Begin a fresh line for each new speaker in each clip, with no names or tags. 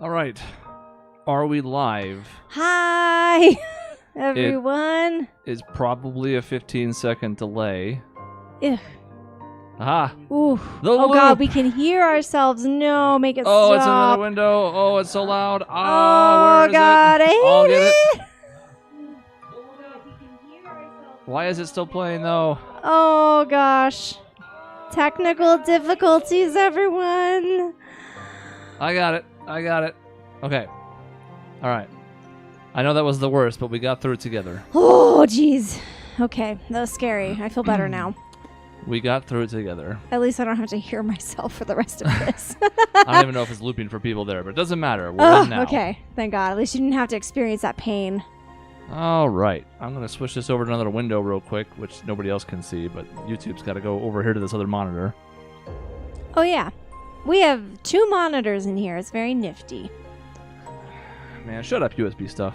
All right. Are we live?
Hi, everyone.
It is probably a 15-second delay.
Ugh.
Aha.
Ooh.
The
Oh,
loop.
God, we can hear ourselves. No, make it
Oh,
stop.
it's another window. Oh, it's so loud.
Oh,
Where is
God,
it?
I hate
I'll get it. Why is it still playing, though?
Oh, gosh. Technical difficulties, everyone.
I got it. Okay. All right. I know that was the worst, but we got through it together.
Oh, jeez. Okay, that was scary. I feel better now.
We got through it together.
At least I don't have to hear myself for the rest of this.
I don't even know if it's looping for people there, but it doesn't matter. We're in now.
Okay, thank God. At least you didn't have to experience that pain.
All right. I'm going to switch this over to another window real quick, which nobody else can see, but YouTube's got to go over here to this other monitor.
Oh, yeah. We have 2 monitors in here. It's very nifty.
Man, shut up, USB stuff.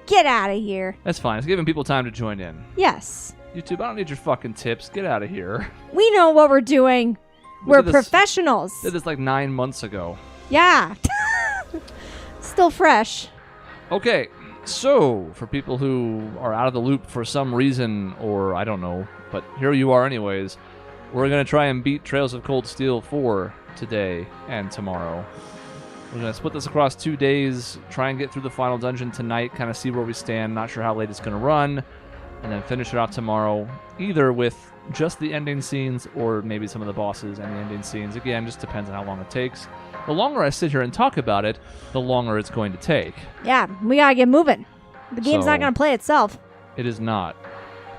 Get out of here.
That's fine. It's giving people time to join in.
Yes.
YouTube, I don't need your fucking tips. Get out of here.
We know what we're doing. We're professionals.
Did this like 9 months ago.
Yeah. Still fresh.
Okay, so for people who are out of the loop for some reason, or I don't know, but here you are anyways, we're going to try and beat Trails of Cold Steel 4 today and tomorrow. We're going to split this across 2 days, try and get through the final dungeon tonight, kind of see where we stand, not sure how late it's going to run, and then finish it off tomorrow, either with just the ending scenes or maybe some of the bosses and the ending scenes. Again, just depends on how long it takes. The longer I sit here and talk about it, the longer it's going to take.
Yeah, we got to get moving. The game's not going to play itself.
It is not.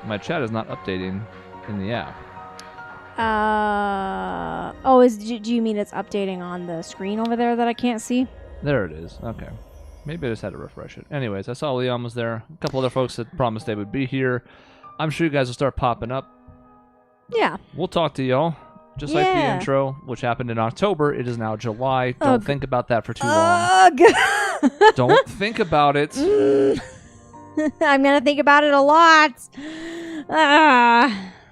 My chat is not updating in the app.
Do you mean it's updating on the screen over there that I can't see?
There it is. Okay. Maybe I just had to refresh it. Anyways, I saw Leon was there. A couple other folks that promised they would be here. I'm sure you guys will start popping up.
Yeah.
We'll talk to y'all. Just like the intro, which happened in October. It is now July. Don't think about that for too long. Don't think about it.
I'm going to think about it a lot.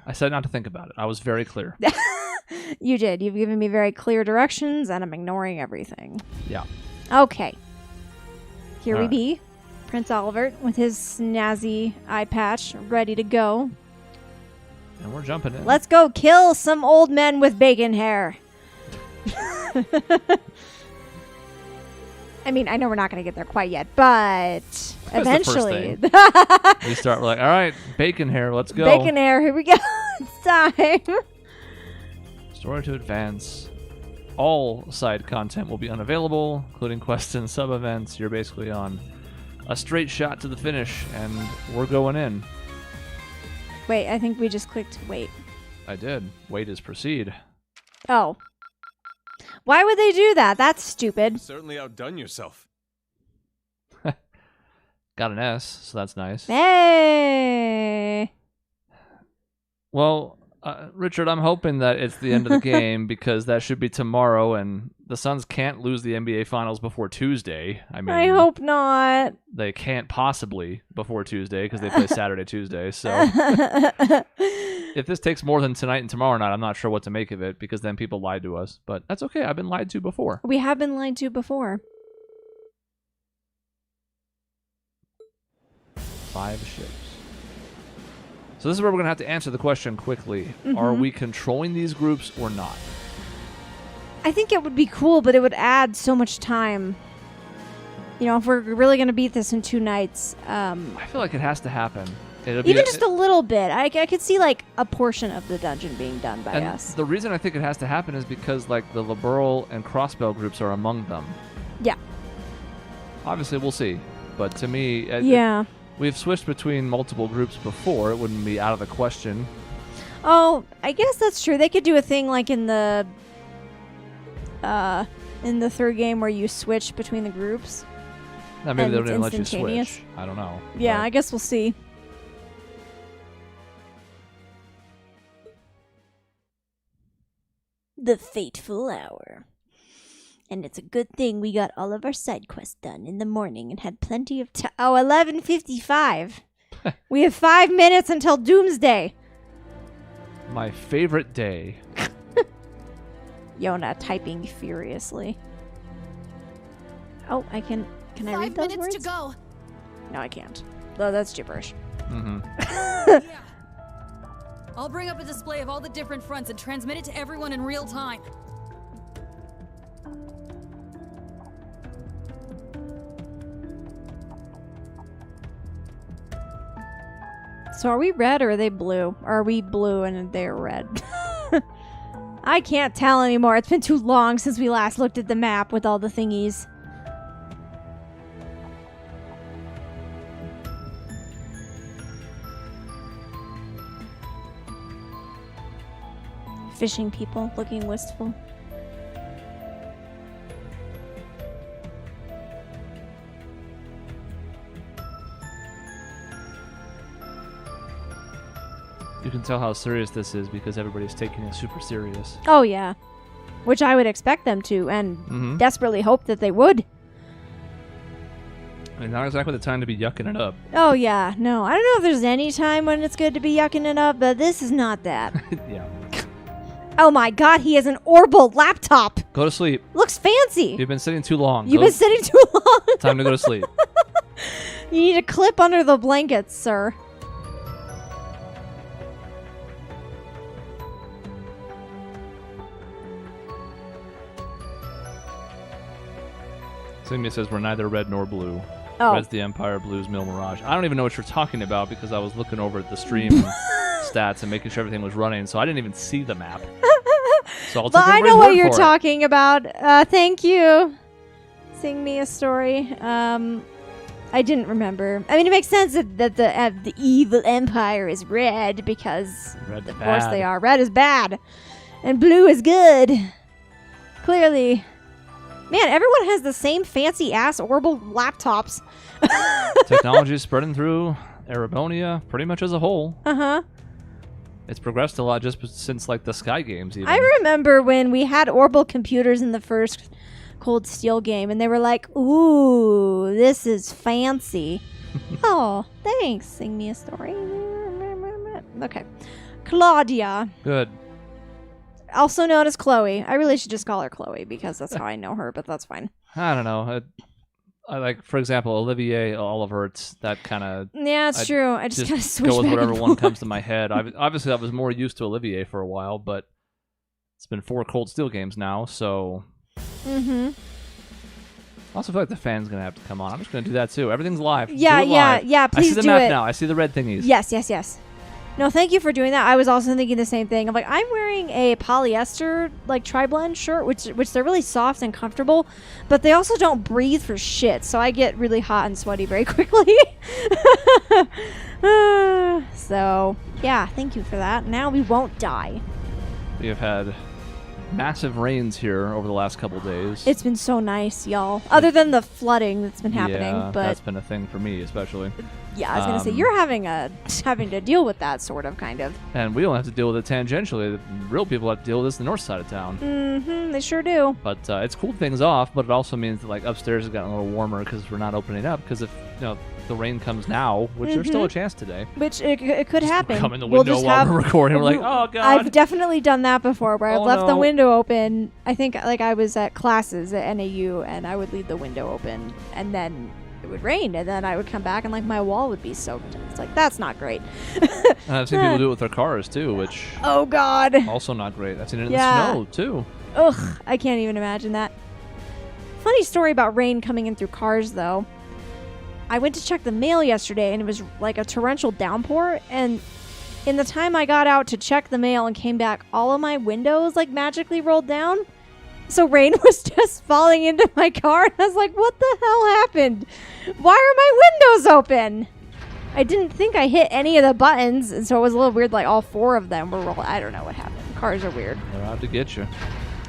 I said not to think about it. I was very clear.
You did. You've given me very clear directions, and I'm ignoring everything.
Yeah.
Okay. Here
All
we
right.
be. Prince Oliver with his snazzy eye patch ready to go.
And we're jumping in.
Let's go kill some old men with bacon hair. I mean, I know we're not going to get there quite yet, but eventually.
We start, we're like, all right, bacon hair, let's go.
Bacon hair, here we go. It's time.
Story to advance. All side content will be unavailable, including quests and sub-events. You're basically on a straight shot to the finish, and we're going in.
Wait, I think we just clicked wait.
I did. Wait is proceed.
Oh. Why would they do that? That's stupid.
Certainly outdone yourself.
Got an S, so that's nice.
Hey.
Well, Richard, I'm hoping that it's the end of the game because that should be tomorrow, and the Suns can't lose the NBA Finals before Tuesday. I mean,
I hope not.
They can't possibly before Tuesday because they play Saturday, Tuesday. So if this takes more than tonight and tomorrow night, I'm not sure what to make of it because then people lied to us. But that's okay. I've been lied to before.
We have been lied to before.
5 ships. So this is where we're going to have to answer the question quickly.
Mm-hmm.
Are we controlling these groups or not?
I think it would be cool, but it would add so much time. You know, if we're really going to beat this in 2 nights.
I feel like it has to happen. It'll be
Even just a little bit. I could see, like, a portion of the dungeon being done by
and
us.
The reason I think it has to happen is because, like, the Liberl and Crossbell groups are among them.
Yeah.
Obviously, we'll see. But to me,
Yeah.
We've switched between multiple groups before. It wouldn't be out of the question.
Oh, I guess that's true. They could do a thing like in the 3rd game where you switch between the groups.
Now, maybe they
And
don't even
it's
let you
instantaneous.
switch. I don't know.
Yeah,
But
I guess we'll see. The fateful hour. And it's a good thing we got all of our side quests done in the morning and had plenty of time. Oh, 11:55. We have 5 minutes until doomsday.
my favorite day.
Yona typing furiously. Oh, I can. Can I read those
5 minutes
words?
to go.
No, I can't. No, that's gibberish.
Mm-hmm.
Yeah. I'll bring up a display of all the different fronts and transmit it to everyone in real time.
So are we red or are they blue? Or are we blue and they're red? I can't tell anymore. It's been too long since we last looked at the map with all the thingies. Fishing people looking wistful.
You can tell how serious this is because everybody's taking it super serious.
Oh, yeah. Which I would expect them to, and desperately hope that they would.
I mean, not exactly the time to be yucking it up.
Oh, yeah. No, I don't know if there's any time when it's good to be yucking it up, but this is not that.
Yeah.
Oh, my God. He has an Orbital laptop.
Go to sleep.
Looks fancy.
You've been sitting too long.
You've been sitting too long.
Time to go to sleep.
You need a clip under the blankets, sir.
Sigma says we're neither red nor blue.
Oh.
Red's the Empire, blue's Mill Mirage. I don't even know what you're talking about because I was looking over at the stream stats and making sure everything was running, so I didn't even see the map. So I'll take
But I
everybody's
know what
word
you're
for it.
talking about. Thank you. Sing me a story. I didn't remember. I mean, it makes sense that the evil empire is red because,
Red's
of course,
bad.
they are. Red is bad, and blue is good. Clearly, man, everyone has the same fancy ass Orbital laptops.
Technology is spreading through Erebonian pretty much as a whole. It's progressed a lot just since like the Sky games. Even
I remember when we had Orbital computers in the first Cold Steel game, and they were like, "Ooh, this is fancy." Oh, thanks. Sing me a story. Okay, Claudia,
good.
also known as Chloe. I really should just call her Chloe because that's how I know her, but that's fine.
I don't know. I like, for example, Olivier Oliver. It's that kind of.
Yeah, it's true. I just kind of switch
go with
back
whatever
and
one
forth.
comes to my head. Obviously, I was more used to Olivier for a while, but it's been 4 Cold Steel games now, so.
Mm-hmm.
I also feel like the fan's gonna have to come on. I'm just gonna do that too. Everything's live.
Yeah,
Do it
yeah,
live.
yeah.
I see
Please
the
do
map
it.
now. I see the red thingies.
Yes. No, thank you for doing that. I was also thinking the same thing. I'm like, I'm wearing a polyester like tri-blend shirt, which they're really soft and comfortable, but they also don't breathe for shit. So I get really hot and sweaty very quickly. So yeah, thank you for that. Now we won't die.
We have had massive rains here over the last couple days.
It's been so nice, y'all. Other than the flooding that's been happening,
Yeah,
but
that's been a thing for me, especially.
yeah, I was gonna say you're having to deal with that sort of kind of.
And we don't have to deal with it tangentially. The real people have to deal with this the north side of town.
Mm-hmm. They sure do.
But it's cooled things off, but it also means that like upstairs has gotten a little warmer because we're not opening up. Because if the rain comes now, which there's still a chance today,
Which it could happen.
come in the
We'll
window
just
while
have-
we're recording. We're like, oh god.
I've definitely done that before, where I've
Oh,
left the
no.
window open. I think like I was at classes at NAU, and I would leave the window open, and then it would rain, and then I would come back, and like my wall would be soaked. It's like that's not great.
And I've seen people do it with their cars too, which
Oh God.
also not great. I've seen it in
Yeah.
the snow too.
Ugh, I can't even imagine that. Funny story about rain coming in through cars, though. I went to check the mail yesterday, and it was like a torrential downpour, and in the time I got out to check the mail and came back, all of my windows like magically rolled down. So rain was just falling into my car, and I was like, what the hell happened? Why are my windows open? I didn't think I hit any of the buttons, and so it was a little weird, like all 4 of them were rolled. I don't know what happened. Cars are weird.
They're out to get you.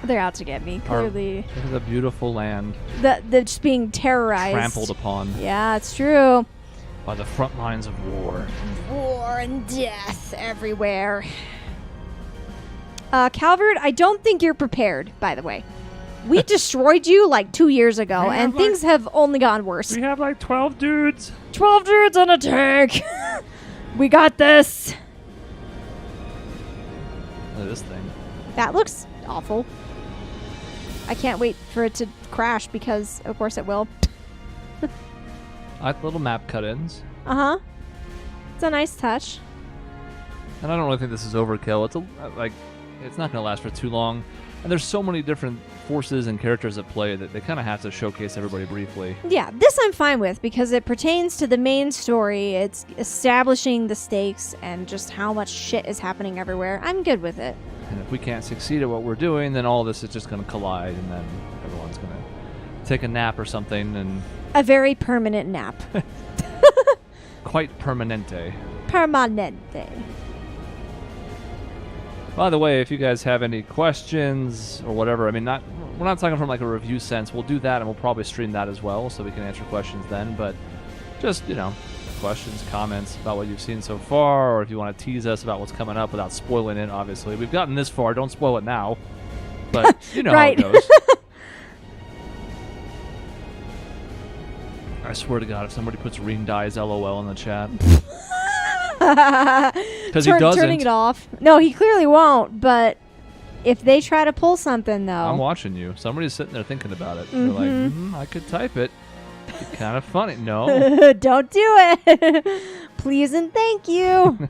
They're out to get me, clearly.
Look at the beautiful land
The just being terrorized.
trampled upon
Yeah, it's true.
by the front lines of war.
War and death everywhere. Calvert, I don't think you're prepared, by the way. We destroyed you like 2 years ago,
We
and
have,
things have only gotten worse.
We have like 12 dudes.
12 dudes in a tank. We got this.
Look at this thing.
That looks awful. I can't wait for it to crash because, of course, it will.
I like little map cut-ins.
Uh-huh. It's a nice touch.
And I don't really think this is overkill. It's not going to last for too long. And there's so many different forces and characters at play that they kind of have to showcase everybody briefly.
Yeah, this I'm fine with because it pertains to the main story. It's establishing the stakes and just how much shit is happening everywhere. I'm good with it.
And if we can't succeed at what we're doing, then all this is just going to collide, and then everyone's going to take a nap or something. And
A very permanent nap.
quite permanente.
Permanente.
By the way, if you guys have any questions or whatever, I mean, we're not talking from like a review sense. We'll do that, and we'll probably stream that as well, so we can answer questions then. But just, questions, comments about what you've seen so far, or if you want to tease us about what's coming up without spoiling it, obviously. We've gotten this far. Don't spoil it now. But you know
Right.
how it goes. I swear to God, if somebody puts Rean dies LOL in the chat. Because he doesn't.
Turning it off. No, he clearly won't, but if they try to pull something, though.
I'm watching you. Somebody's sitting there thinking about it. They're like, I could type it. It'd be kind of funny. No.
Don't do it. Please and thank you.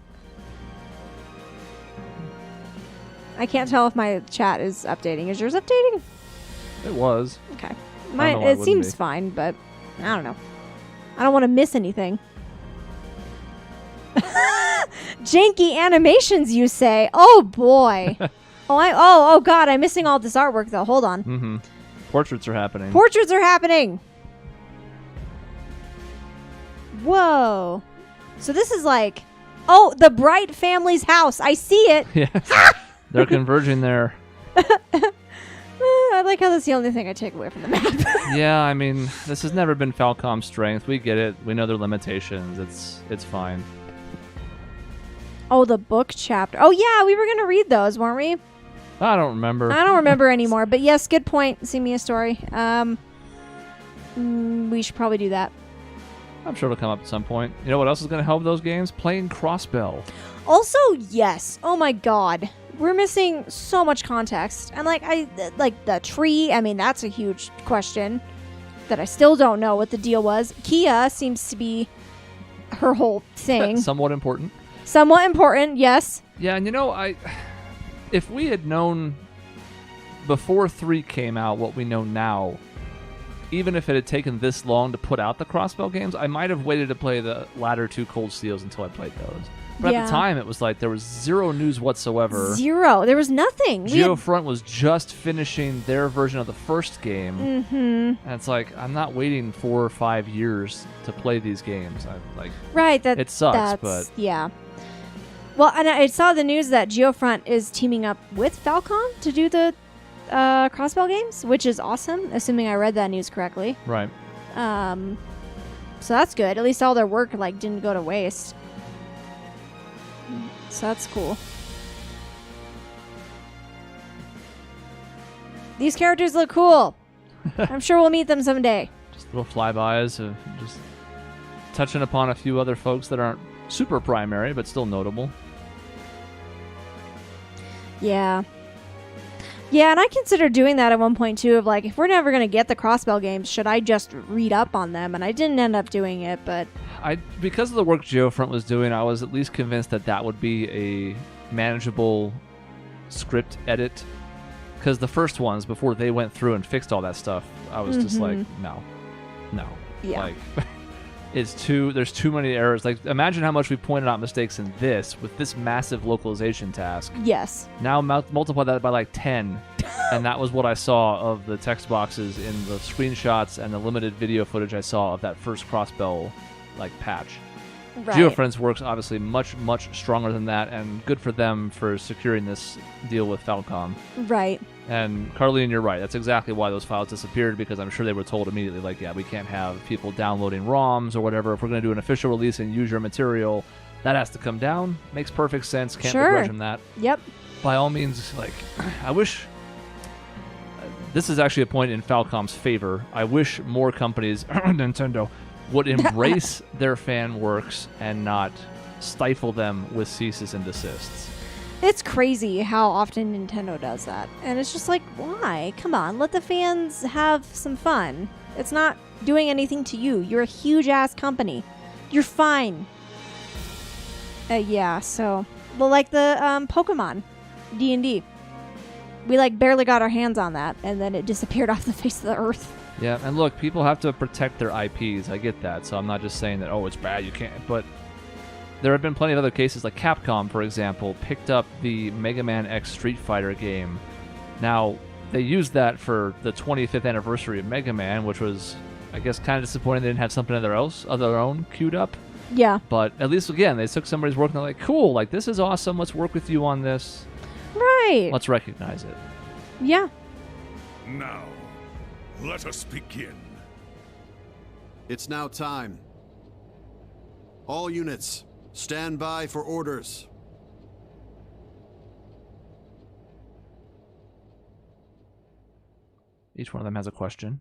I can't tell if my chat is updating. Is yours updating?
It was.
Okay.
know why it
It
wouldn't
seems
be.
fine, but I don't know. I don't want to miss anything. Janky animations, you say? Oh boy. Oh God! I'm missing all this artwork though. Hold on.
Mm-hmm. Portraits are happening.
Portraits are happening. Whoa. So this is like, the Bright family's house. I see it.
Yes. They're converging there.
I like how that's the only thing I take away from the map.
Yeah, I mean, this has never been Falcom's strength. We get it. We know their limitations. It's fine.
Oh, the book chapter. Oh yeah, we were gonna read those, weren't we?
I don't remember.
I don't remember anymore. But yes, good point. See me a story. We should probably do that.
I'm sure it'll come up at some point. You know what else is going to help those games? Playing Crossbell.
Also, yes. Oh my God, we're missing so much context. And like the tree. I mean, that's a huge question that I still don't know what the deal was. Kia seems to be her whole thing.
Somewhat important.
Somewhat important, yes.
Yeah, and if we had known before 3 came out what we know now, even if it had taken this long to put out the Crossbell games, I might have waited to play the latter 2 Cold Steels until I played those. But at the time, it was like there was zero news whatsoever.
Zero. There was nothing.
Geofront was just finishing their version of the first game.
Mm-hmm.
And it's like, I'm not waiting 4 or 5 years to play these games.
Right.
It sucks, but...
Yeah. Well, and I saw the news that Geofront is teaming up with Falcom to do the Crossbell games, which is awesome, assuming I read that news correctly.
Right.
So that's good. At least all their work didn't go to waste. So that's cool. These characters look cool. I'm sure we'll meet them someday.
Just little flybys of just touching upon a few other folks that aren't super primary, but still notable.
Yeah. Yeah, and I considered doing that at one point too, of if we're never going to get the Crossbell games, should I just read up on them? And I didn't end up doing it, but...
Because of the work Geofront was doing, I was at least convinced that would be a manageable script edit. Because the first ones, before they went through and fixed all that stuff, I was just like, no.
Yeah.
There's too many errors. Imagine how much we pointed out mistakes in this with this massive localization task.
Yes.
Now multiply that by 10, and that was what I saw of the text boxes in the screenshots and the limited video footage I saw of that first Crossbell patch.
Right.
Geofriend's works obviously much, much stronger than that, and good for them for securing this deal with Falcom.
Right.
And Carlene, you're right. That's exactly why those files disappeared, because I'm sure they were told immediately, we can't have people downloading ROMs or whatever. If we're going to do an official release and use your material, that has to come down. Makes perfect sense. Can't begrudge them that.
Yep.
By all means, I wish... This is actually a point in Falcom's favor. I wish more companies, Nintendo, would embrace their fan works and not stifle them with ceases and desists.
It's crazy how often Nintendo does that. And it's just like, why? Come on, let the fans have some fun. It's not doing anything to you. You're a huge-ass company. You're fine. Yeah, so... Well, like the Pokemon D&D. We, like, barely got our hands on that, and then it disappeared off the face of the earth.
Yeah, and look, people have to protect their IPs. I get that, so I'm not just saying that, oh, it's bad, you can't. But there have been plenty of other cases, like Capcom, for example, picked up the Mega Man X Street Fighter game. Now, they used that for the 25th anniversary of Mega Man, which was, I guess, kind of disappointing they didn't have something of their own queued up.
Yeah.
But at least, again, they took somebody's work and they're like, cool, like, this is awesome, let's work with you on this.
Right.
Let's recognize it.
Yeah.
Now, let us begin.
It's now time. All units, stand by for orders.
Each one of them has a question.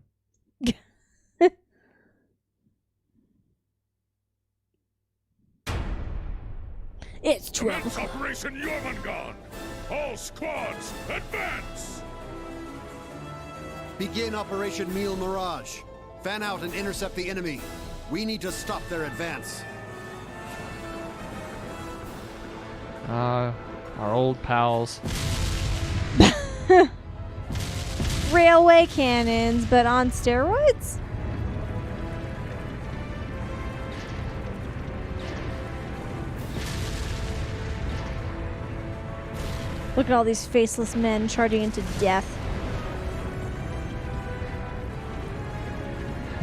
It's 12
Commence Operation Jormungand! All squads, advance!
Begin Operation Meal Mirage. Fan out and intercept the enemy. We need to stop their advance.
Our old pals.
railway cannons, but on steroids? Look at all these faceless men charging into death.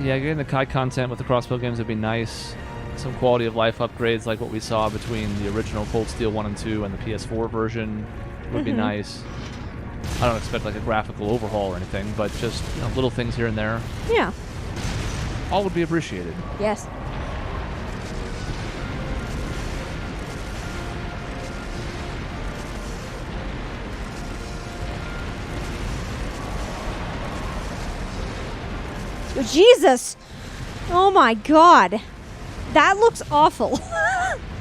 Yeah, getting the Kai content with the Crossbell games would be nice. Some quality of life upgrades like what we saw between the original Cold Steel 1 and 2 and the PS4 version would be nice. I don't expect like a graphical overhaul or anything, but just little things here and there.
Yeah.
All would be appreciated.
Yes. Jesus! Oh my god. That looks awful.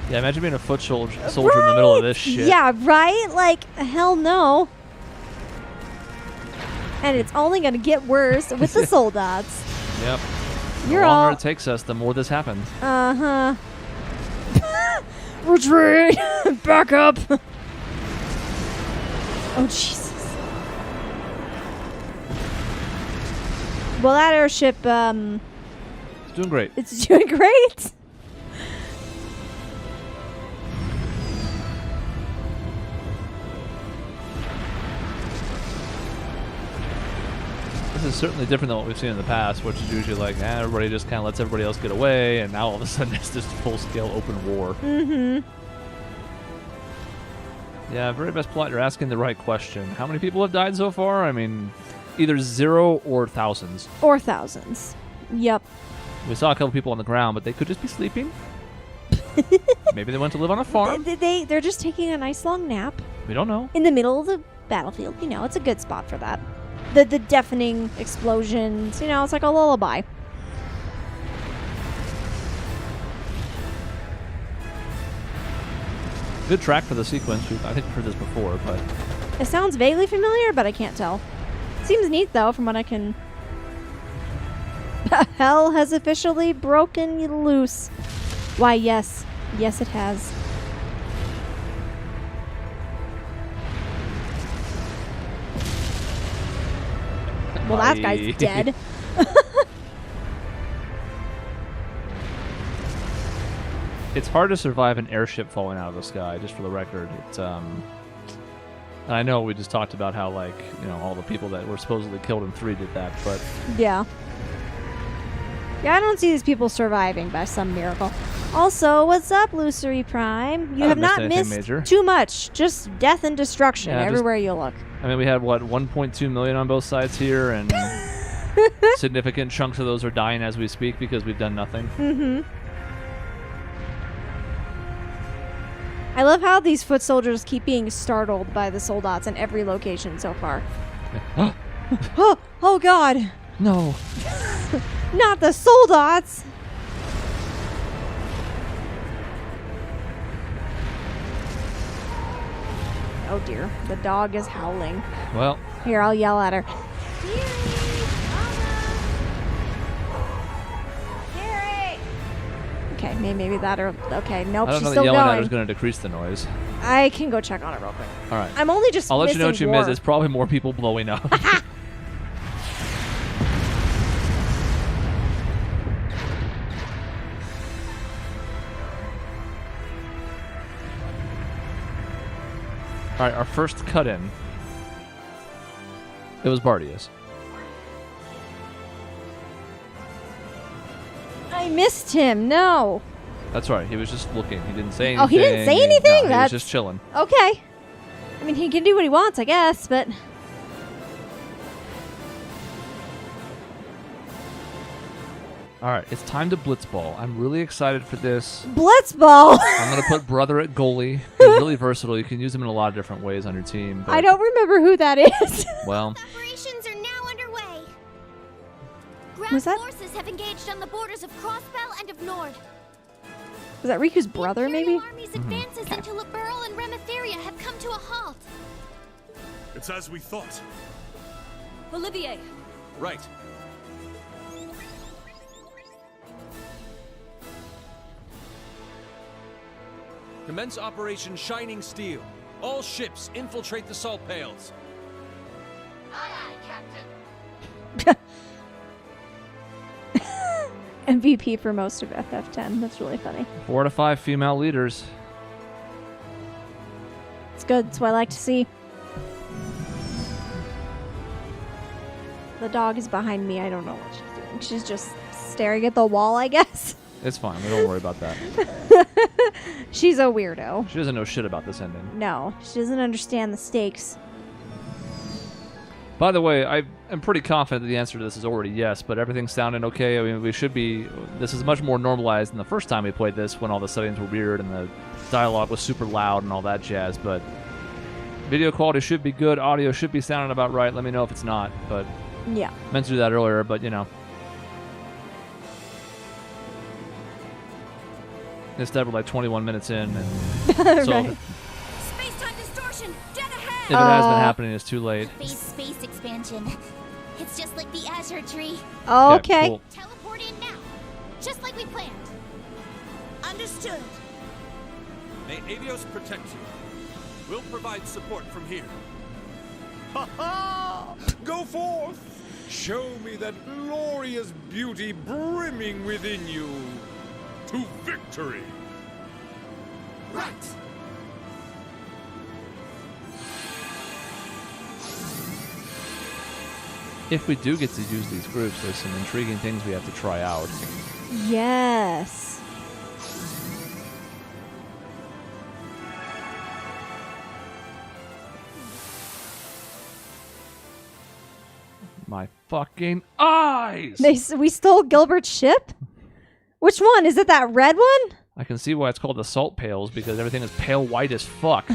Yeah, imagine being a foot soldier in the middle of this shit.
Yeah, right? Like, hell no. And it's only going to get worse with the soldats.
Yep.
You're
the longer
all...
it takes us, the more this happens.
Uh-huh. Retreat! Back up! Oh, Jesus. Well, that airship,
It's doing great.
it's doing great.
This is certainly different than what we've seen in the past, which is usually like, everybody just kind of lets everybody else get away, and now all of a sudden it's just full-scale open war.
Mm-hmm.
Yeah, very best plot. You're asking the right question. How many people have died so far? I mean, either 0 or thousands.
Or thousands. Yep.
We saw a couple people on the ground, but they could just be sleeping. Maybe they went to live on a farm.
They're just taking a nice long nap
We don't know.
in the middle of the battlefield. You know, it's a good spot for that. The deafening explosions, it's like a lullaby.
Good track for the sequence. I think we've heard this before, but
It sounds vaguely familiar, but I can't tell. Seems neat, though, from what I can... Hell has officially broken loose. Why, yes. Yes, it has. Well, that guy's dead.
it's hard to survive an airship falling out of the sky, just for the record. It's, and I know we just talked about how, like, all the people that were supposedly killed in 3 did that, but...
Yeah. Yeah, I don't see these people surviving by some miracle. Also, what's up, Lucery Prime? You have not missed too much. Just death and destruction everywhere you look.
I mean, we had, 1.2 million on both sides here, and significant chunks of those are dying as we speak because we've done nothing.
Mm-hmm. I love how these foot soldiers keep being startled by the soldats in every location so far. Oh, God.
No.
Not the soldats! Oh dear, the dog is howling.
Well,
Here, I'll yell at her. Kiri! Okay, maybe that or okay. Nope,
I don't
she's
know that
still
yelling at her
going.
is going to decrease the noise.
I can go check on it real quick.
All right.
I'm only just.
I'll let you know what you
missing
miss.
war.
It's probably more people blowing up. All right, our first cut-in. It was Bardius.
I missed him. No.
That's right. He was just looking. He didn't say anything.
Oh, he didn't say anything?
No, he was
That's-
just chilling.
Okay. I mean, he can do what he wants, I guess, but.
All right, it's time to Blitzball. I'm really excited for this.
Blitzball!
I'm going to put Brother at goalie. He's really versatile. You can use him in a lot of different ways on your team. But,
I don't remember who that is.
Well,
Operations are now underway.
Was
Ground
that-
forces have engaged on the borders of Crossbell and of Nord.
Was that Riku's brother,
The
maybe?
Imperial Army's advances into Liberl and Rematheria have come to a halt.
It's as we thought.
Olivier,
Right. Commence Operation Shining Steel. All ships infiltrate the salt pails.
MVP for most of FF10. That's really funny.
4 to 5 female leaders.
It's good. It's what I like to see. The dog is behind me. I don't know what she's doing. She's just staring at the wall, I guess.
It's fine. We don't worry about that.
She's a weirdo.
She doesn't know shit about this ending.
No, she doesn't understand the stakes.
By the way, I am pretty confident that the answer to this is already yes, but everything's sounding okay. I mean, we should be... This is much more normalized than the first time we played this when all the settings were weird and the dialogue was super loud and all that jazz, but video quality should be good. Audio should be sounding about right. Let me know if it's not, but...
Yeah.
Meant to do that earlier, but, you know. It's definitely like 21 minutes in, and so
Right.
Space-time distortion, dead ahead.
if it has been happening, it's too late.
Space expansion. It's just like the Azure Tree.
Okay.
Cool.
Teleport in now, just like we planned. Understood.
May Avios protect you. We'll provide support from here.
Ha ha! Go forth! Show me that glorious beauty brimming within you. To victory!
Right.
If we do get to use these groups, there's some intriguing things we have to try out.
Yes.
My fucking eyes!
We stole Gilbert's ship? Which one? Is it that red one?
I can see why it's called the salt pails, because everything is pale white as fuck.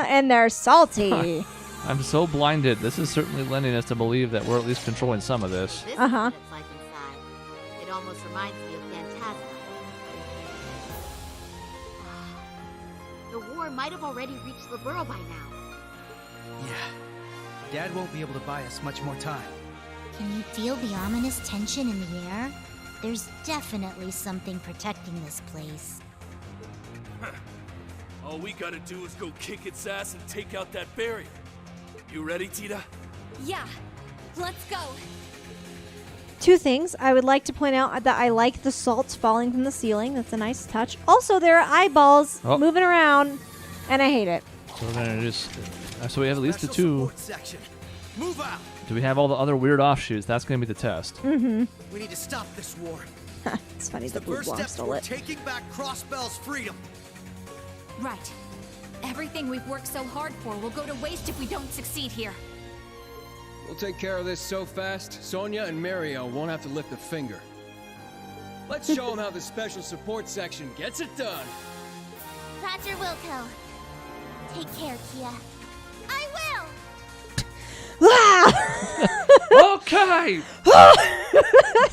And they're salty.
I'm so blinded. This is certainly lending us to believe that we're at least controlling some of this.
This
Uh-huh.
is what it's like inside. It almost reminds me of Phantasma. The war might have already reached Liberl by now.
Yeah. Dad won't be able to buy us much more time.
Can you feel the ominous tension in the air? There's definitely something protecting this place.
All we gotta do is go kick its ass and take out that barrier. You ready, Tita?
yeah, let's go.
Two things. I would like to point out that I like the salts falling from the ceiling. That's a nice touch. Also, there are eyeballs
Oh.
moving around, and I hate it.
So we're gonna just... so we have at least the
Special
two.
support section. Move out.
Do we have all the other weird offshoots? That's gonna be the test.
Mm-hmm.
We need to stop this war.
It's funny
It's
the
the
blue
first
blob
step
stole
toward
it.
taking back Crossbell's freedom.
Right. Everything we've worked so hard for will go to waste if we don't succeed here.
We'll take care of this so fast, Sonia and Mario won't have to lift a finger. Let's show them how the special support section gets it done.
Roger, Wilco. Take care, Kia. I will!
Okay!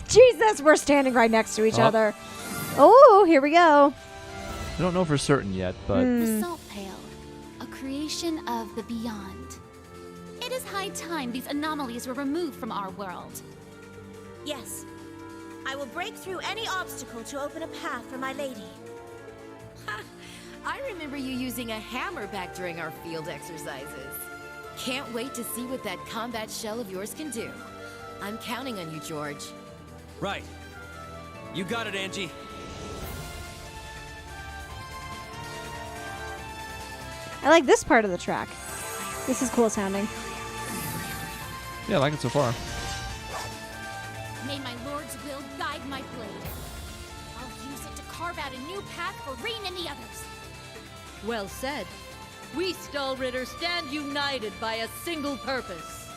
Jesus, we're standing right next to each
Oh.
other. Oh, here we go.
I don't know for certain yet, but
The salt pail. A
creation of the Beyond. It is high time these anomalies were removed from our world.
Yes. I will break through any obstacle to open a path for my lady.
I remember you using a hammer back during our field exercises. Can't wait to see what that combat shell of yours can do. I'm counting on you, George.
Right. You got it, Angie.
I like this part of the track. This is cool sounding.
Yeah, I like it so far.
May my lord's will guide my blade. I'll use it to carve out a new path for Rean and the others.
Well said. We Stallritter stand united by a single purpose.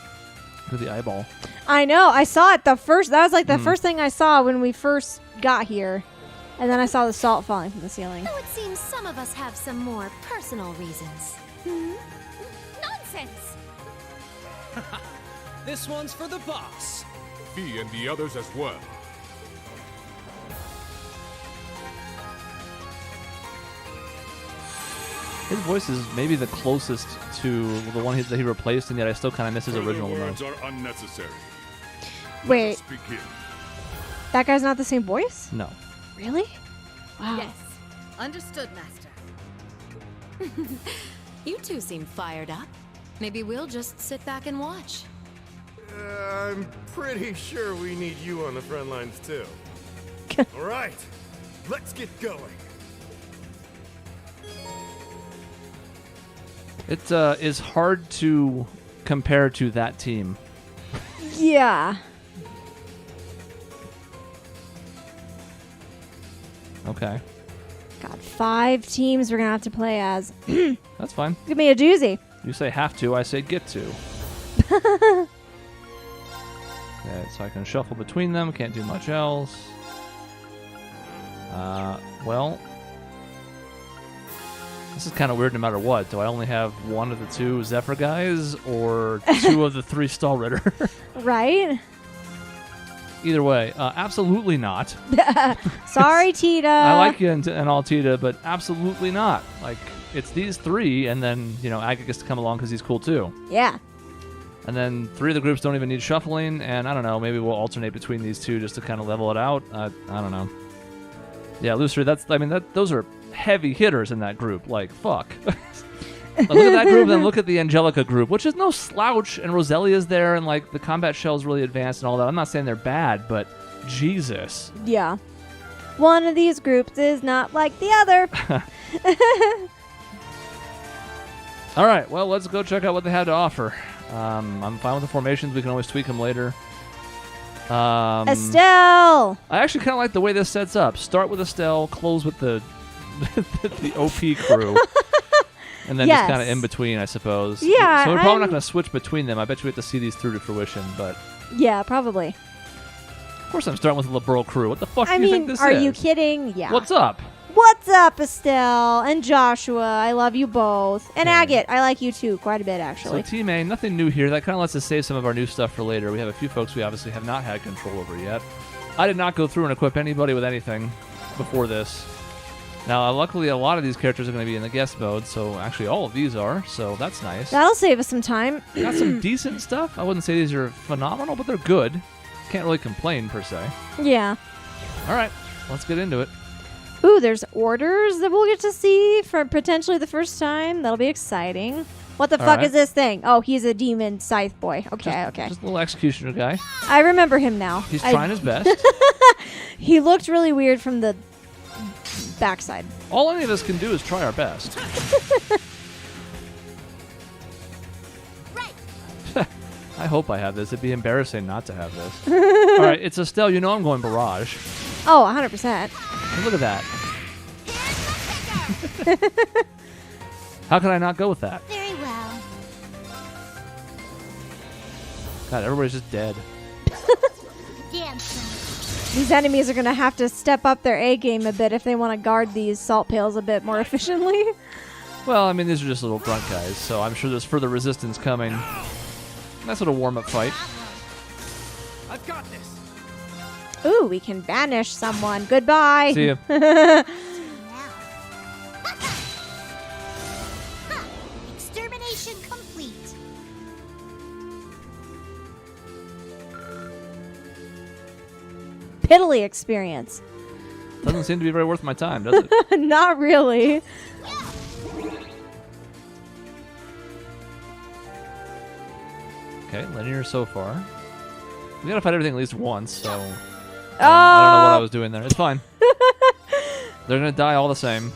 Look at the eyeball.
I know. I saw it that was like the first thing I saw when we first got here. And then I saw the salt falling from the ceiling.
Though it seems some of us have some more personal reasons.
Nonsense!
This one's for the boss.
He and the others as well.
His voice is maybe the closest to the one that he replaced, and yet I still kind of miss his original one.
Words are unnecessary.
Wait.
Let us begin.
That guy's not the same voice?
No.
Really? Wow.
Yes. Understood, Master.
You two seem fired up. Maybe we'll just sit back and watch.
I'm pretty sure we need you on the front lines too. All right, let's get going.
It is hard to compare to that team.
Yeah.
Okay.
Got 5 teams we're going to have to play as.
That's fine.
Give me a doozy.
You say have to, I say get to. Okay, so I can shuffle between them. Can't do much else. Well, this is kind of weird no matter what. Do I only have one of the 2 Zephyr guys or 2 of the 3 Stallritter?
Right?
Either way, absolutely not.
Sorry, Tita.
I like you and all, Tita, but absolutely not. Like, it's these 3, and then, Aga gets to come along because he's cool too.
Yeah.
And then 3 of the groups don't even need shuffling, and I don't know, maybe we'll alternate between these 2 just to kind of level it out. I don't know. Yeah, Lucer, those are heavy hitters in that group. Like, fuck. Look at that group, then look at the Angelica group, which is no slouch, and Roselia's there, and like the combat shell's really advanced and all that. I'm not saying they're bad, but Jesus.
Yeah. One of these groups is not like the other.
All right, well, let's go check out what they have to offer. I'm fine with the formations. We can always tweak them later.
Estelle!
I actually kind of like the way this sets up. Start with Estelle, close with the the OP crew. And then just kind of in between, I suppose.
Yeah.
So we're probably not going to switch between them. I bet you we have to see these through to fruition, but...
Yeah, probably.
Of course I'm starting with the Liberl crew. What the fuck do you think this is?
Are you kidding? Yeah.
What's up?
What's up, Estelle? And Joshua, I love you both. And Agate, I like you too, quite a bit, actually.
So Team A, nothing new here. That kind of lets us save some of our new stuff for later. We have a few folks we obviously have not had control over yet. I did not go through and equip anybody with anything before this. Now, luckily, a lot of these characters are going to be in the guest mode, so actually all of these are, so that's nice.
That'll save us some time.
Got some decent stuff. I wouldn't say these are phenomenal, but they're good. Can't really complain, per se.
Yeah.
All right, let's get into it.
Ooh, there's orders that we'll get to see for potentially the first time. That'll be exciting. What the fuck is this thing? Oh, he's a demon scythe boy. Okay, okay.
Just a little executioner guy.
I remember him now.
He's trying his best.
He looked really weird from the backside.
All any of us can do is try our best. I hope I have this. It'd be embarrassing not to have this. All right, it's Estelle. You know I'm going barrage.
Oh, 100%.
And look at that. How can I not go with that?
Very well.
God, everybody's just dead.
These enemies are going to have to step up their A game a bit if they want to guard these salt pails a bit more efficiently.
Well, I mean, these are just little grunt guys, so I'm sure there's further resistance coming. Nice little warm-up fight.
I've got this.
Ooh, we can banish someone. Goodbye.
See ya.
Mission complete.
Piddly experience.
Doesn't seem to be very worth my time, does it?
Not really.
Okay, linear so far. We gotta fight everything at least once, so I don't know what I was doing there. It's fine. They're gonna die all the same.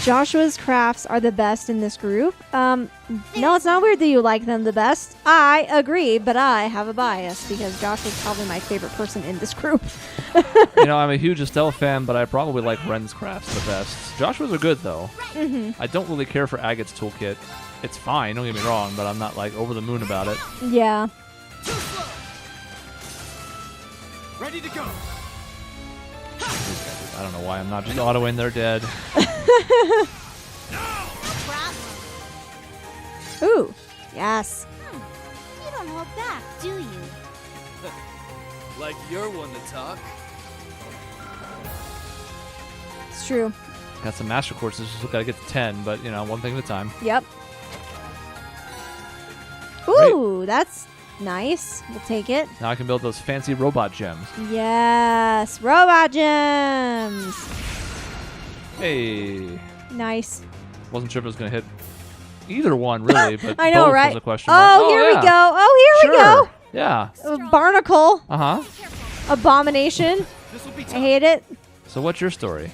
Joshua's crafts are the best in this group. No, it's not weird that you like them the best. I agree, but I have a bias because Joshua's probably my favorite person in this group.
You know, I'm a huge Estelle fan, but I probably like Ren's crafts the best. Joshua's are good, though. I don't really care for Agate's toolkit. It's fine, don't get me wrong, but I'm not, like, over the moon about it.
Yeah.
Ready to go.
I don't know why I'm not just autoing they're dead.
Ooh, yes.
You don't hold back, do you?
Like you're one to talk.
It's true.
Got some master courses, just gotta get to 10, but, you know, one thing at a time.
Yep. Ooh, that's nice. We'll take it.
Now I can build those fancy robot gems.
Yes, robot gems.
Hey.
Nice.
Wasn't sure if it was gonna hit either one, really, but
I know,
both
right?
was a question mark.
Oh, here
yeah.
we go. Oh, here we go.
Yeah.
Barnacle.
Uh-huh.
Abomination. I hate it.
So what's your story?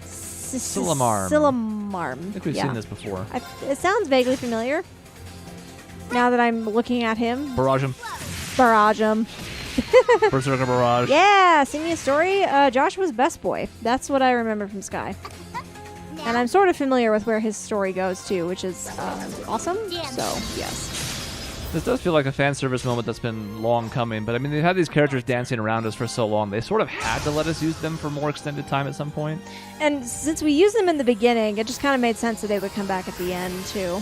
Silamarm.
Silamarm.
I think we've seen this before.
It sounds vaguely familiar. Now that I'm looking at him.
Barrage him.
Barrage him.
Berserker Barrage.
Yeah, sing me a story. Joshua's best boy. That's what I remember from Sky. And I'm sort of familiar with where his story goes, too, which is awesome. So, yes.
This does feel like a fan service moment that's been long coming, but I mean, they've had these characters dancing around us for so long. They sort of had to let us use them for more extended time at some point.
And since we used them in the beginning, it just kind of made sense that they would come back at the end, too.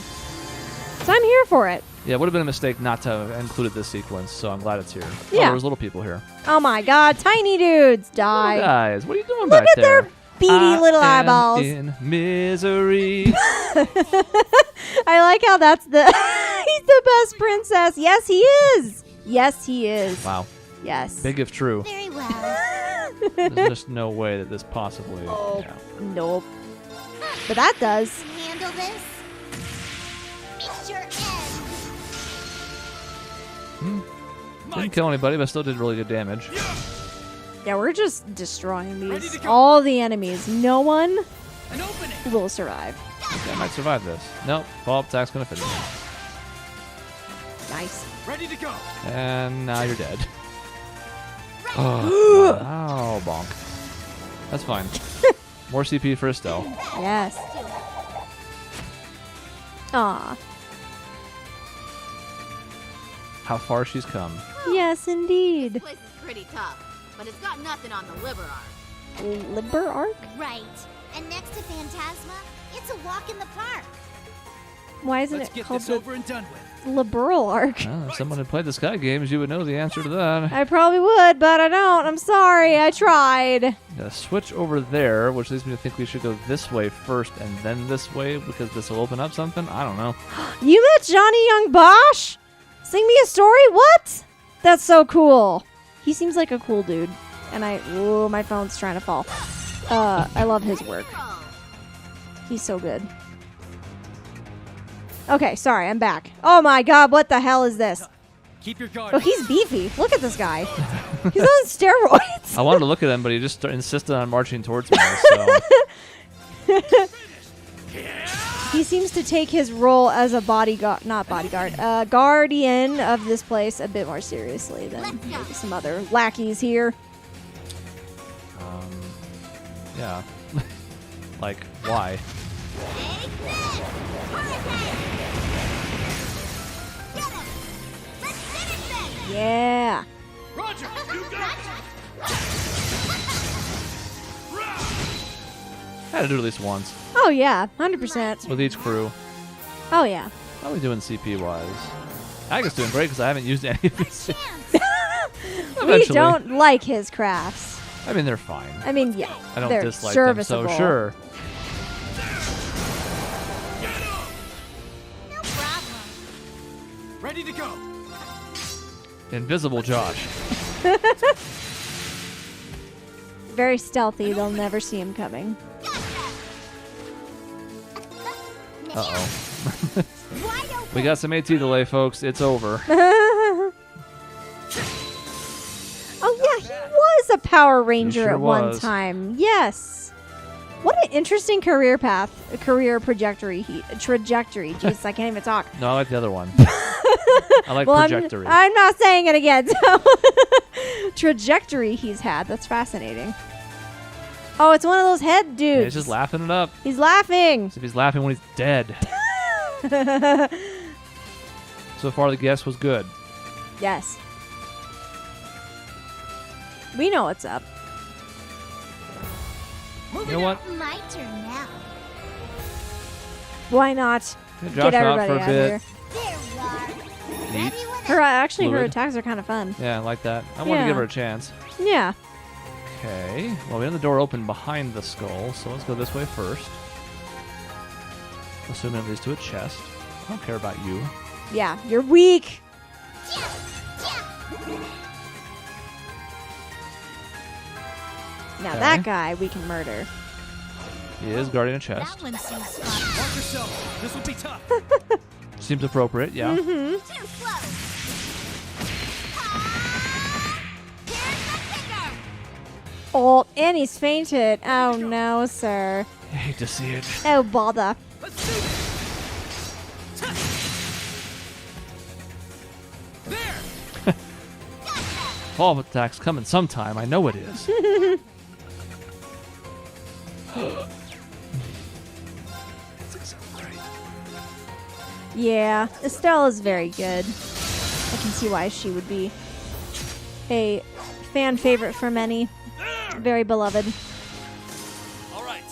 So I'm here for it.
Yeah, it would have been a mistake not to have included this sequence, so I'm glad it's here. Oh,
Yeah.
there was little people here.
Oh my god, tiny dudes die.
Little guys, what are you doing
Look
back
at
there?
their beady little eyeballs.
In misery.
I like how that's the he's the best princess. Yes, he is. Yes, he is.
Wow.
Yes.
Big if true.
Very well.
There's just no way that this possibly...
Oh,
yeah.
nope. But that does.
Handle this. Meet your end.
Didn't kill anybody, but still did really good damage.
Yeah, we're just destroying these. All the enemies. No one will survive.
Okay, I might survive this. Nope. Follow-up attack's gonna finish.
Nice.
Ready to go.
And now you're dead. Oh, wow, bonk. That's fine. More CP for Estelle.
Yes. Aw.
How far she's come.
Yes, indeed.
This place is pretty tough, but it's got nothing on the liver arc.
Liber arc?
Right. And next to Phantasma, it's a walk in the park.
Why isn't
Let's
it
get
called
this
the
over and done with.
liberal arc?
Well, if someone had played the Sky games, you would know the answer to that.
I probably would, but I don't. I'm sorry. I tried.
Gotta switch over there, which leads me to think we should go this way first and then this way because this will open up something. I don't know.
You met Johnny Young Bosch? Sing me a story? What? That's so cool. He seems like a cool dude. And my phone's trying to fall. I love his work. He's so good. Okay, sorry, I'm back. Oh my god, what the hell is this?
Keep your guard.
Oh, he's beefy. Look at this guy. He's on steroids.
I wanted to look at him, but he just insisted on marching towards me. So.
He seems to take his role as a bodyguard, guardian of this place a bit more seriously than maybe some other lackeys here.
Yeah. Like, why?
Yeah.
Roger, you got it.
Had to do it at least once
Oh yeah, 100%.
with each crew.
Oh yeah.
How are we doing CP wise? Agate's doing great because I haven't used any of his.
We
Eventually.
don't like his crafts.
I mean, they're fine.
I mean, yeah,
I don't
they're
dislike them,
serviceable.
so sure.
Ready to go.
Invisible Josh.
Very stealthy. They'll never see him coming.
Uh-oh. We got some AT delay, folks. It's over.
Oh, yeah, he was a Power Ranger
sure
at one
was.
time. Yes. What an interesting career path, a career trajectory. Jeez, I can't even talk.
No, I like the other one. I like trajectory.
I'm not saying it again. So trajectory he's had. That's fascinating. Oh, it's one of those head dudes.
Yeah, he's just laughing it up.
He's laughing.
As if he's laughing when he's dead. So far, the guess was good.
Yes. We know what's up.
You know what?
My turn now.
Why not?
Get
Get
Josh out
everybody
for a
out
bit.
here.
There we are.
Neat.
Her
Fluid.
attacks are kind of fun.
Yeah, I like that. I want to
Yeah.
give her a chance.
Yeah.
Okay. Well, we have the door open behind the skull, so let's go this way first. Assuming it leads to a chest. I don't care about you.
Yeah, you're weak. Now
Okay.
that guy we can murder.
He is guarding a chest.
That one seems fun.
Watch yourself. This will be tough.
Seems appropriate, yeah.
Mm-hmm.
Too close.
Oh, and he's fainted. Oh no, sir.
I hate to see it.
Oh bother.
Follow-up attack's coming sometime. I know it is.
Yeah, Estelle is very good. I can see why she would be a fan favorite for many. Very beloved.
All right.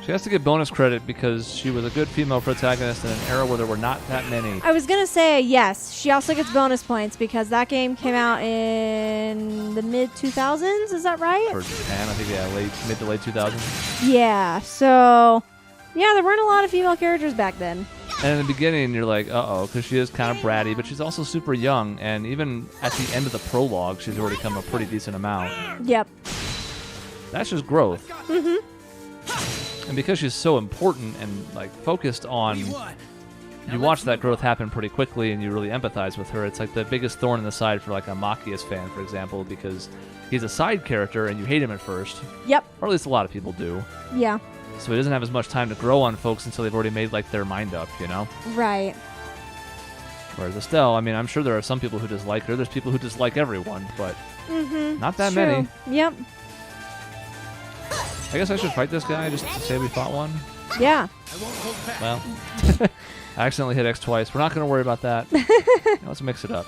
She has to get bonus credit because she was a good female protagonist in an era where there were not that many.
I was going to say yes. She also gets bonus points because that game came out in the mid-2000s. Is that right?
For Japan, I think, yeah, mid to late 2000s.
Yeah, so... Yeah, there weren't a lot of female characters back then.
And in the beginning, you're like, uh-oh, because she is kind of bratty, but she's also super young. And even at the end of the prologue, she's already come a pretty decent amount.
Yep.
That's just growth.
Mm-hmm.
And because she's so important and like focused on, you watch that growth happen pretty quickly, and you really empathize with her. It's like the biggest thorn in the side for like a Machias fan, for example, because he's a side character and you hate him at first.
Yep.
Or at least a lot of people do.
Yeah.
So he doesn't have as much time to grow on folks until they've already made like their mind up, you know?
Right.
Whereas Estelle, I mean, I'm sure there are some people who dislike her. There's people who dislike everyone, but
Mm-hmm.
not that
True.
many.
Yep.
I guess I should fight this guy just to say we fought one.
Yeah.
Well, I accidentally hit X twice. We're not going to worry about that. Let's mix it up.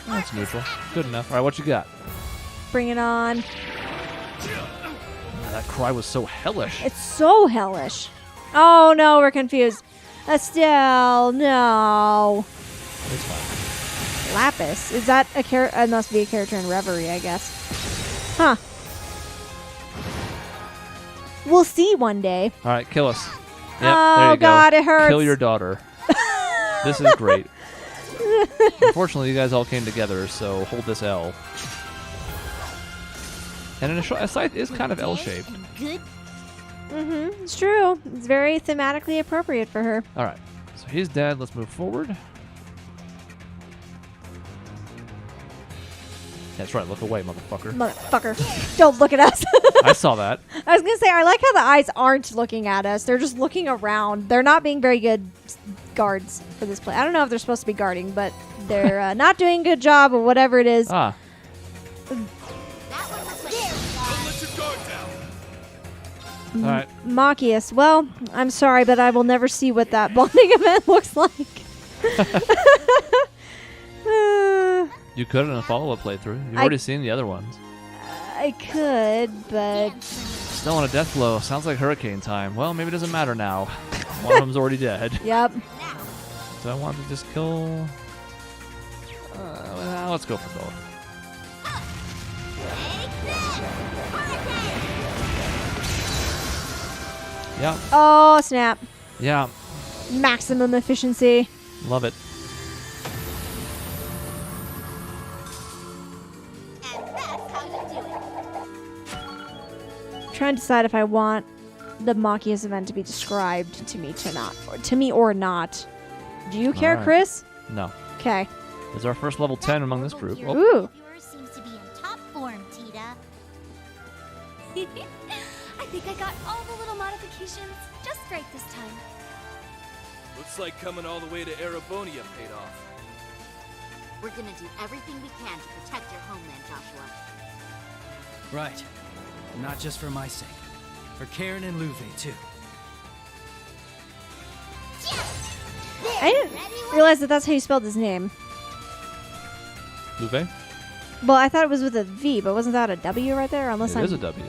That's neutral. Good enough. All right, what you got?
Bring it on.
Man, that cry was so hellish.
It's so hellish. Oh, no, we're confused. Estelle, no.
It's fine.
Lapis. Is that a character? It must be a character in Reverie, I guess. Huh. We'll see one day.
All right, kill us. Yep,
Oh,
there you go.
God, it hurts.
Kill your daughter. This is great. Unfortunately, you guys all came together, so hold this L. And a scythe is kind of L-shaped.
Good.
Mm-hmm. It's true. It's very thematically appropriate for her.
All right, so he's dead. Let's move forward. That's right. Look away, motherfucker.
Motherfucker. Don't look at us.
I saw that.
I was going to say, I like how the eyes aren't looking at us. They're just looking around. They're not being very good guards for this play. I don't know if they're supposed to be guarding, but they're not doing a good job or whatever it is.
Ah. All right.
Machias. Well, I'm sorry, but I will never see what that bonding event looks like.
You could in a follow-up playthrough. You've already seen the other ones.
I could, but...
Still on a death blow. Sounds like hurricane time. Well, maybe it doesn't matter now. One of them's already dead.
Yep.
Do I want to just kill... well, let's go for both. Yep.
Oh, snap.
Yeah.
Maximum efficiency.
Love it.
I'm trying to decide if I want the Machias event to be described to me or not. Do you care,
Alright.
Chris?
No.
Okay.
This is our first level 10 among this group. Oh.
Ooh.
Yours seems to be in top form, Tita.
I think I got all the little modifications just right this time.
Looks like coming all the way to Erebonia paid off.
We're gonna do everything we can to protect your homeland, Joshua.
Right. Not just for my sake. For Karen and Luve, too.
I didn't realize that that's how you spelled his name.
Luve?
Well, I thought it was with a V, but wasn't that a W right there? Unless
It is a W.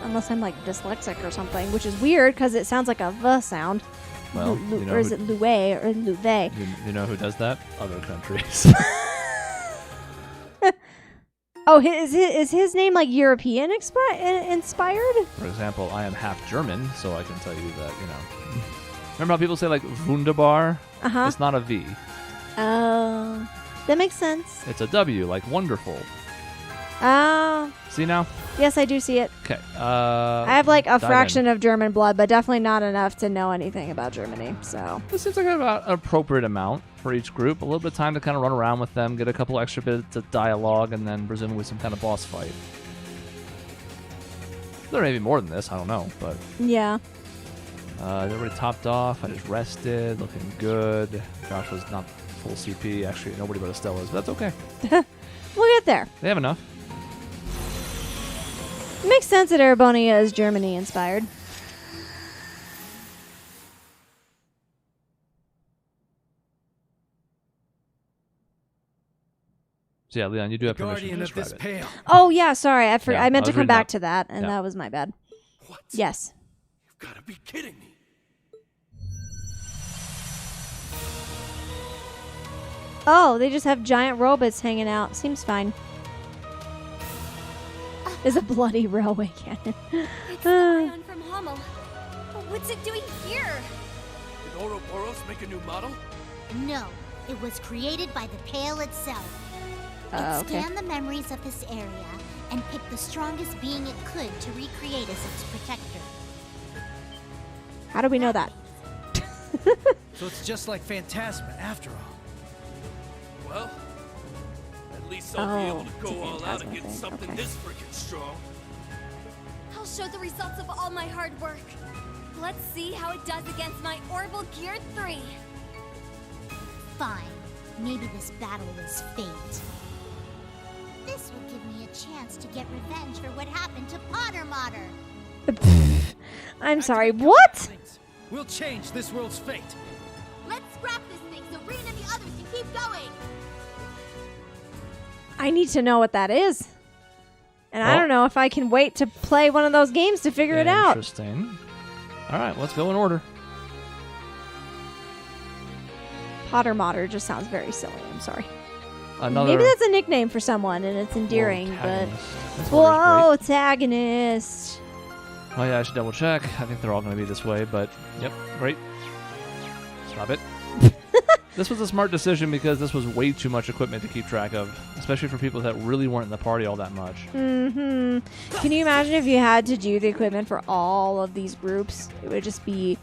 Unless I'm like dyslexic or something, which is weird because it sounds like a V sound.
Well, you know
or is
who-
it Loué or Louve?
You know who does that? Other countries.
Oh, is his name like European inspired?
For example, I am half German, so I can tell you that, you know. Remember how people say like wunderbar?
Uh-huh.
It's not a V.
Oh, that makes sense.
It's a W, like wonderful.
Oh,
See now?
yes, I do see it.
Okay.
I have like a
dive
fraction
in.
of German blood, but definitely not enough to know anything about Germany. So
This seems like about an appropriate amount for each group. A little bit of time to kind of run around with them, get a couple extra bits of dialogue, and then presumably some kind of boss fight. There may be more than this, I don't know, but
yeah.
everybody topped off. I just rested, looking good. Josh was not full CP. Actually, nobody but Estelle is, but that's okay.
We'll get there.
They have enough.
It makes sense that Erebonia is Germany inspired.
So yeah, Leon, you do have permission
Guardian
to
of this
describe it.
pale.
Oh yeah, sorry, I
Yeah,
I meant
I
to
was
come
reading
back
up.
to that, and
Yeah.
that was my bad.
What?
Yes.
You've gotta be kidding me.
Oh, they just have giant robots hanging out. Seems fine. There's a bloody railway cannon.
It's the ion from Hummel. What's it doing here?
Did Ouroboros make a new model?
No, it was created by the Pale itself. It
Okay.
scanned the memories of this area and picked the strongest being it could to recreate as its protector.
How do we know that?
So it's just like Phantasma after all.
Well, at least I'll be able
Oh,
to
it's a
go all out
Phantasma
against
thing,
something
okay.
this freaking strong.
I'll show the results of all my hard work. Let's see how it does against my Orbital Gear 3.
Fine. Maybe this battle is fate. This will give me a chance to get revenge for what happened to Potter Mater.
I'm sorry, what?
We'll change this world's fate.
Let's scrap this thing so Rean and the others can keep going.
I need to know what that is. And I
Well-
don't know if I can wait to play one of those games to figure it out.
Interesting. All right, let's go in order.
Potter Mater just sounds very silly. I'm sorry.
Another
Maybe that's a nickname for someone and it's endearing, but
antagonist. This order is
whoa,
great.
antagonist.
Oh yeah, I should double check. I think they're all going to be this way, but yep, great. Stop it. This was a smart decision because this was way too much equipment to keep track of, especially for people that really weren't in the party all that much.
Mm-hmm. Can you imagine if you had to do the equipment for all of these groups? It would just be...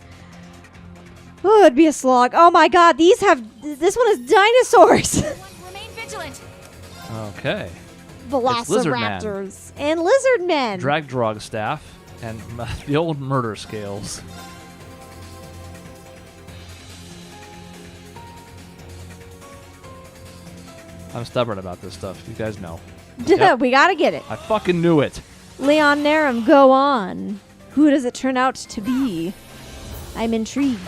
Oh, it'd be a slog. Oh my god, these have... This one is dinosaurs!
Remain vigilant.
Okay. Lizard Man.
Velociraptors. And lizard men.
Drag drog staff and the old murder scales. I'm stubborn about this stuff. You guys know. Yep.
We gotta get it.
I fucking knew it.
Leon Narum, go on. Who does it turn out to be? I'm intrigued.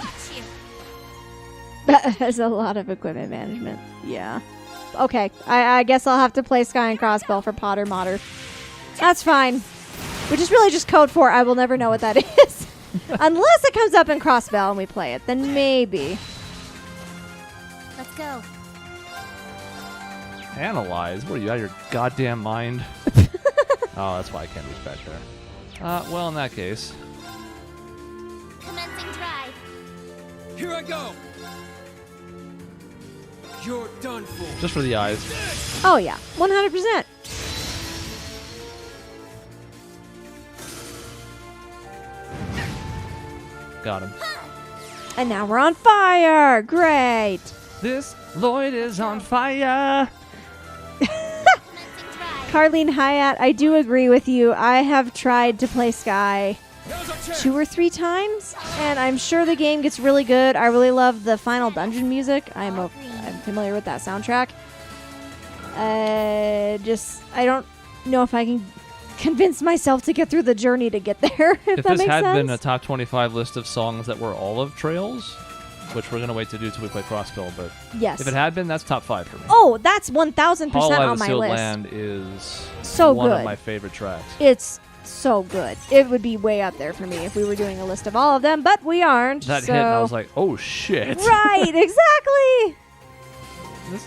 There's a lot of equipment management. Yeah. Okay, I guess I'll have to play Sky and Crossbell for Potter Mater. That's fine. Which is really just code for I will never know what that is. Unless it comes up in Crossbell and we play it, then maybe.
Let's go.
Analyze? What are you, out of your goddamn mind? Oh, that's why I can't reach back there. Well, in that case.
Commencing drive.
Here I go. You're done for.
Just for the eyes.
Oh yeah, 100%.
Got him.
And now we're on fire. Great.
This Lloyd is on fire.
Carlene Hyatt, I do agree with you. I have tried to play Sky 2 or 3 times, and I'm sure the game gets really good. I really love the final dungeon music. I'm familiar with that soundtrack. I don't know if I can convince myself to get through the journey to get there. If that
this
makes
had
sense.
been a top 25 list of songs that were all of Trails, which we're gonna wait to do till we play Crossbell, but
yes,
if it had been, that's top 5 for me.
Oh, that's 1,000%
Hollow
on my
Sealed
list.
Land is
so
one
good.
of my favorite tracks.
It's so good. It would be way up there for me if we were doing a list of all of them, but we aren't.
That
so.
hit, and I was like, oh shit.
Right, exactly.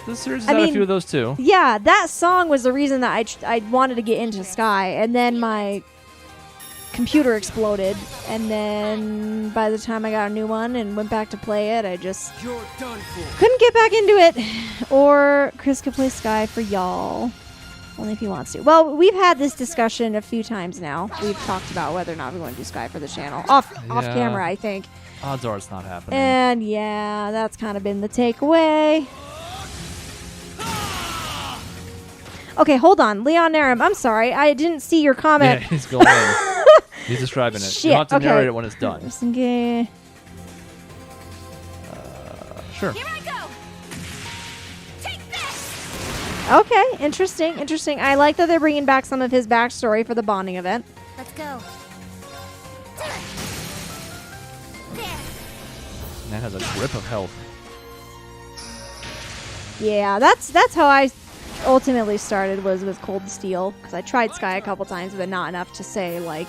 This series has had a few of those too.
Yeah, that song was the reason that I wanted to get into Sky, and then my computer exploded, and then by the time I got a new one and went back to play it, I just couldn't get back into it. Or Chris could play Sky for y'all, only if he wants to. Well, we've had this discussion a few times now. We've talked about whether or not we want to do Sky for the channel off camera, I think.
Odds are it's not happening.
And yeah, that's kind of been the takeaway. Okay, hold on. Leon Narum, I'm sorry. I didn't see your comment.
Yeah, he's going in. He's describing it.
Shit,
You'll have to
okay.
narrate it when it's done.
Okay.
Sure.
Here I go. Take this.
Okay, interesting. I like that they're bringing back some of his backstory for the bonding event.
Let's go.
Man has a grip of health.
Yeah, that's how I ultimately started, was with Cold Steel, because I tried Sky a couple times, but not enough to say like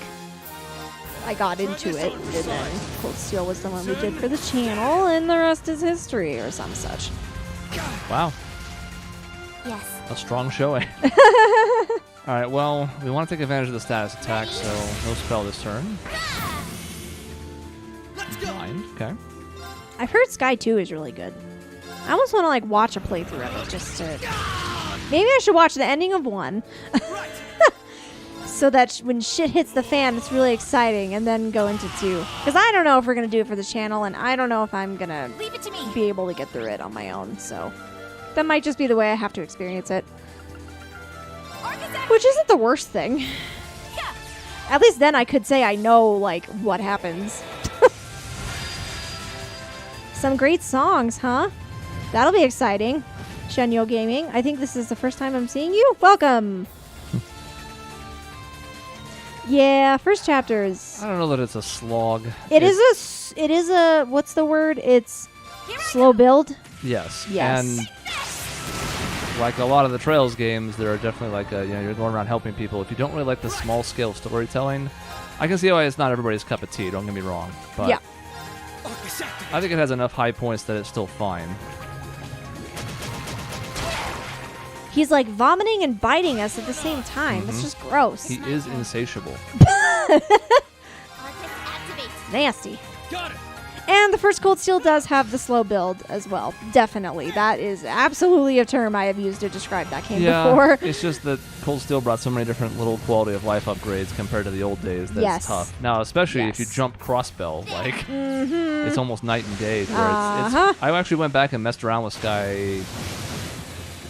I got into it. And then Cold Steel was the one we did for the channel, and the rest is history, or some such.
Wow.
Yes.
A strong showing. Alright, well, we want to take advantage of the status attack, so no spell this turn. Blind, okay.
I've heard Sky 2 is really good. I almost want to like watch a playthrough of it, just to... Maybe I should watch the ending of 1. So that when shit hits the fan, it's really exciting, and then go into 2. Because I don't know if we're going to do it for the channel, and I don't know if I'm going to be able to get through it on my own, so... That might just be the way I have to experience it. Which isn't the worst thing. At least then I could say I know, like, what happens. Some great songs, huh? That'll be exciting. Shenyo Gaming, I think this is the first time I'm seeing you. Welcome! Yeah, first chapter is...
I don't know that it's a slog.
It is a... What's the word? It's slow build?
Yes.
Yes.
And like a lot of the Trails games, there are definitely like you're going around helping people. If you don't really like the small scale storytelling, I can see why it's not everybody's cup of tea. Don't get me wrong, but
yeah.
I think it has enough high points that it's still fine.
He's like vomiting and biting us at the same time.
Mm-hmm.
It's just gross.
He is insatiable.
Nasty. Got it. And the first Cold Steel does have the slow build as well. Definitely. That is absolutely a term I have used to describe that game before.
It's just that Cold Steel brought so many different little quality of life upgrades compared to the old days that's tough. Now, especially if you jump Crossbell, like, it's almost night and day. Where it's, I actually went back and messed around with Sky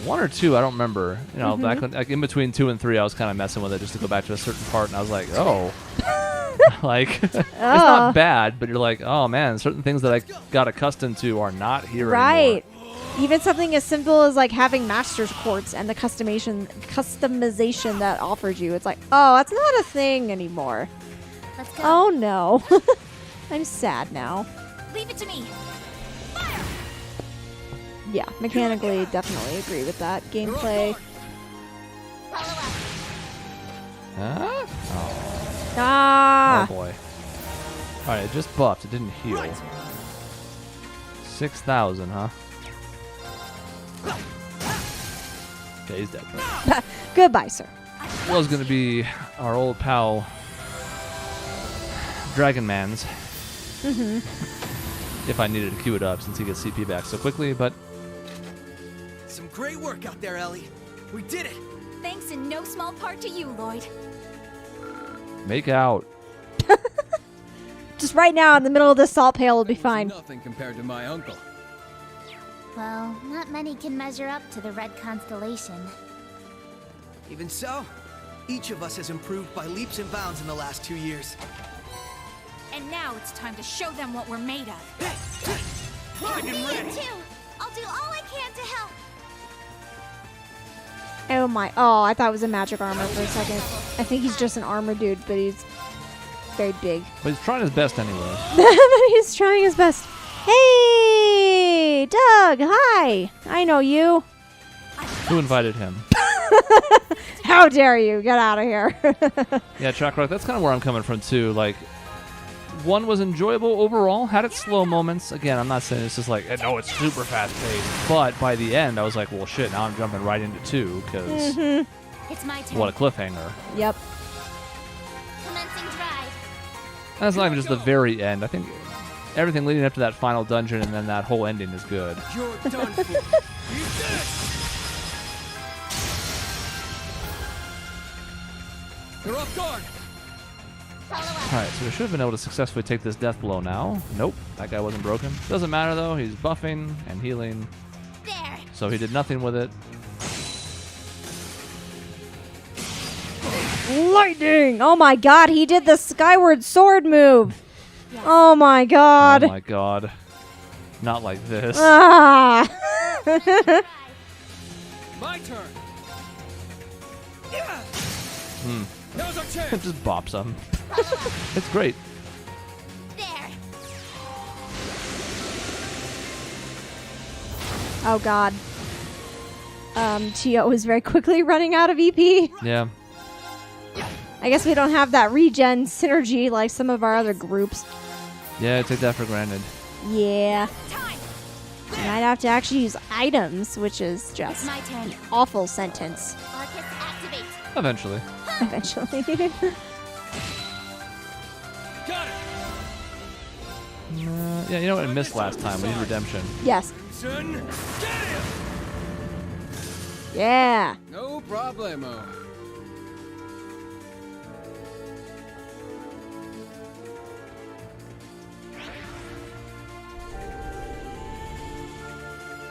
1 or 2, I don't remember. You know, back when, like in between 2 and 3, I was kind of messing with it just to go back to a certain part, and I was like, oh. Like, it's not bad, but you're like, oh man, certain things that I got accustomed to are not here anymore.
Even something as simple as like having master's quartz and the customization that offers you. It's like, oh, that's not a thing anymore.
Let's go.
Oh no. I'm sad now.
Leave it to me.
Yeah, mechanically, definitely agree with that. Gameplay.
Huh? Oh.
Ah!
Oh boy. Alright, it just buffed. It didn't heal. 6,000, huh? Okay, he's dead.
Goodbye, sir.
Was going to be our old pal, Dragon Man's. if I needed to queue it up since he gets CP back so quickly, but...
Some great work out there, Ellie. We did it.
Thanks in no small part to you, Lloyd.
Make out.
Just right now in the middle of this salt pail will be fine.
Nothing compared to my uncle.
Well, not many can measure up to the Red Constellation.
Even so, each of us has improved by leaps and bounds in the last 2 years.
And now it's time to show them what we're made of.
Me too! I'll do all I can to help!
Oh my, oh, I thought it was a magic armor for a second. I think he's just an armor dude, but he's very big.
But he's trying his best anyway.
He's trying his best. Hey, Doug, hi. I know you.
Who invited him?
How dare you? Get out of here.
Yeah, Chakrak, that's kind of where I'm coming from too. Like, 1 was enjoyable overall, had its slow moments. Again, I'm not saying it's just like, no, it's super fast paced. But by the end, I was like, well, shit, now I'm jumping right into 2 because
It's my turn.
what a cliffhanger.
Yep.
Commencing drive.
And that's not even just the very end. I think everything leading up to that final dungeon and then that whole ending is good.
You're done for. Eat this! They're off guard.
Alright, so we should have been able to successfully take this death blow now. Nope, that guy wasn't broken. Doesn't matter though, he's buffing and healing.
There.
So he did nothing with it.
Lightning! Oh my god, he did the Skyward Sword move. Oh my god.
Oh my god. Not like this.
Ah.
My turn.
Hmm.
Now's our chance.
Just bops him. It's great.
There.
Oh god. Tio is very quickly running out of EP.
Yeah.
I guess we don't have that regen synergy like some of our other groups.
Yeah, take that for granted.
Yeah. Might have to actually use items, which is just
My turn.
an awful sentence.
Arcus activate.
Eventually.
Eventually.
Got it.
Yeah, you know what? I missed last time. We need redemption.
Yes.
Son, get him.
Yeah.
No problemo.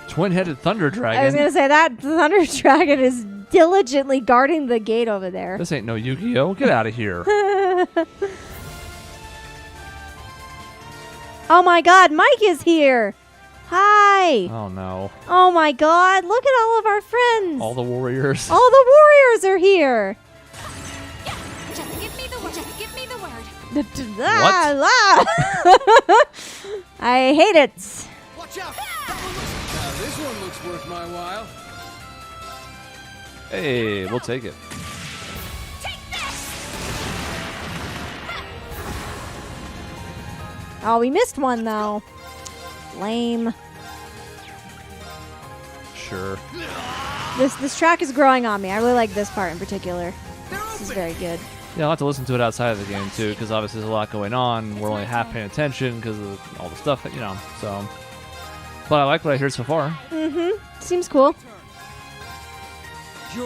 Twin-headed thunder dragon.
I was gonna say that thunder dragon is diligently guarding the gate over there.
This ain't no Yu-Gi-Oh! Get out of here.
Oh my god, Mike is here! Hi!
Oh no.
Oh my god, look at all of our friends!
All the warriors.
All the warriors are here!
Just give me the word. Just give me the word.
I hate it.
Watch out. Now this one looks worth my while.
Hey, we'll take it.
Oh, we missed one though. Lame.
Sure.
This track is growing on me. I really like this part in particular. This is very good.
Yeah, I'll have to listen to it outside of the game too, because obviously there's a lot going on. We're only half paying attention because of all the stuff that, you know, so. But I like what I heard so far.
Mm-hmm. Seems cool.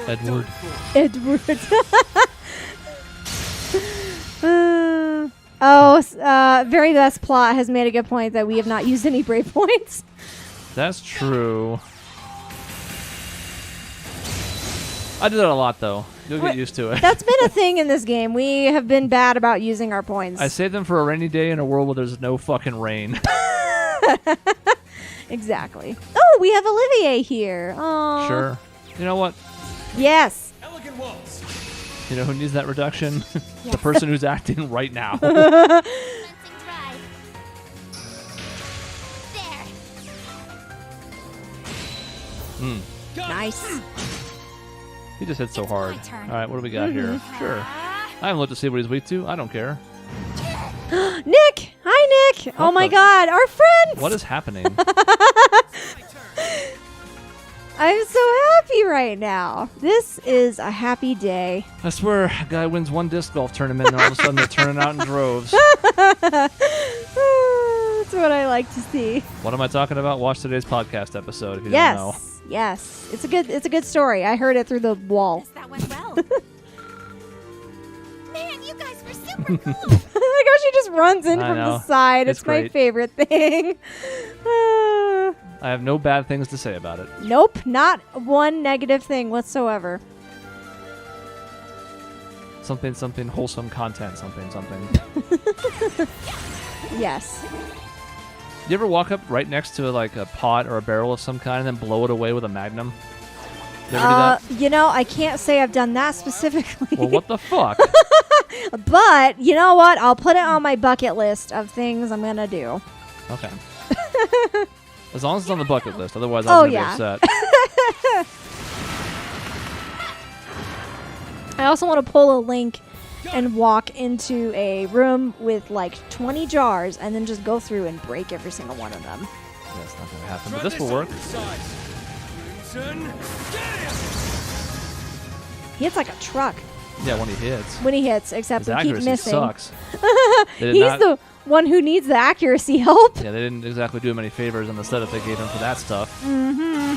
Edward.
Edward. Very Best Plot has made a good point that we have not used any brave points.
That's true. I do that a lot, though. You'll get used to it.
That's been a thing in this game. We have been bad about using our points.
I save them for a rainy day in a world where there's no fucking rain.
Exactly. Oh, we have Olivier here. Aww.
Sure. You know what?
Yes.
Elegant waltz.
You know who needs that reduction? The person who's acting right now.
Nice.
He just hit so hard. All right, what do we got here? Sure. I haven't looked to see what he's weak to. I don't care.
Nick! Hi, Nick! Oh my god, our friends!
What is happening?
I'm so happy right now. This is a happy day.
I swear, a guy wins one disc golf tournament and all of a sudden they're turning out in droves.
It's That's what I like to see.
What am I talking about? Watch today's podcast episode if you don't know.
Yes. It's a good story. I heard it through the wall.
That went well. Man, you guys were super cool.
I like how she just runs in from the side. It's my
great.
favorite thing.
I have no bad things to say about it.
Nope, not one negative thing whatsoever.
Something wholesome content, something.
Yes.
You ever walk up right next to like a pot or a barrel of some kind and then blow it away with a magnum? You ever do that?
You know, I can't say I've done that specifically.
Well, what the fuck?
But you know what? I'll put it on my bucket list of things I'm gonna do.
Okay. As long as it's on the bucket list, otherwise I'm gonna be upset.
I also want to pull a link and walk into a room with like 20 jars and then just go through and break every single one of them.
That's not gonna happen, but this will work.
He hits like a truck.
Yeah, when he hits.
When he hits, except
His
we keep
accuracy
missing.
sucks.
He's the one who needs the accuracy help.
Yeah, they didn't exactly do him any favors in the setup they gave him for that stuff.
Mm-hmm.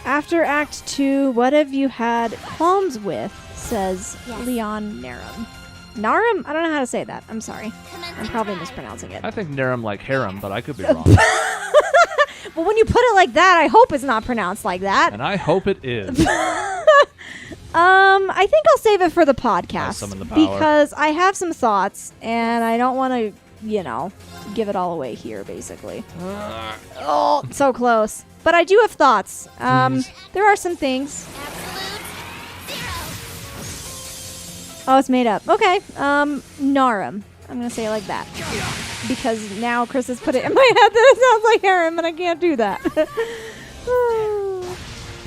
After Act 2, what have you had qualms with? Says Leon Narum. Narum? I don't know how to say that. I'm sorry. I'm probably mispronouncing it.
I think Narum like harem, but I could be wrong.
But when you put it like that, I hope it's not pronounced like that.
And I hope it is.
I think I'll save it for the podcast
summon the power.
because I have some thoughts and I don't want to, give it all away here, basically. Oh, so close. But I do have thoughts. There are some things. Oh, it's made up. Okay. Narum. I'm going to say it like that. Because now Chris has put it in my head that it sounds like harem, and I can't do that.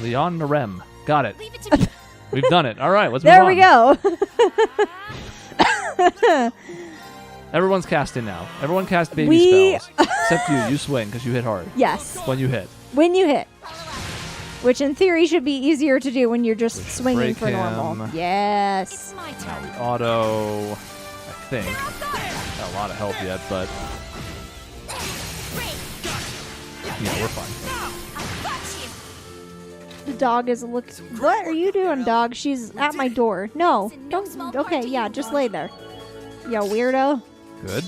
Leon Narem. Got it. We've done it. All right, let's
there
move on.
we go.
Everyone's casting now. Everyone cast baby spells. Except you. You swing because you hit hard.
Yes.
When you hit.
When you hit. Which in theory should be easier to do when you're just swinging for normal. Yes.
Now we auto. I think. Not a lot of help yet, but. Yeah, we're fine.
The dog is looking. What are you doing, dog? She's at my door. No. Don't. Okay, yeah, just lay there. Yeah, weirdo.
Good.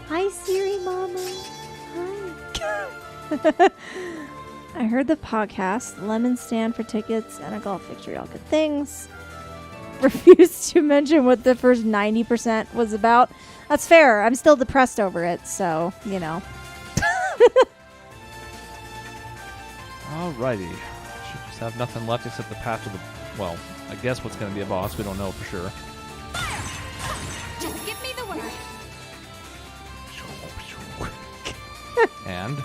Hi, Siri Mama. Hi. I heard the podcast, Lemon Stand for tickets, and a golf victory. All good things. Refused to mention what the first 90% was about. That's fair. I'm still depressed over it, so,
Alrighty. Should just have nothing left except the path to the... Well, I guess what's going to be a boss. We don't know for sure.
Just give me the word.
And?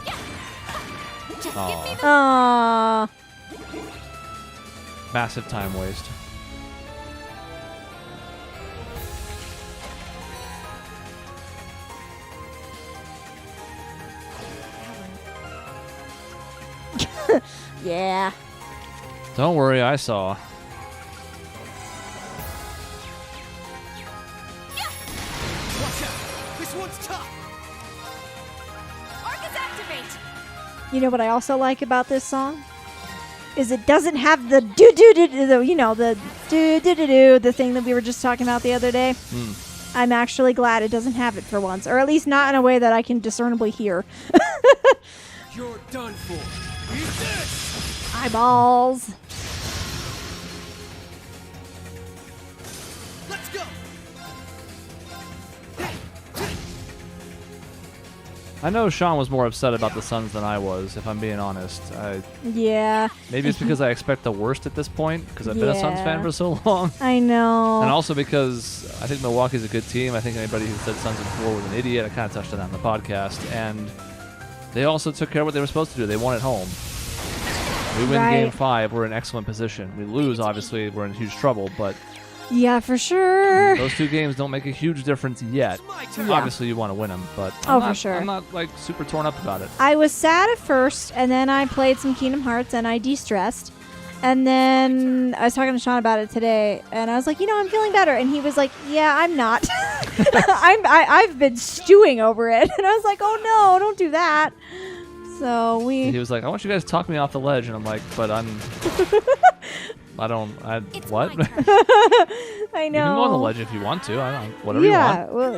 Aww.
Massive time waste.
Yeah.
Don't worry, I saw.
Watch out! This one's tough! Arcus activate!
You know what I also like about this song? Is it doesn't have the do-do-do-do, the do-do-do-do, the thing that we were just talking about the other day. I'm actually glad it doesn't have it for once, or at least not in a way that I can discernibly hear.
You're done for. Eat this!
Eyeballs.
Let's go!
I know Sean was more upset about the Suns than I was, if I'm being honest.
Yeah.
Maybe it's because I expect the worst at this point, because I've been a Suns fan for so long.
I know.
And also because I think Milwaukee's a good team. I think anybody who said Suns before was an idiot. I kind of touched on that in the podcast. And they also took care of what they were supposed to do. They won at home. We win Game 5, we're in excellent position. We lose, obviously, we're in huge trouble, but...
Yeah, for sure.
Those two games don't make a huge difference yet.
Yeah.
Obviously, you want to win them, but
for sure.
I'm not, super torn up about it.
I was sad at first, and then I played some Kingdom Hearts, and I de-stressed. And then I was talking to Sean about it today, and I was like, I'm feeling better. And he was like, yeah, I'm not. I've been stewing over it. And I was like, oh no, don't do that. So he
was like, I want you guys to talk me off the ledge. And I'm like, but what?
I know.
You can go on the ledge if you want to. Whatever you want.
Yeah, well,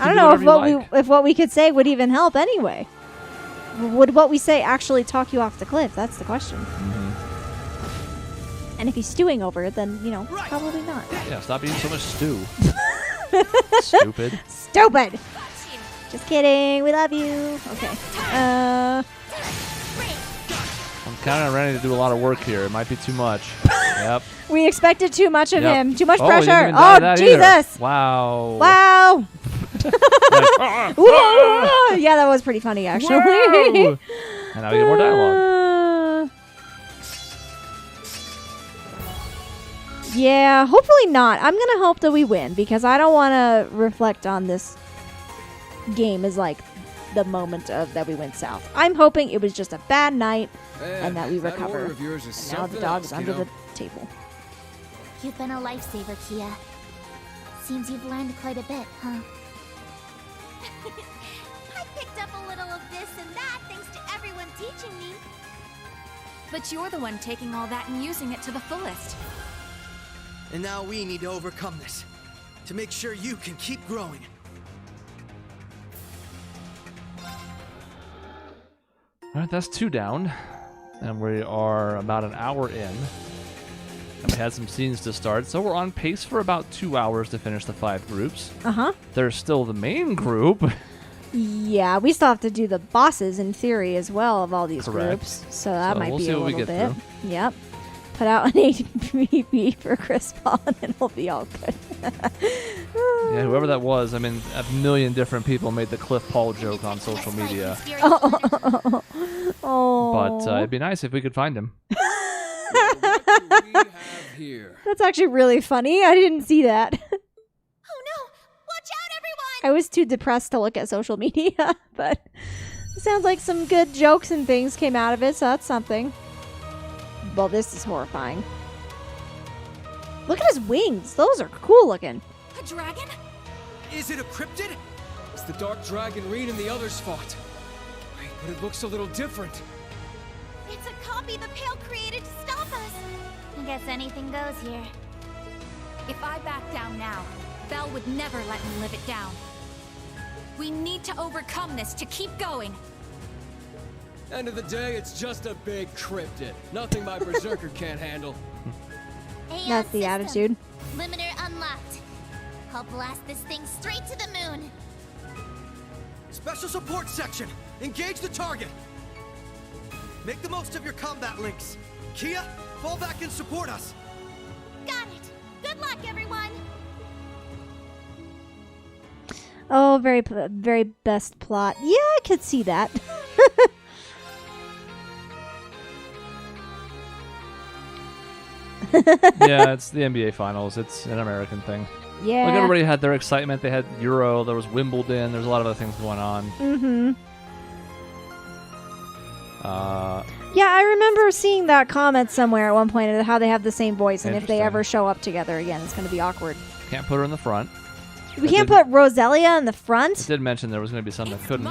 I don't know if what we could say would even help anyway. Would what we say actually talk you off the cliff? That's the question.
Mm-hmm.
And if he's stewing over it, then, probably not.
Yeah, stop eating so much stew. Stupid.
Stupid. Just kidding. We love you. Okay.
I'm kind of ready to do a lot of work here. It might be too much. Yep.
We expected too much of him. Too much
he
pressure.
didn't even die to
Jesus.
that either. Wow.
Wow. Yeah, that was pretty funny, actually.
And now we get more dialogue.
Yeah, hopefully not. I'm going to hope that we win, because I don't want to reflect on this game as like the moment of that we went south. I'm hoping it was just a bad night and that we recover.
Of yours is
And now the dog's under the table.
You've been a lifesaver, Kia. Seems you've learned quite a bit, huh? I picked up a little of this and that thanks to everyone teaching me.
But you're the one taking all that and using it to the fullest.
And now we need to overcome this to make sure you can keep growing.
All right, that's 2 down. And we are about an hour in. And we had some scenes to start, so we're on pace for about 2 hours to finish the 5 groups. There's still the main group.
Yeah, we still have to do the bosses in theory as well of all these
Correct.
groups. So that might
we'll
be
see
a
what we
little
get
bit.
through.
Yep. Put out an APB for Crossbell and then we'll be all good.
Yeah, whoever that was, I mean, a million different people made the Cliff Paul joke on social media.
Oh.
But it'd be nice if we could find him.
That's actually really funny. I didn't see that.
Oh no! Watch out, everyone!
I was too depressed to look at social media, but it sounds like some good jokes and things came out of it, so that's something. Well, this is horrifying. Look at his wings. Those are cool looking.
A dragon?
Is it a cryptid? It's the dark dragon Rean and the others fought. Wait, but it looks a little different.
It's a copy the Pale created to stop us. I guess anything goes here.
If I back down now, Belle would never let me live it down. We need to overcome this to keep going.
End of the day, it's just a big cryptid. Nothing my berserker can't handle.
That's the attitude.
Limiter unlocked. I'll blast this thing straight to the moon.
Special support section! Engage the target! Make the most of your combat links. Kia, fall back and support us.
Got it. Good luck, everyone.
Oh, very best plot. Yeah, I could see that.
Yeah, it's the NBA Finals. It's an American thing.
Yeah.
Like, everybody had their excitement. They had Euro. There was Wimbledon. There's a lot of other things going on.
Mm-hmm. Yeah, I remember seeing that comment somewhere at one point of how they have the same voice, and if they ever show up together again, it's going to be awkward.
Can't put her in the front.
We can't put Roselia in the front?
It did mention there was going to be some that couldn't.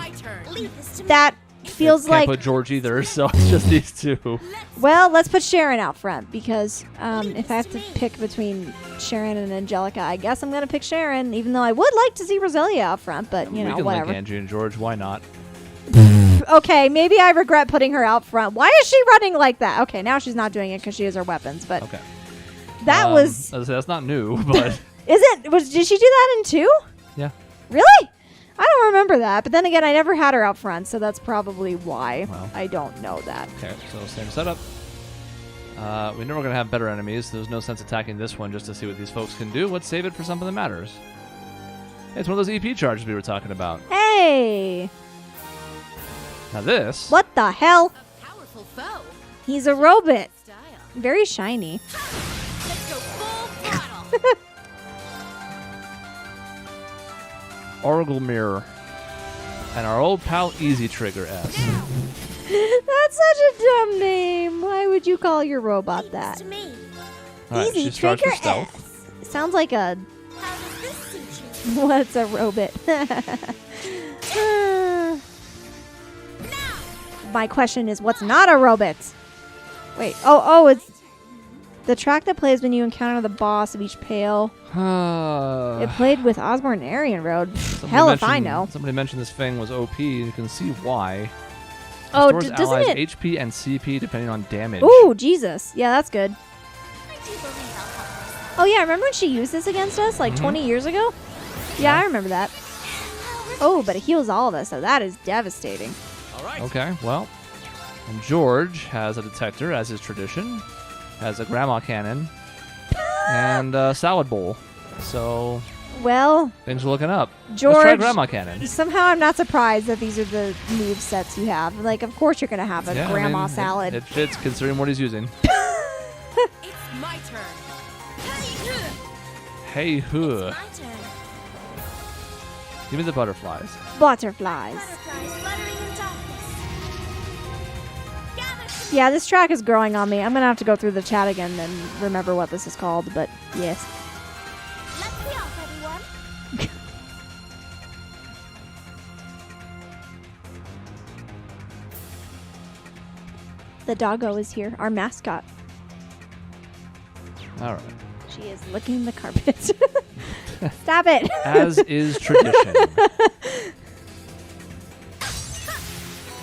That feels
Can't
like...
put George either, so it's just these two.
Well, let's put Sharon out front, because if I have to pick between Sharon and Angelica, I guess I'm going to pick Sharon, even though I would like to see Roselia out front, but, you know,
we can
whatever.
link Angie and George. Why not?
Okay, maybe I regret putting her out front. Why is she running like that? Okay, now she's not doing it because she has her weapons, but
okay.
That was...
That's not new, but...
Did she do that in 2?
Yeah.
Really? I don't remember that, but then again, I never had her out front, so that's probably why.
Well.
I don't know that.
Okay, so same setup. We know we're going to have better enemies. There's no sense attacking this one just to see what these folks can do. Let's save it for something that matters. Hey, it's one of those EP charges we were talking about.
Hey!
Now this...
What the hell?
A powerful foe.
He's a robot. Very shiny.
Let's go full throttle.
Oracle Mirror. And our old pal Easy Trigger S.
That's such a dumb name. Why would you call your robot that?
All right,
Easy,
she starts
trigger
with stealth.
S. Sounds like a... What's a robot? My question is, what's not a robot? Wait, it's the track that plays when you encounter the boss of each pale. It played with Osborne and Aryan Road. Hell if I know.
Somebody mentioned this thing was OP. You can see why.
Oh,
Restores
doesn't
allies
it?
HP and CP depending on damage.
Ooh, Jesus. Yeah, that's good. Oh, yeah, remember when she used this against us like 20 years ago? Yeah, I remember that. Oh, but it heals all of us, so that is devastating.
Okay, well. And George has a detector, as is tradition. Has a grandma cannon. And a salad bowl. So...
Well...
Things are looking up.
George...
Let's try grandma cannon.
Somehow I'm not surprised that these are the move sets you have. Like, of course you're going to have a grandma salad.
It fits considering what he's using.
It's my turn.
Hey, huh. Give me the butterflies.
Butterflies. Yeah, this track is growing on me. I'm going to have to go through the chat again and remember what this is called, but yes.
Let's be off, everyone.
The doggo is here, our mascot.
All right.
She is licking the carpet. Stop it.
As is tradition.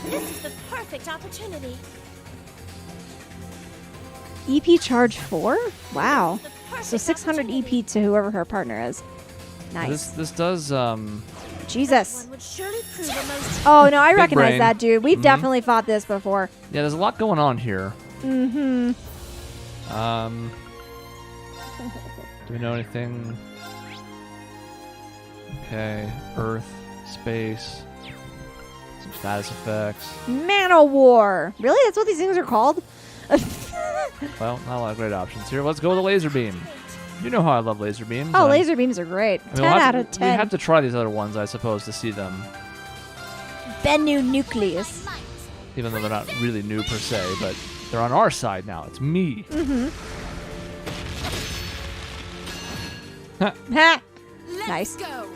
This is the perfect opportunity.
EP charge 4? Wow. So 600 EP to whoever her partner is. Nice.
This does
Jesus.
Would surely prove a most
Oh no, I
Big
recognize
brain.
that dude. We've definitely fought this before.
Yeah, there's a lot going on here.
Mm-hmm.
Do we know anything? Okay, Earth, space, some status effects.
Man-o-War. Really? That's what these things are called?
Well, not a lot of great options here. Let's go with the laser beam. You know how I love laser beams.
Oh, laser beams are great.
I mean,
10 out of 10.
We have to try these other ones, I suppose, to see them.
Bennu Nucleus.
Even though they're not really new per se, but they're on our side now. It's me.
Mm-hmm. Ha! Nice.
Go.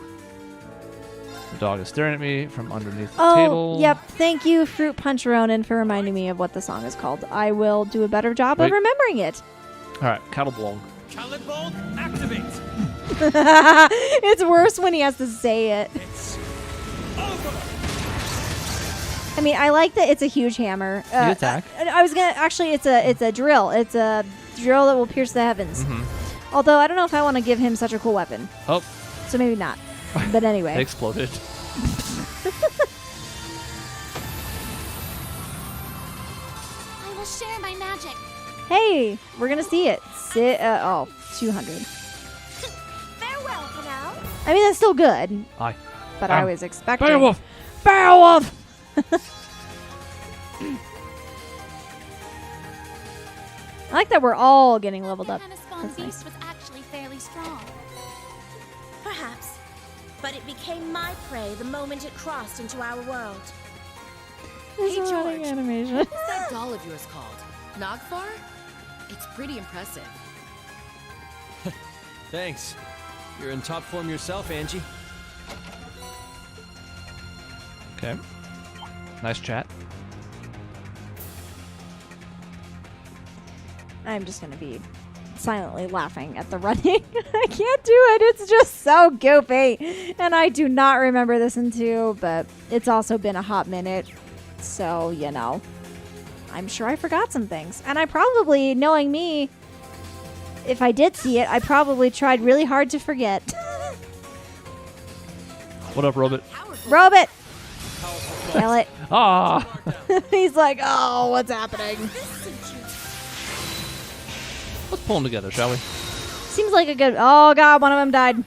The dog is staring at me from underneath the
Oh,
table.
yep. Thank you, Fruit Punch Ronin, for reminding me of what the song is called. I will do a better job of
Wait.
remembering it.
All right, cattle blong.
Talent Bolt, activate!
It's worse when he has to say it. I mean, I like that it's a huge hammer.
The attack.
I was gonna actually. It's a drill. It's a drill that will pierce the heavens.
Mm-hmm.
Although I don't know if I want to give him such a cool weapon.
Oh.
So maybe not. But anyway.
It exploded.
I will share my magic.
Hey, we're gonna see it. 200.
Farewell for now.
I mean, that's still good.
Aye.
But I was expecting.
Beowulf!
Beowulf! I like that we're all getting leveled up.
Spawn
That's
beast
nice.
was actually fairly strong.
Perhaps. But it became my prey the moment it crossed into our world.
There's
Hey,
a lot of
George.
animation.
What's that doll of yours called? Nogfar? It's pretty impressive.
Thanks. You're in top form yourself, Angie.
Okay. Nice chat.
I'm just gonna be silently laughing at the running. I can't do it. It's just so goofy. And I do not remember this in 2, but it's also been a hot minute. So, you know, I'm sure I forgot some things. And I probably, knowing me, if I did see it, I probably tried really hard to forget.
What up, Robot?
Robot! Kill it.
Ah!
He's like, oh, what's happening?
Let's pull them together, shall we?
Seems like a good... Oh, God, one of them died.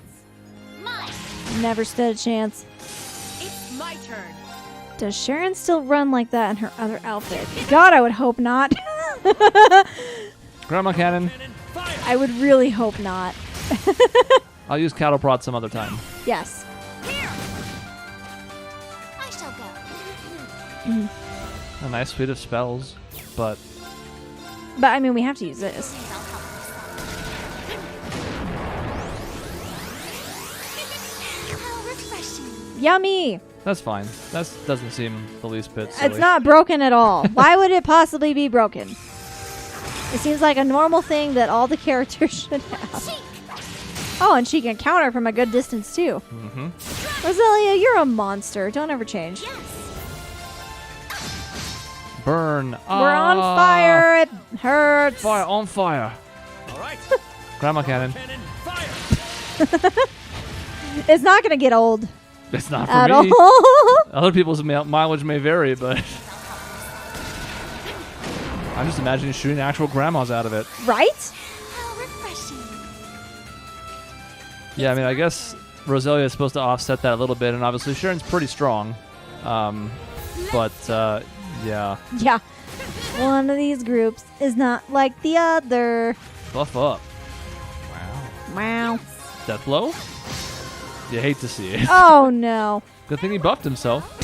Never stood a chance.
It's my turn.
Does Sharon still run like that in her other outfit? God, I would hope not.
Grandma cannon.
I would really hope not.
I'll use cattle prod some other time.
Yes.
I shall go.
A nice suite of spells, but
I mean, we have to use this.
How refreshing.
Yummy!
that's fine. That doesn't seem the least bit silly.
It's not broken at all. Why would it possibly be broken? It seems like a normal thing that all the characters should have. Oh, and she can counter from a good distance, too.
Mm-hmm.
Roselia, you're a monster. Don't ever change.
Burn.
We're on fire. It hurts.
Fire on fire.
All right.
Grandma cannon.
It's not going to get old.
It's not for
at
me.
all.
Other people's mileage may vary, but I'm just imagining shooting actual grandmas out of it.
Right?
How refreshing.
Yeah, I mean, I guess Roselia is supposed to offset that a little bit, and obviously Sharon's pretty strong. But yeah.
Yeah. One of these groups is not like the other.
Buff up.
Wow.
Death blow? You hate to see it.
Oh, no.
Good thing he buffed himself.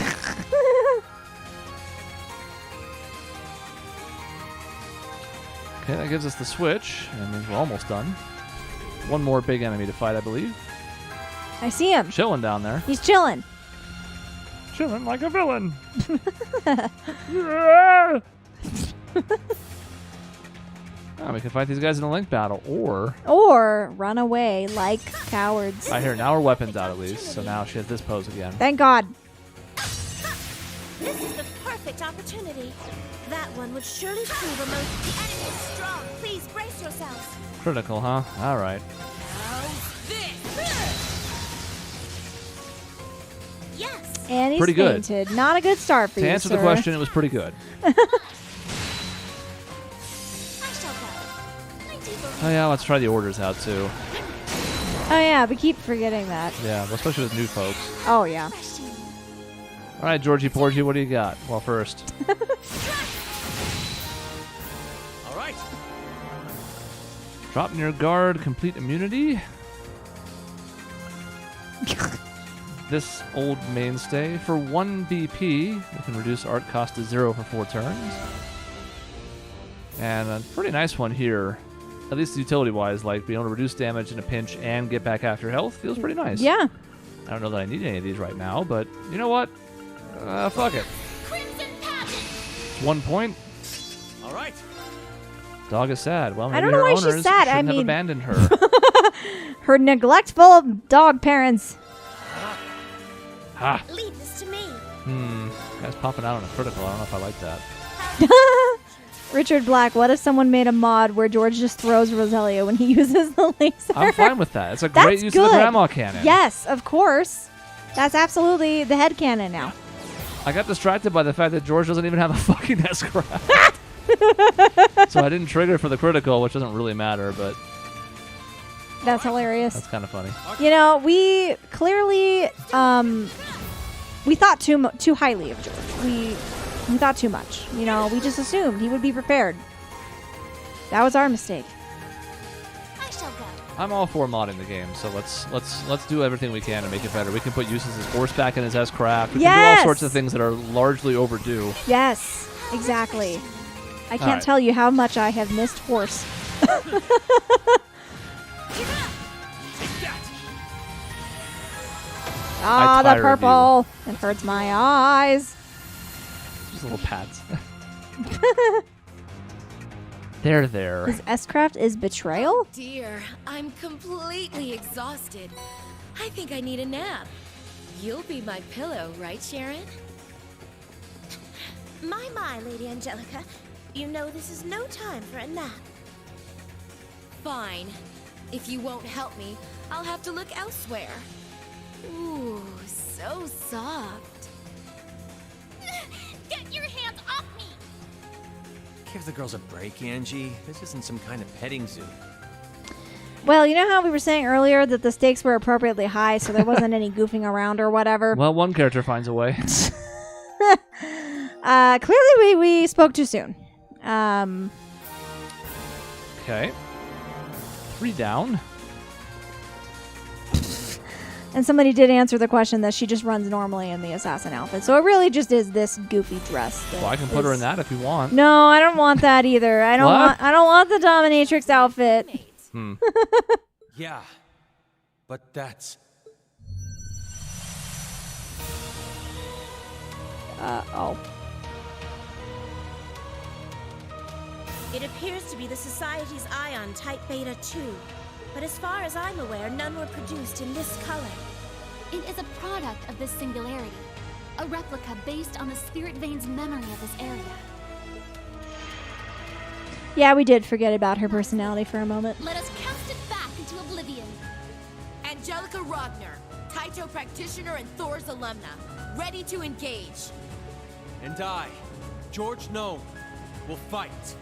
Okay, that gives us the switch, and means we're almost done. One more big enemy to fight, I believe.
I see him.
Chilling down there.
He's chilling.
Chilling like a villain. Yeah. Oh, we can fight these guys in a link battle,
or run away like cowards.
I hear now her weapon's out at least, so now she has this pose again.
Thank God.
This is the perfect opportunity. That one would surely prove a most. The enemy is strong. Please brace yourselves.
Critical, huh? All right.
Yes.
And he's
Pretty good.
fainted. Not a good start for you,
To answer the
sir.
question, it was pretty good. Oh yeah, let's try the orders out too.
Oh, yeah, we keep forgetting that.
Yeah, well, especially with new folks.
Oh, yeah.
All right, Georgie Porgy, what do you got? Well, first.
All right.
Drop near guard, complete immunity. This old mainstay. For 1 BP, we can reduce art cost to 0 for 4 turns. And a pretty nice one here. At least utility-wise, like being able to reduce damage in a pinch and get back half your health feels pretty nice.
Yeah.
I don't know that I need any of these right now, but you know what? Fuck it. It's 1 point.
All right.
Dog is sad. Well, maybe
I don't know
her
why
owners
she's sad.
shouldn't
I
have
mean,
abandoned her.
Her neglectful dog parents.
Ha!
Leave this to me.
Guy's popping out on a critical. I don't know if I like that.
Richard Black, what if someone made a mod where George just throws Roselia when he uses the laser?
I'm fine with that. It's a great use of the grandma cannon.
Yes, of course. That's absolutely the head cannon now.
I got distracted by the fact that George doesn't even have a fucking S-craft. So I didn't trigger for the critical, which doesn't really matter, but
That's hilarious.
that's kind of funny.
You know, we clearly we thought too highly of George. We thought too much. You know, we just assumed he would be prepared. That was our mistake.
I shall go.
I'm all for modding the game, so let's do everything we can to make it better. We can put uses his horseback in his S-craft. We can do all sorts of things that are largely overdue.
Yes, exactly. I can't
right.
tell you how much I have missed horse. Ah, the
tired of
purple. It hurts my eyes.
Just little pads. There.
His S-craft is betrayal?
Oh dear, I'm completely exhausted. I think I need a nap. You'll be my pillow, right, Sharon?
My, Lady Angelica. You know this is no time for a nap.
Fine. If you won't help me, I'll have to look elsewhere. Ooh, so soft.
Get your hands off me!
Give the girls a break, Angie. This isn't some kind of petting zoo.
Well, you know how we were saying earlier that the stakes were appropriately high, so there wasn't any goofing around or whatever?
Well, one character finds a way.
Clearly, we spoke too soon.
Okay. 3 down.
And somebody did answer the question that she just runs normally in the assassin outfit. So it really just is this goofy dress.
Well, I can put her in that if you want.
No, I don't want that either. I don't want the dominatrix outfit.
Yeah, but that's...
Oh.
It appears to be the Society's Ion Type Beta 2. But as far as I'm aware, none were produced in this color.
It is a product of this singularity. A replica based on the Spirit Vein's memory of this area.
Yeah, we did forget about her personality for a moment.
Let us cast it back into oblivion.
Angelica Rogner, Taito practitioner and Thor's alumna, ready to engage.
And I, George Gnome, will fight.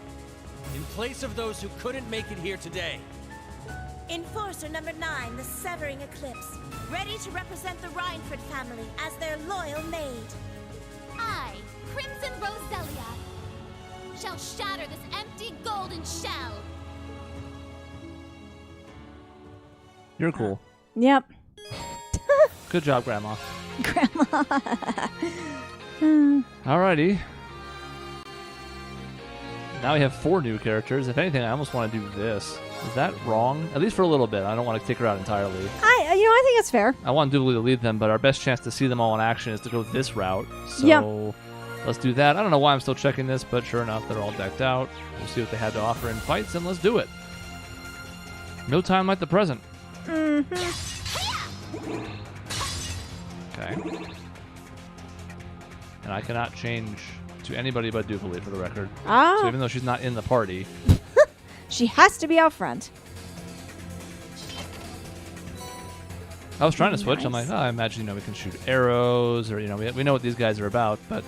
In place of those who couldn't make it here today.
Enforcer number 9, the Severing Eclipse, ready to represent the Reinford family as their loyal maid.
I, Crimson Roselia, shall shatter this empty golden shell.
You're cool.
Yep.
Good job, Grandma.
Grandma.
Alrighty. Now we have 4 new characters. If anything, I almost want to do this. Is that wrong? At least for a little bit. I don't want to kick her out entirely.
I think it's fair.
I want Doobly to lead them, but our best chance to see them all in action is to go this route. So let's do that. I don't know why I'm still checking this, but sure enough, they're all decked out. We'll see what they had to offer in fights, and let's do it. No time like the present. Okay. And I cannot change to anybody but Doobly, for the record. So even though she's not in the party...
She has to be out front.
I was trying to switch. I'm like, I imagine, we can shoot arrows, or, we know what these guys are about, but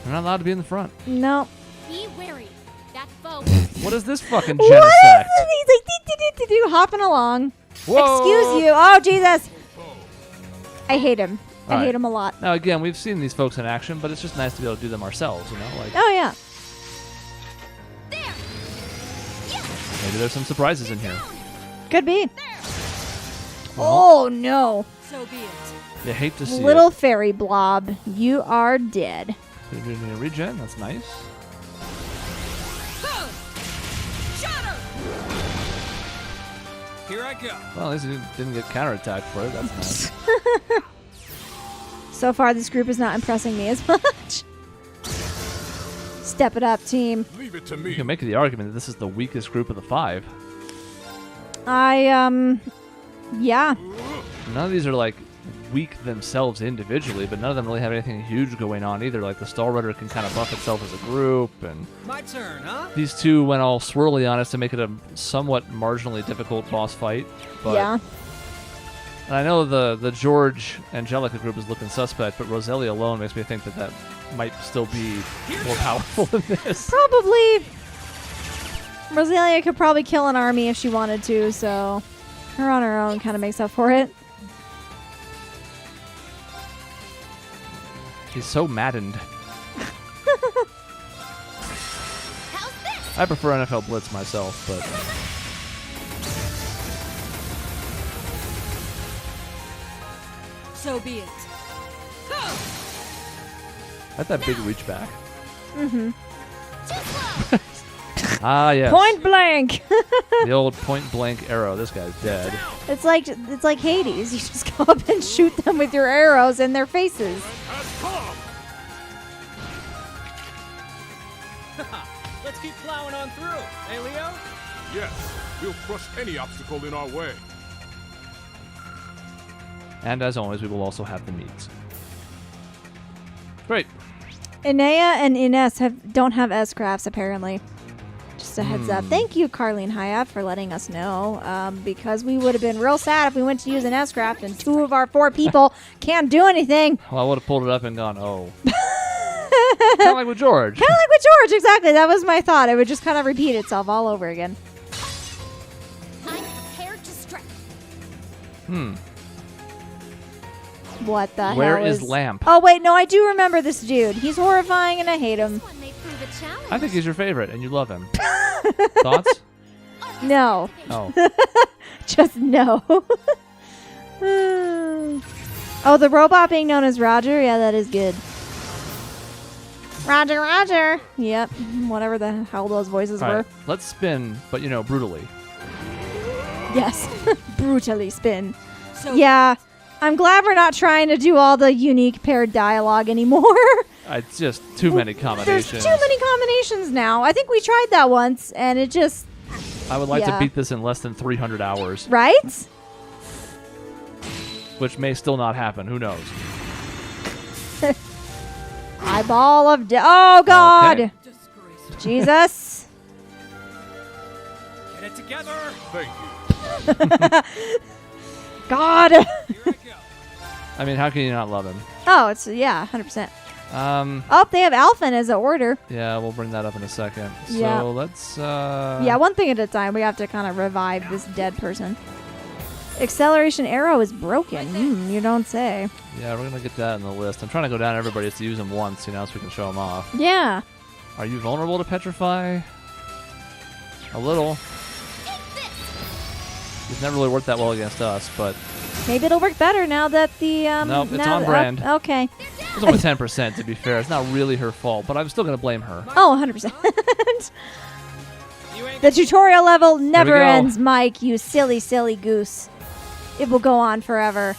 they're not allowed to be in the front.
No.
Be wary. That foe.
What is this fucking
What
genocide?
is He's like, hopping along.
Whoa.
Excuse you. Oh, Jesus. I hate him.
All
I hate
right.
him a lot.
Now, again, we've seen these folks in action, but it's just nice to be able to do them ourselves, Like,
Oh, yeah.
maybe there's some surprises in here.
Could be. Oh, no.
So be it.
You hate to see
Little
it.
fairy blob, you are dead.
Regen, that's nice.
Here I go.
Well, at least he didn't get counterattacked for it. That's nice.
So far, this group is not impressing me as much. Step it up, team.
Leave it to me.
You can make the argument that this is the weakest group of the 5.
Yeah.
None of these are, like, weak themselves individually, but none of them really have anything huge going on either. Like, the Star Rudder can kind of buff itself as a group, and...
My turn, huh?
These two went all swirly on us to make it a somewhat marginally difficult boss fight. But
yeah.
And I know the George Angelica group is looking suspect, but Roselia alone makes me think that might still be more powerful than this.
Probably. Roselia could probably kill an army if she wanted to, so her on her own kind of makes up for it.
He's so maddened. I prefer NFL Blitz myself, but...
So be it.
At that big reach back.
Mm-hmm.
Ah, yes.
Point blank.
The old point blank arrow. This guy's dead.
It's like Hades. You just go up and shoot them with your arrows in their faces.
Let's keep plowing on through, eh, Leo?
Yes, we'll crush any obstacle in our way.
And as always, we will also have the meats. Great.
Inea and Ines don't have S-crafts, apparently. Just a heads up. Thank you, Carlene Hayat, for letting us know. Because we would have been real sad if we went to use an S-craft and 2 of our 4 people can't do anything.
Well, I would have pulled it up and gone, oh. Kind of like with George.
Kind of like with George, exactly. That was my thought. It would just kind of repeat itself all over again.
I'm prepared to strike.
What the hell
Where is Lamp?
Oh, wait, no, I do remember this dude. He's horrifying and I hate him.
This one may prove a challenge.
I think he's your favorite, and you love him. Thoughts?
No.
Oh.
Just no. Oh, the robot being known as Roger? Yeah, that is good. Roger, Roger. Yep, whatever the hell those voices
All
were.
right, let's spin, but brutally.
Yes, brutally spin. Yeah, I'm glad we're not trying to do all the unique paired dialogue anymore.
It's just too many combinations.
There's too many combinations now. I think we tried that once, and it just...
I would like to beat this in less than 300 hours.
Right?
Which may still not happen. Who knows?
Eyeball of oh God!
Okay.
Jesus!
Get it together.
Thank you.
God!
I mean, how can you not love him?
Oh, it's 100%.
Oh,
they have Alphen as an order.
Yeah, we'll bring that up in a second.
Yeah.
So let's.
Yeah, one thing at a time. We have to kind of revive this dead person. Acceleration arrow is broken. You don't say.
Yeah, we're gonna get that in the list. I'm trying to go down everybody just to use them once, so we can show them off.
Yeah.
Are you vulnerable to petrify? A little. It's never really worked that well against us, but
maybe it'll work better now that the
nope, it's on brand.
Okay.
It's only 10%, to be fair. It's not really her fault, but I'm still gonna blame her.
Oh, 100%. The tutorial level never ends, Mike. You silly, silly goose. It will go on forever.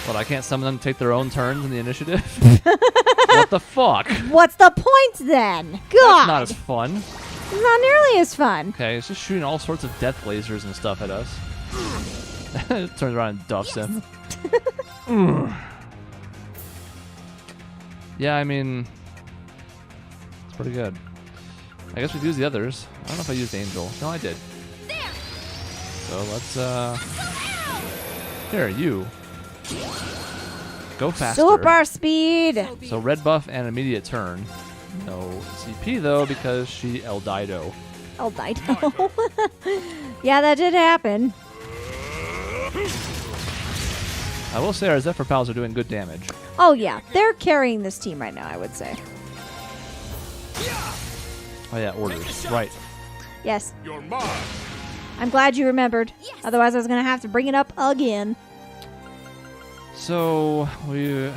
What, I can't summon them to take their own turns in the initiative? What the fuck?
What's the point then? God.
That's not as fun.
It's not nearly as fun.
Okay, it's just shooting all sorts of death lasers and stuff at us. It turns around and duffs him. Yeah, I mean, it's pretty good. I guess we've used the others. I don't know if I used Angel. No, I did. So let's, here, you. Go faster.
Super speed.
So red buff and immediate turn. No CP, though, because she El Dido.
El Dido. Yeah, that did happen.
I will say our Zephyr Pals are doing good damage.
Oh, yeah. They're carrying this team right now, I would say.
Oh, yeah, orders. Right.
Yes.
You're mine.
I'm glad you remembered. Yes. Otherwise, I was going to have to bring it up again.
So, CP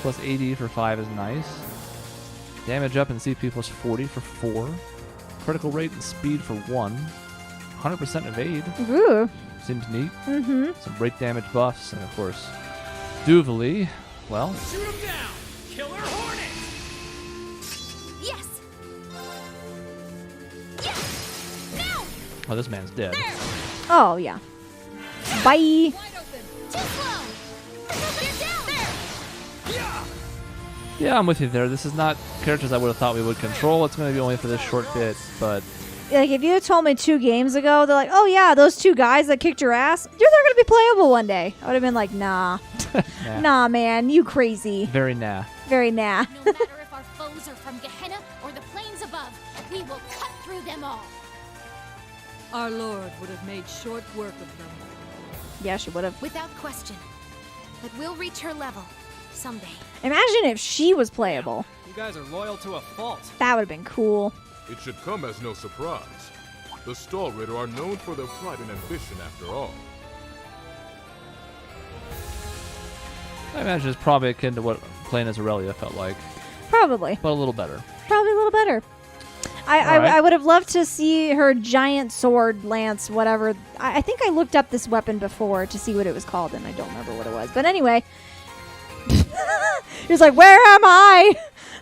plus 80 for 5 is nice. Damage up and CP plus 40 for 4. Critical rate and speed for 1. 100% evade.
Ooh.
Seems neat.
Mm-hmm.
Some break damage buffs, and of course, Duvally. Well.
Shoot him down! Killer Hornet!
Yes! Yes! Now!
Oh, this man's dead.
There.
Oh, yeah. Bye.
Wide open. Too slow. They're down. There.
Yeah, I'm with you there. This is not characters I would have thought we would control. It's going to be only for this short bit, but...
Like, if you had told me 2 games ago, they're like, oh, yeah, those 2 guys that kicked your ass, they're going to be playable one day. I would have been like, nah.
Nah.
Nah, man, you crazy.
Very nah.
Very nah.
No matter if our foes are from Gehenna or the plains above, we will cut through them all.
Our Lord would have made short work of them.
Yeah, she would have.
Without question. But we'll reach her level someday.
Imagine if she was playable.
You guys are loyal to a fault.
That would have been cool.
It should come as no surprise. The Stallritter are known for their pride and ambition after all.
I imagine it's probably akin to what playing as Aurelia felt like.
Probably.
But a little better.
Probably a little better. I would have loved to see her giant sword, lance, whatever. I think I looked up this weapon before to see what it was called, and I don't remember what it was. But anyway. He was like, where am I?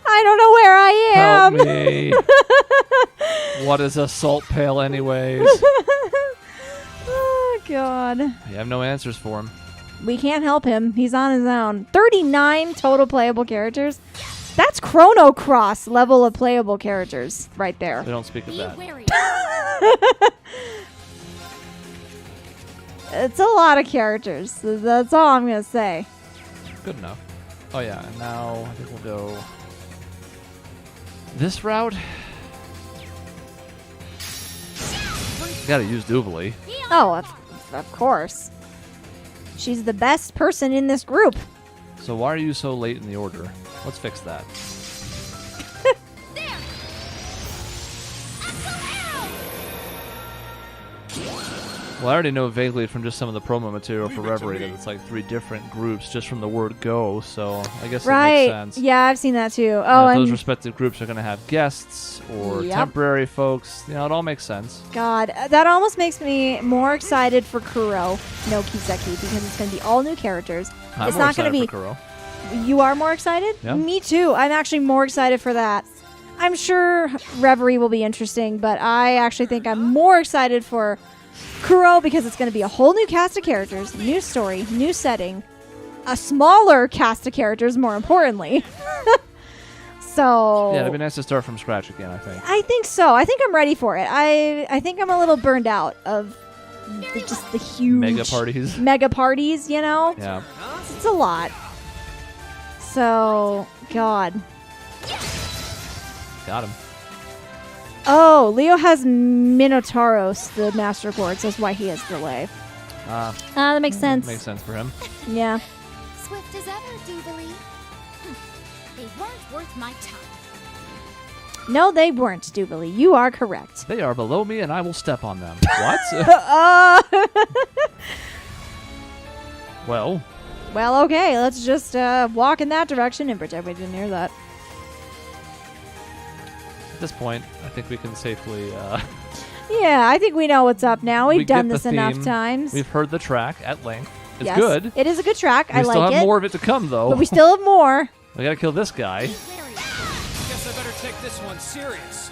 I don't know where I am.
Help me. What is a salt pail anyways?
Oh, God.
You have no answers for him.
We can't help him. He's on his own. 39 total playable characters. That's Chrono Cross level of playable characters right there.
We don't speak of that.
It's a lot of characters. That's all I'm going to say.
Good enough. Oh, yeah. And now I think we'll go this route. Gotta use Duvally.
Oh, of course. She's the best person in this group.
So why are you so late in the order? Let's fix that. Well, I already know vaguely from just some of the promo material for Reverie that it's like 3 different groups just from the word go, so I guess that makes sense.
Yeah, I've seen that too.
And
Oh,
if
and
those respective groups are going to have guests or temporary folks, you know, it all makes sense.
God, that almost makes me more excited for Kuro no Kiseki because it's going to be all new characters.
I'm
it's
more
not going to
excited
be.
for Kuro.
You are more excited?
Yeah.
Me too. I'm actually more excited for that. I'm sure Reverie will be interesting, but I actually think I'm more excited for Kuro because it's going to be a whole new cast of characters, new story, new setting, a smaller cast of characters, more importantly. So
Yeah, it'd be nice to start from scratch again, I think.
I think so. I think I'm ready for it. I think I'm a little burned out of just the huge mega parties, you know?
Yeah.
It's a lot. So, God.
Got him.
Oh, Leo has Minotauros, the Master Quartz. That's why he has delay. That makes sense.
Makes sense for him.
Yeah.
Swift as ever, Doobly. They weren't worth my time.
No, they weren't, Doobly. You are correct.
They are below me, and I will step on them. What? Well.
Well, okay. Let's just walk in that direction and pretend we didn't hear that.
At this point, I think we can safely...
Yeah, I think we know what's up now. We've done this enough
theme.
times.
We've heard the track at length. It's
Yes,
good.
It is a good track. I like it.
We still have more of it to come, though.
But we still have more.
We gotta kill this guy.
Guess I better take this one serious.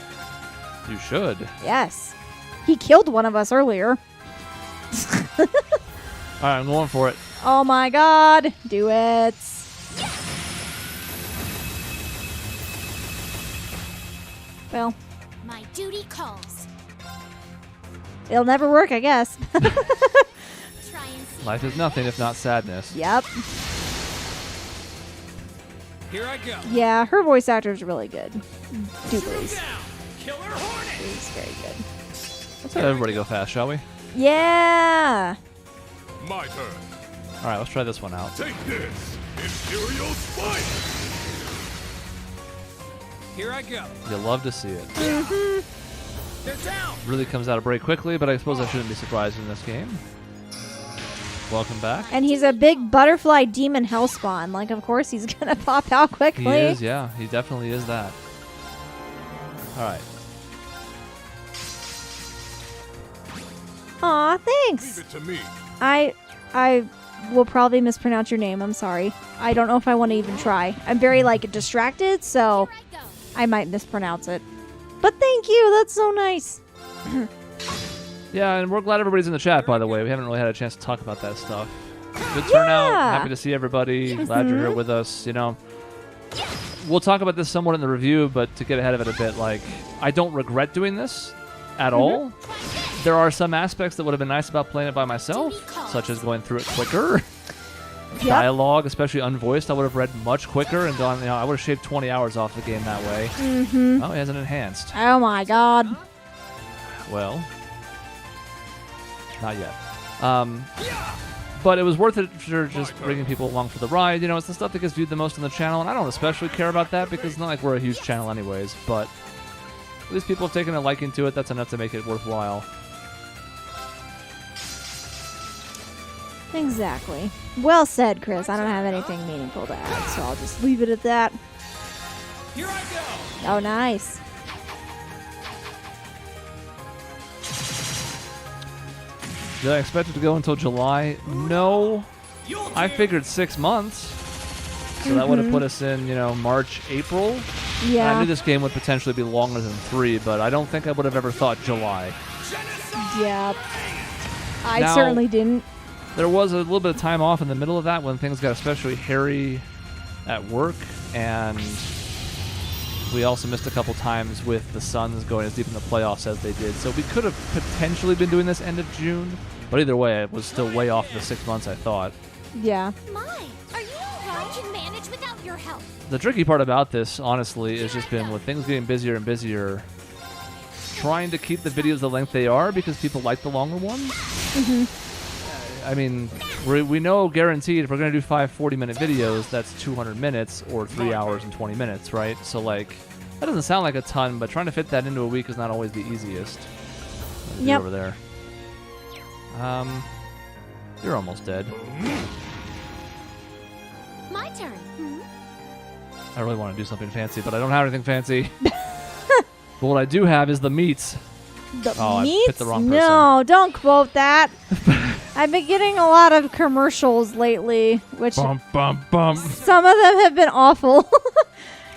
You should.
Yes. He killed one of us earlier.
Alright, I'm going for it.
Oh my god. Do it. Well,
My duty calls.
it'll never work, I guess.
Life is nothing if not sadness.
Yep.
Here I go.
Yeah, her voice actor is really good. Doobly's.
Killer Hornet.
He's very good.
Let's have everybody go fast, shall we?
Yeah.
My turn.
Alright, let's try this one out.
Take this, Imperial Spike.
Here I go.
You'll love to see it.
They're down.
Really comes out of break quickly, but I suppose I shouldn't be surprised in this game. Welcome back.
And he's a big butterfly demon hellspawn. Like, of course, he's gonna pop out quickly.
He is, yeah. He definitely is that. Alright.
Aw, thanks.
Leave it to me.
I will probably mispronounce your name. I'm sorry. I don't know if I want to even try. I'm very, like, distracted, so I might mispronounce it. But thank you. That's so nice.
Yeah, and we're glad everybody's in the chat, by the way. We haven't really had a chance to talk about that stuff. Good turnout.
Yeah.
Happy to see everybody. Glad you're here with us. You know, we'll talk about this somewhat in the review, but to get ahead of it a bit, like, I don't regret doing this at all. There are some aspects that would have been nice about playing it by myself, such as going through it quicker. Dialogue, especially unvoiced, I would have read much quicker and gone, you know, I would have shaved 20 hours off the game that way.
Mm-hmm.
Oh, it hasn't enhanced.
Oh my god.
Well, not yet. But it was worth it for just bringing people along for the ride. You know, it's the stuff that gets viewed the most on the channel, and I don't especially care about that because it's not like we're a huge channel anyways, but at least people have taken a liking to it. That's enough to make it worthwhile.
Exactly. Well said, Chris. I don't have anything meaningful to add, so I'll just leave it at that.
Here I go.
Oh, nice.
Did I expect it to go until July? No. I figured 6 months. So that would have put us in, you know, March, April.
Yeah.
And I knew this game would potentially be longer than 3, but I don't think I would have ever thought July.
Yep. I
Now,
certainly didn't.
There was a little bit of time off in the middle of that when things got especially hairy at work, and we also missed a couple times with the Suns going as deep in the playoffs as they did. So we could have potentially been doing this end of June, but either way, it was still way off the 6 months I thought.
Yeah.
My, are you alright? I can manage without your help.
The tricky part about this, honestly, has just been with things getting busier and busier, trying to keep the videos the length they are because people like the longer ones. I mean, we know guaranteed if we're going to do 5 40-minute videos, that's 200 minutes or 3 hours and 20 minutes, right? So, like, that doesn't sound like a ton, but trying to fit that into a week is not always the easiest.
Yep.
Over there. You're almost dead.
My turn.
I really want to do something fancy, but I don't have anything fancy. But what I do have is the meats.
The
I
meats?
picked the wrong person.
No, don't quote that. I've been getting a lot of commercials lately, which
Bum, bum, bum.
some of them have been awful.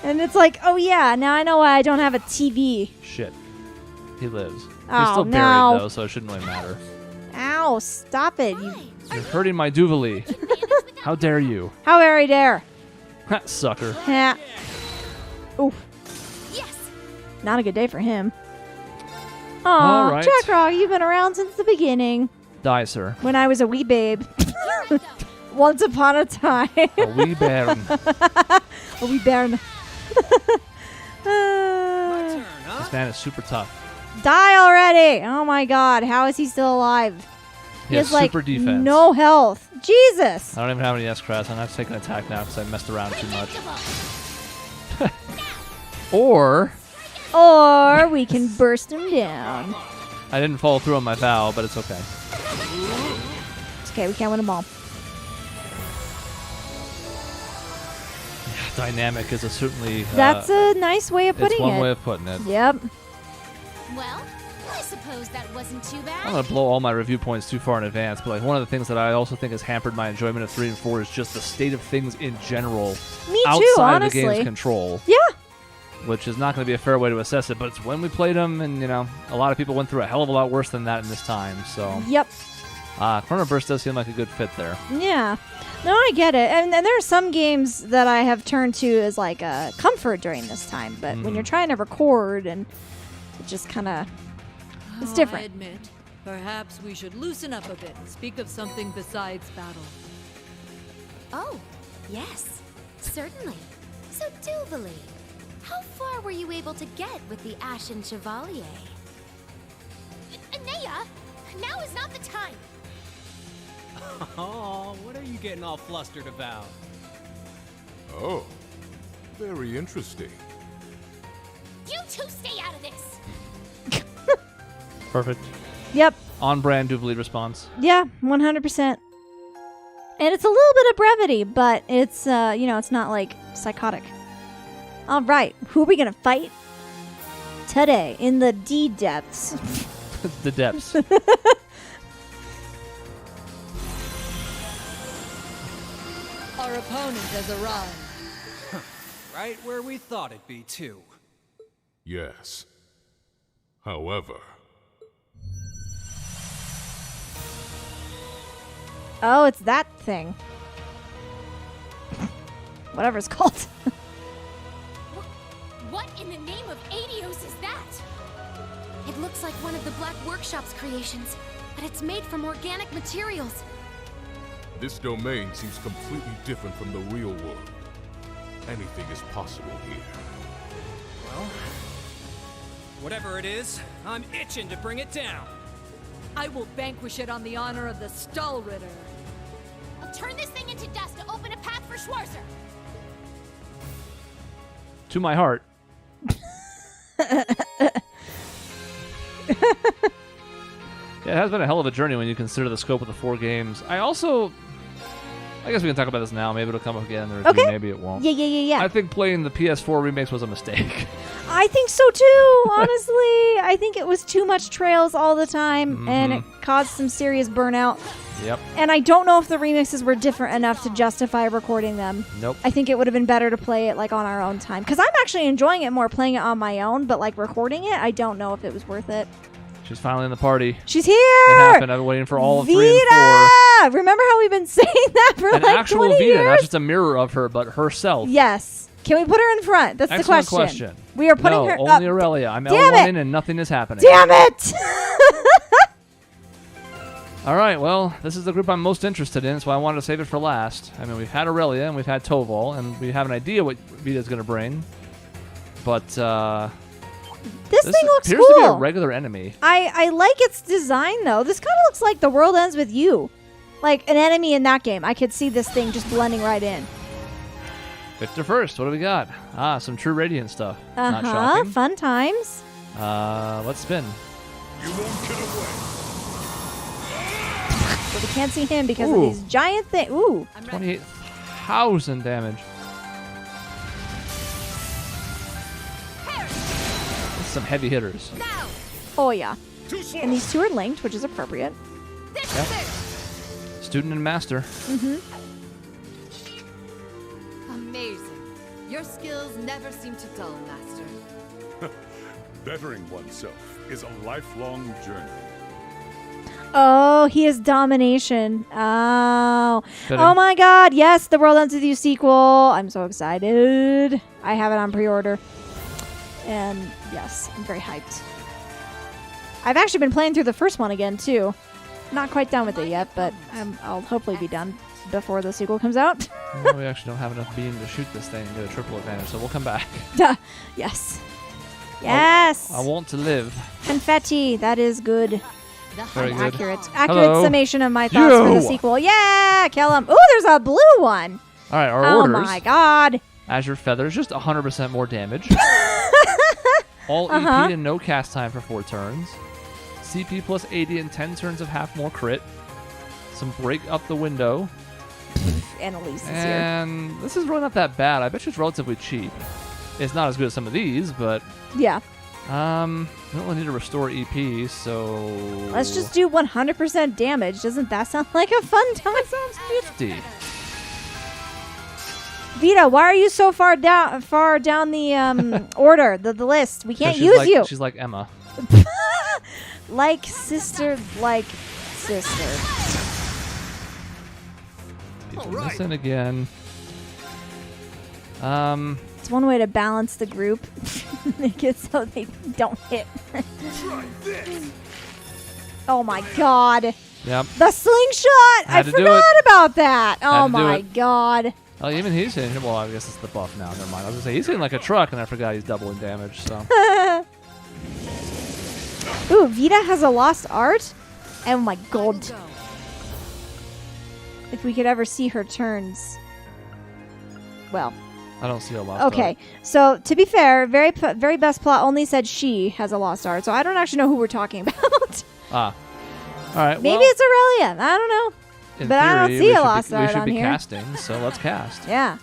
And it's like, oh yeah, now I know why I don't have a TV.
Shit. He lives.
Oh,
He's still
no.
buried, though, so it shouldn't really matter.
Ow, stop it.
You're hurting my Duvali. How dare you?
How very dare.
Sucker.
Ha. Oof.
Yes.
Not a good day for him.
All
Aw,
right.
Jack Rock, you've been around since the beginning.
Die, sir.
When I was a wee babe. Once upon a time.
A wee bairn.
A wee bairn.
This man is super tough.
Die already! Oh my god, how is he still alive?
He has
like
super defense.
no health. Jesus!
I don't even have any S-Crafts. I'm not taking an attack now because I messed around too much. Or
we can burst him down.
I didn't follow through on my vow, but it's okay.
It's okay, we can't win them all.
Dynamic is a certainly...
That's a nice way of putting
it's
it.
one way of putting it.
Yep.
Well, I suppose that wasn't too bad.
I'm going to blow all my review points too far in advance, but like one of the things that I also think has hampered my enjoyment of 3 and 4 is just the state of things in general.
Me
outside
too,
of
honestly.
the game's control.
Yeah.
Which is not going to be a fair way to assess it, but it's when we played them, and you know, a lot of people went through a hell of a lot worse than that in this time. So.
Yep.
Chrono Burst does seem like a good fit there.
Yeah. No, I get it. And there are some games that I have turned to as like a comfort during this time, but when you're trying to record and it just kind of it's
I
different.
admit, perhaps we should loosen up a bit and speak of something besides battle.
Oh, yes, certainly. So, Duvali, how far were you able to get with the Ashen Chevalier?
Anea, now is not the time.
Oh, what are you getting all flustered about?
Oh, very interesting.
You two stay out of this.
Perfect.
Yep.
On brand Duvali response.
Yeah, 100%. And it's a little bit of brevity, but it's it's not like psychotic. All right, who are we gonna fight today in the D depths?
The depths.
Our opponent has arrived.
Right where we thought it'd be, too.
Yes. However...
Oh, it's that thing. Whatever it's called.
What in the name of Adios is that? It looks like one of the Black Workshop's creations, but it's made from organic materials.
This domain seems completely different from the real world. Anything is possible here.
Well, whatever it is, I'm itching to bring it down.
I will vanquish it on the honor of the Stahlritter.
I'll turn this thing into dust to open a path for Schwarzer.
To my heart. Yeah, it has been a hell of a journey when you consider the scope of the 4 games. I guess we can talk about this now. Maybe it'll come up again in the review.
Okay.
Maybe it won't.
Yeah.
I think playing the PS4 remakes was a mistake.
I think so too, honestly. I think it was too much Trails all the time, and it caused some serious burnout.
Yep.
And I don't know if the remixes were different enough to justify recording them.
Nope.
I think it would have been better to play it like on our own time. Because I'm actually enjoying it more playing it on my own, but like recording it, I don't know if it was worth it.
She's finally in the party.
She's here!
It happened. I've been waiting for all of 3 and 4.
Vita! Remember how we've been saying that for
An
like
actual
20
Vita,
years?
not just a mirror of her, but herself.
Yes. Can we put her in front? That's
Excellent
the question.
question.
We are putting
no,
her
only
up.
Aurelia. I'm
Damn
L1
it!
in and nothing is happening.
Damn it!
All right, well, this is the group I'm most interested in, so I wanted to save it for last. I mean, we've had Aurelia and we've had Toval, and we have an idea what Vita's going to bring. But
this thing looks
appears
cool.
to be a regular enemy.
I like its design, though. This kind of looks like The World Ends With You. Like an enemy in that game. I could see this thing just blending right in.
Victor first. What do we got? Some True Radiant stuff. Not shocking.
Fun times.
Let's spin.
You won't get away.
we can't see him because of
Ooh.
these giant things. Ooh.
28,000 damage. That's some heavy hitters.
Oh, yeah. And these two are linked, which is appropriate.
Yep. Student and master.
Mm-hmm.
Amazing. Your skills never seem to dull, Master.
Bettering oneself is a lifelong journey.
Oh, he has domination. Oh.
Fitting.
Oh my god. Yes, the World Ends With You sequel. I'm so excited. I have it on pre-order. And yes, I'm very hyped. I've actually been playing through the first one again, too. Not quite done with it yet, but I'll hopefully be done before the sequel comes out.
Well, we actually don't have enough beam to shoot this thing and get a triple advantage, so we'll come back.
Yes. Yes!
I want to live.
Confetti. That is good.
Very good.
Accurate
Hello.
summation of my thoughts for the sequel. Yeah! Kill him. Ooh, there's a blue one.
All right, our
Oh
orders.
my god.
Azure Feathers, just 100% more damage. All EP and no cast time for 4 turns. CP plus 80 and 10 turns of half more crit. Some break up the window.
Annalise is here.
And this is really not that bad. I bet you it's relatively cheap. It's not as good as some of these, but
Yeah.
we don't really need to restore EP, so
Let's just do 100% damage. Doesn't that sound like a fun time? That
sounds 50.
Vita, why are you so far down the order, the list? We can't
she's
use
like,
you.
She's like Emma.
Like sister.
People missing again.
It's one way to balance the group. Make it so they don't hit. Oh my god.
Yep.
The slingshot!
Had
I
to do
forgot
it.
about that. Oh
to do
my
it.
god.
Oh, even he's hitting. Well, I guess it's the buff now. Never mind. I was gonna say he's hitting like a truck, and I forgot he's doubling damage. So.
Ooh, Vita has a lost art? Oh my god. If we could ever see her turns. Well.
I don't see a lost
Okay,
art.
so to be fair, very best plot only said she has a lost art, so I don't actually know who we're talking about.
Ah. All right.
Maybe
well,
it's Aurelia. I don't know.
in
But I don't
theory,
see
we
a
should
lost
be,
art
we should
on
be
here.
casting, so let's cast.
Yeah.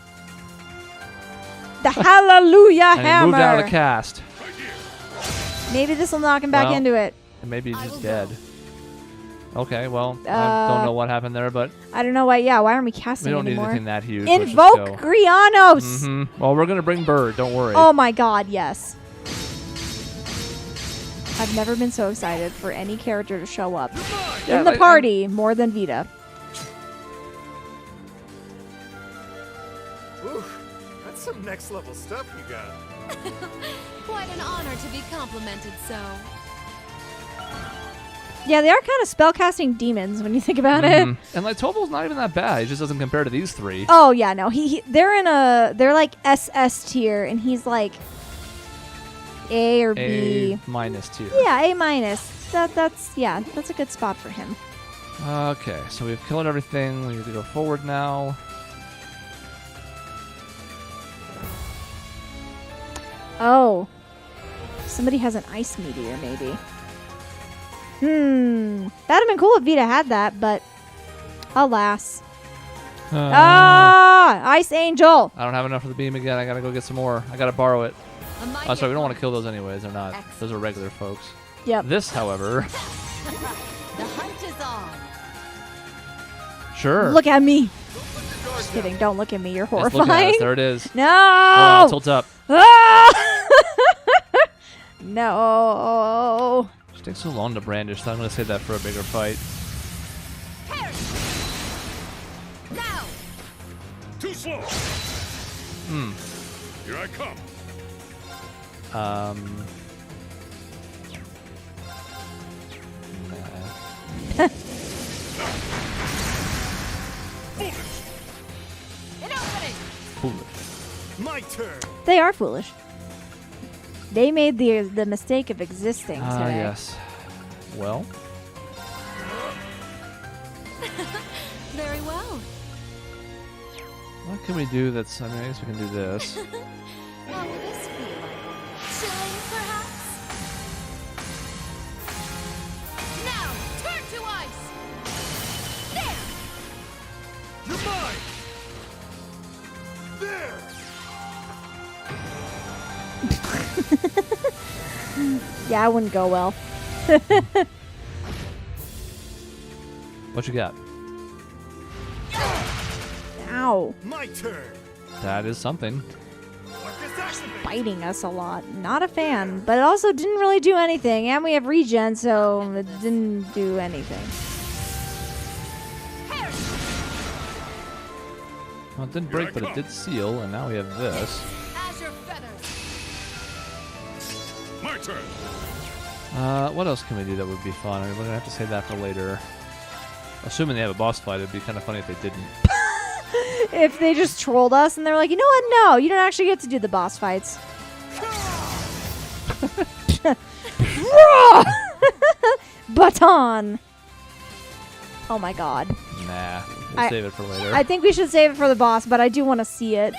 The Hallelujah
And he
Hammer.
moved out of the cast.
Maybe this will knock him back
Well,
into it.
And maybe he's just dead. Okay, well, I don't know what happened there, but
I don't know why. Yeah, why aren't we casting
we don't
anymore?
need anything that huge. Let's just
Invoke
go.
Grianos.
Well, we're gonna bring Bird. Don't worry.
Oh my god, yes. I've never been so excited for any character to show up
Yeah,
in the
like,
party more than Vita.
Ooh, that's some next level stuff you got.
Quite an honor to be complimented so.
Yeah, they are kind of spellcasting demons when you think about it.
And like Tobal's not even that bad. He just doesn't compare to these 3.
Oh yeah, no, they're like SS tier, and he's like A or B.
A minus tier.
Yeah, A minus. That's a good spot for him.
Okay, so we've killed everything. We need to go forward now.
Oh, somebody has an ice meteor, maybe. That'd have been cool if Vita had that, but alas. Ice Angel.
I don't have enough for the beam again. I gotta go get some more. I gotta borrow it. Oh, sorry, we don't want to kill those anyways. They're not. Those are regular folks.
Yep.
This, however.
The hunt is on.
Sure.
Look at me. Just kidding. Don't look at me. You're
Just look at
horrifying.
us. There it is.
No.
Oh, tilt up.
Ah! No.
It takes so long to brandish, so I'm gonna save that for a bigger fight.
Now! Too slow! Here I come.
Nah. Foolish.
My turn.
They are foolish. They made the mistake of existing
Ah,
today.
yes. Well.
Very well.
What can we do that's... I mean, I guess we can do this.
What will this feel like? Chilling, perhaps? Now, turn to ice!
Yeah, I wouldn't go well.
What you got?
Ow.
My turn.
That is something.
Biting us a lot. Not a fan, but it also didn't really do anything. And we have regen, so it didn't do anything.
Well, it didn't break, but it did seal, and now we have this.
Azure feathers.
My turn.
What else can we do that would be fun? I mean, we're gonna have to save that for later. Assuming they have a boss fight, it'd be kind of funny if they didn't.
If they just trolled us and they're like, you know what? No, you don't actually get to do the boss fights. Baton. Oh my god.
Nah, we'll save it for later.
I think we should save it for the boss, but I do want to see it.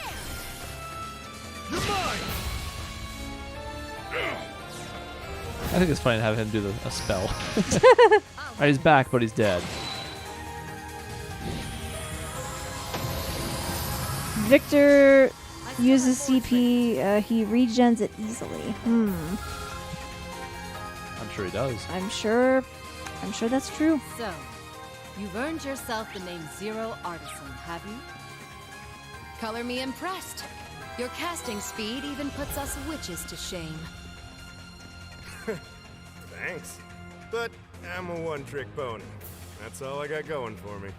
I think it's funny to have him do a spell. Alright, he's back, but he's dead.
Victor uses CP. He regens it easily.
I'm sure he does.
I'm sure that's true.
So, you've earned yourself the name Zero Artisan, have you? Color me impressed. Your casting speed even puts us witches to shame.
Thanks. But I'm a one-trick pony. That's all I got going for me.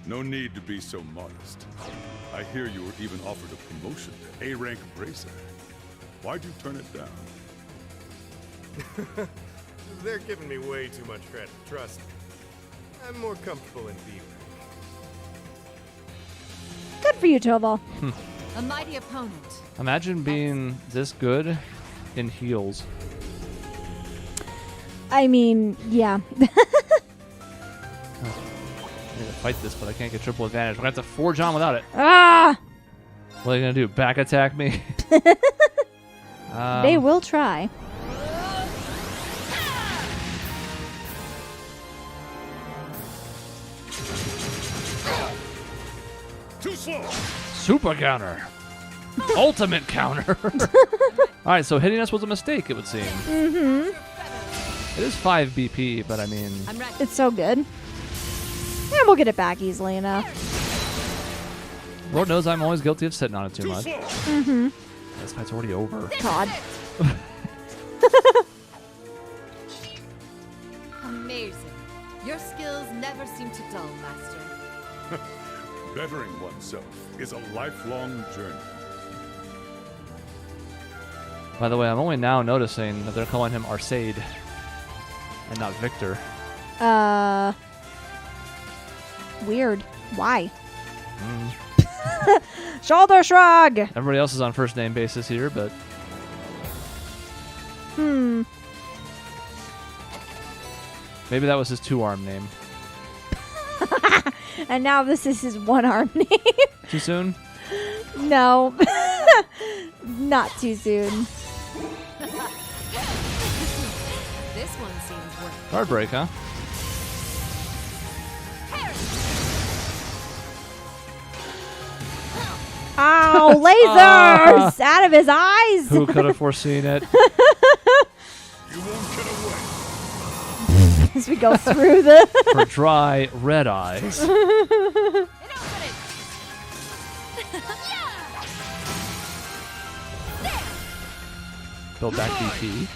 No need to be so modest. I hear you were even offered a promotion to A-rank bracer. Why'd you turn it down?
They're giving me way too much credit, trust me. I'm more comfortable in B rank.
Good for you, Toval.
A mighty opponent.
Imagine being this good in heals.
I mean, yeah.
I need to fight this, but I can't get triple advantage. We're gonna have to forge on without it.
Ah!
What are you gonna do? Back attack me?
They will try.
Too slow.
Super counter. Ultimate counter. Alright, so hitting us was a mistake, it would seem.
Mm-hmm.
It is 5 BP, but I mean...
It's so good. And we'll get it back easily enough.
Lord knows I'm always guilty of sitting on it too much.
Mm-hmm.
This fight's already over.
God.
Amazing. Your skills never seem to dull, Master.
Bettering oneself is a lifelong journey.
By the way, I'm only now noticing that they're calling him Arcade and not Victor.
Weird. Why? Shoulder shrug!
Everybody else is on first name basis here, but... Maybe that was his two-arm name.
And now this is his one-arm name.
Too soon?
No. Not too soon.
This one seems worth it.
Guard break, huh?
Ow, lasers! Out of his eyes!
Who could have foreseen it?
You won't get away.
As we go through the...
For dry, red eyes. Build back BP.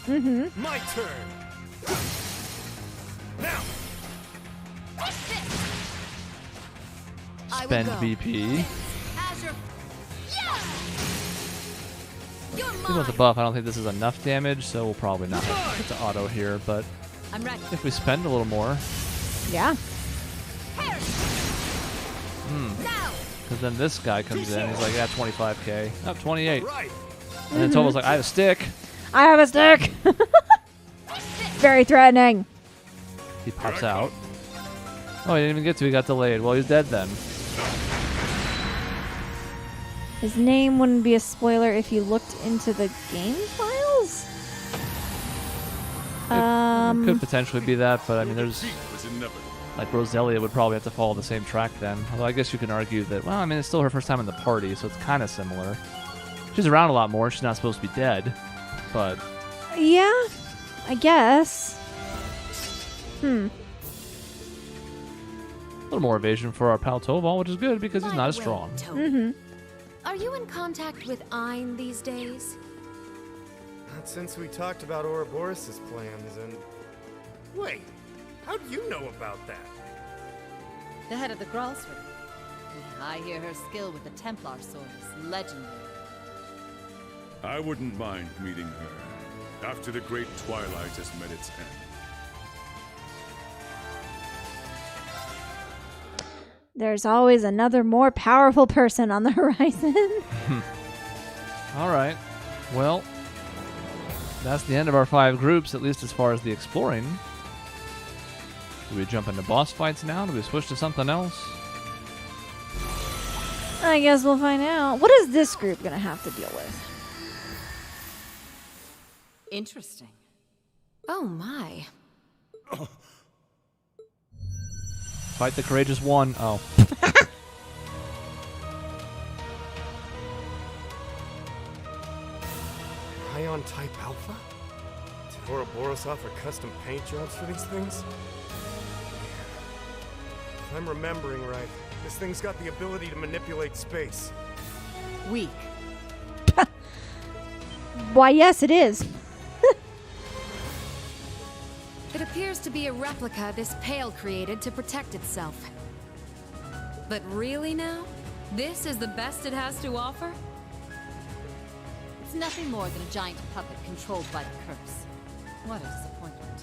Mm-hmm.
My turn. Now.
Spend BP. Even with the buff, I don't think this is enough damage, so we'll probably not get to auto here, but
I'm ready.
if we spend a little more...
Yeah.
Because then this guy comes in, he's like, yeah, 25k. Oh, 28.
Right.
And then Toval's like, I have a stick.
I have a stick! Very threatening.
He pops out. Oh, he didn't even get to, he got delayed. Well, he's dead then.
His name wouldn't be a spoiler if you looked into the game files?
It could potentially be that, but I mean, there's... Like, Roselia would probably have to follow the same track then. Although I guess you can argue that, well, I mean, it's still her first time in the party, so it's kind of similar. She's around a lot more. She's not supposed to be dead, but
Yeah, I guess.
a little more evasion for our pal Toval, which is good because he's not as strong.
Are you in contact with Ein these days?
Not since we talked about Ouroboros' plans and... Wait, how do you know about that?
The head of the Gralswick. I hear her skill with the Templar sword is legendary.
I wouldn't mind meeting her after the Great Twilight has met its end.
There's always another more powerful person on the horizon.
All right. Well, that's the end of our 5 groups, at least as far as the exploring. Do we jump into boss fights now? Do we switch to something else?
I guess we'll find out. What is this group going to have to deal with?
Interesting.
Oh my.
Fight the courageous one. Oh.
Ion Type Alpha? Did Ouroboros offer custom paint jobs for these things? If I'm remembering right, this thing's got the ability to manipulate space.
Weak.
Why, yes, it is.
It appears to be a replica this Pale created to protect itself. But really now? This is the best it has to offer?
It's nothing more than a giant puppet controlled by the curse. What a disappointment.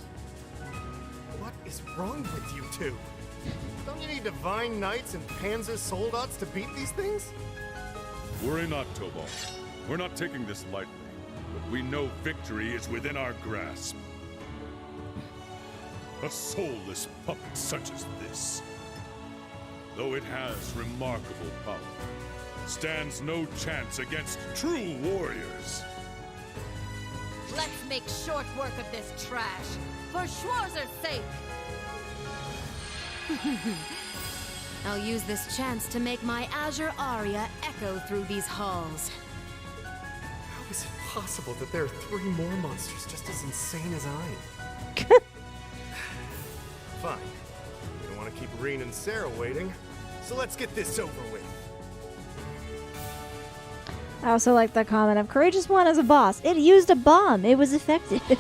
What is wrong with you two? Don't you need divine knights and Panzer soldats to beat these things?
Worry not, Tobal. We're not taking this lightly, but we know victory is within our grasp. A soulless puppet such as this, though it has remarkable power, stands no chance against true warriors.
Let's make short work of this trash, for Schwarzer's sake!
I'll use this chance to make my Azure aria echo through these halls.
How is it possible that there are 3 more monsters just as insane as I? Fine. We don't want to keep Rean and Sarah waiting, so let's get this over with.
I also like the comment of Courageous One as a boss. It used a bomb. It was effective.
Here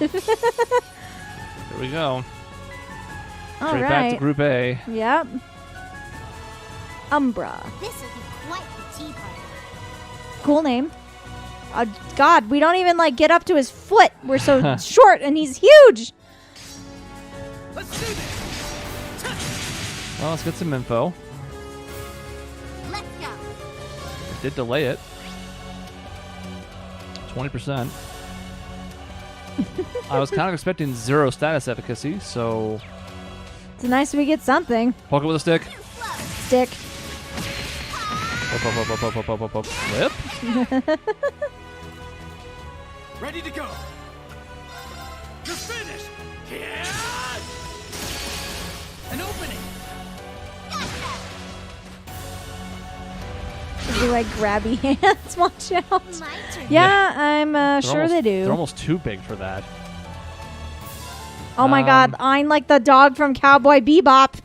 we go.
All
Straight
right.
back to Group A.
Yep. Umbra.
This will be quite the tea party.
Cool name. God, we don't even like get up to his foot. We're so short and he's huge.
Let's do this.
Well, let's get some info.
Let's go.
It did delay it. 20%. I was kind of expecting 0 status efficacy, so...
It's nice we get something.
Poke it with a stick.
Stick.
Flip.
Ready to go. You're finished. Yeah. An opening.
Do like grabby hands? Watch out.
My turn.
Yeah, I'm sure they do.
They're almost too big for that.
Oh my God, I'm like the dog from Cowboy Bebop.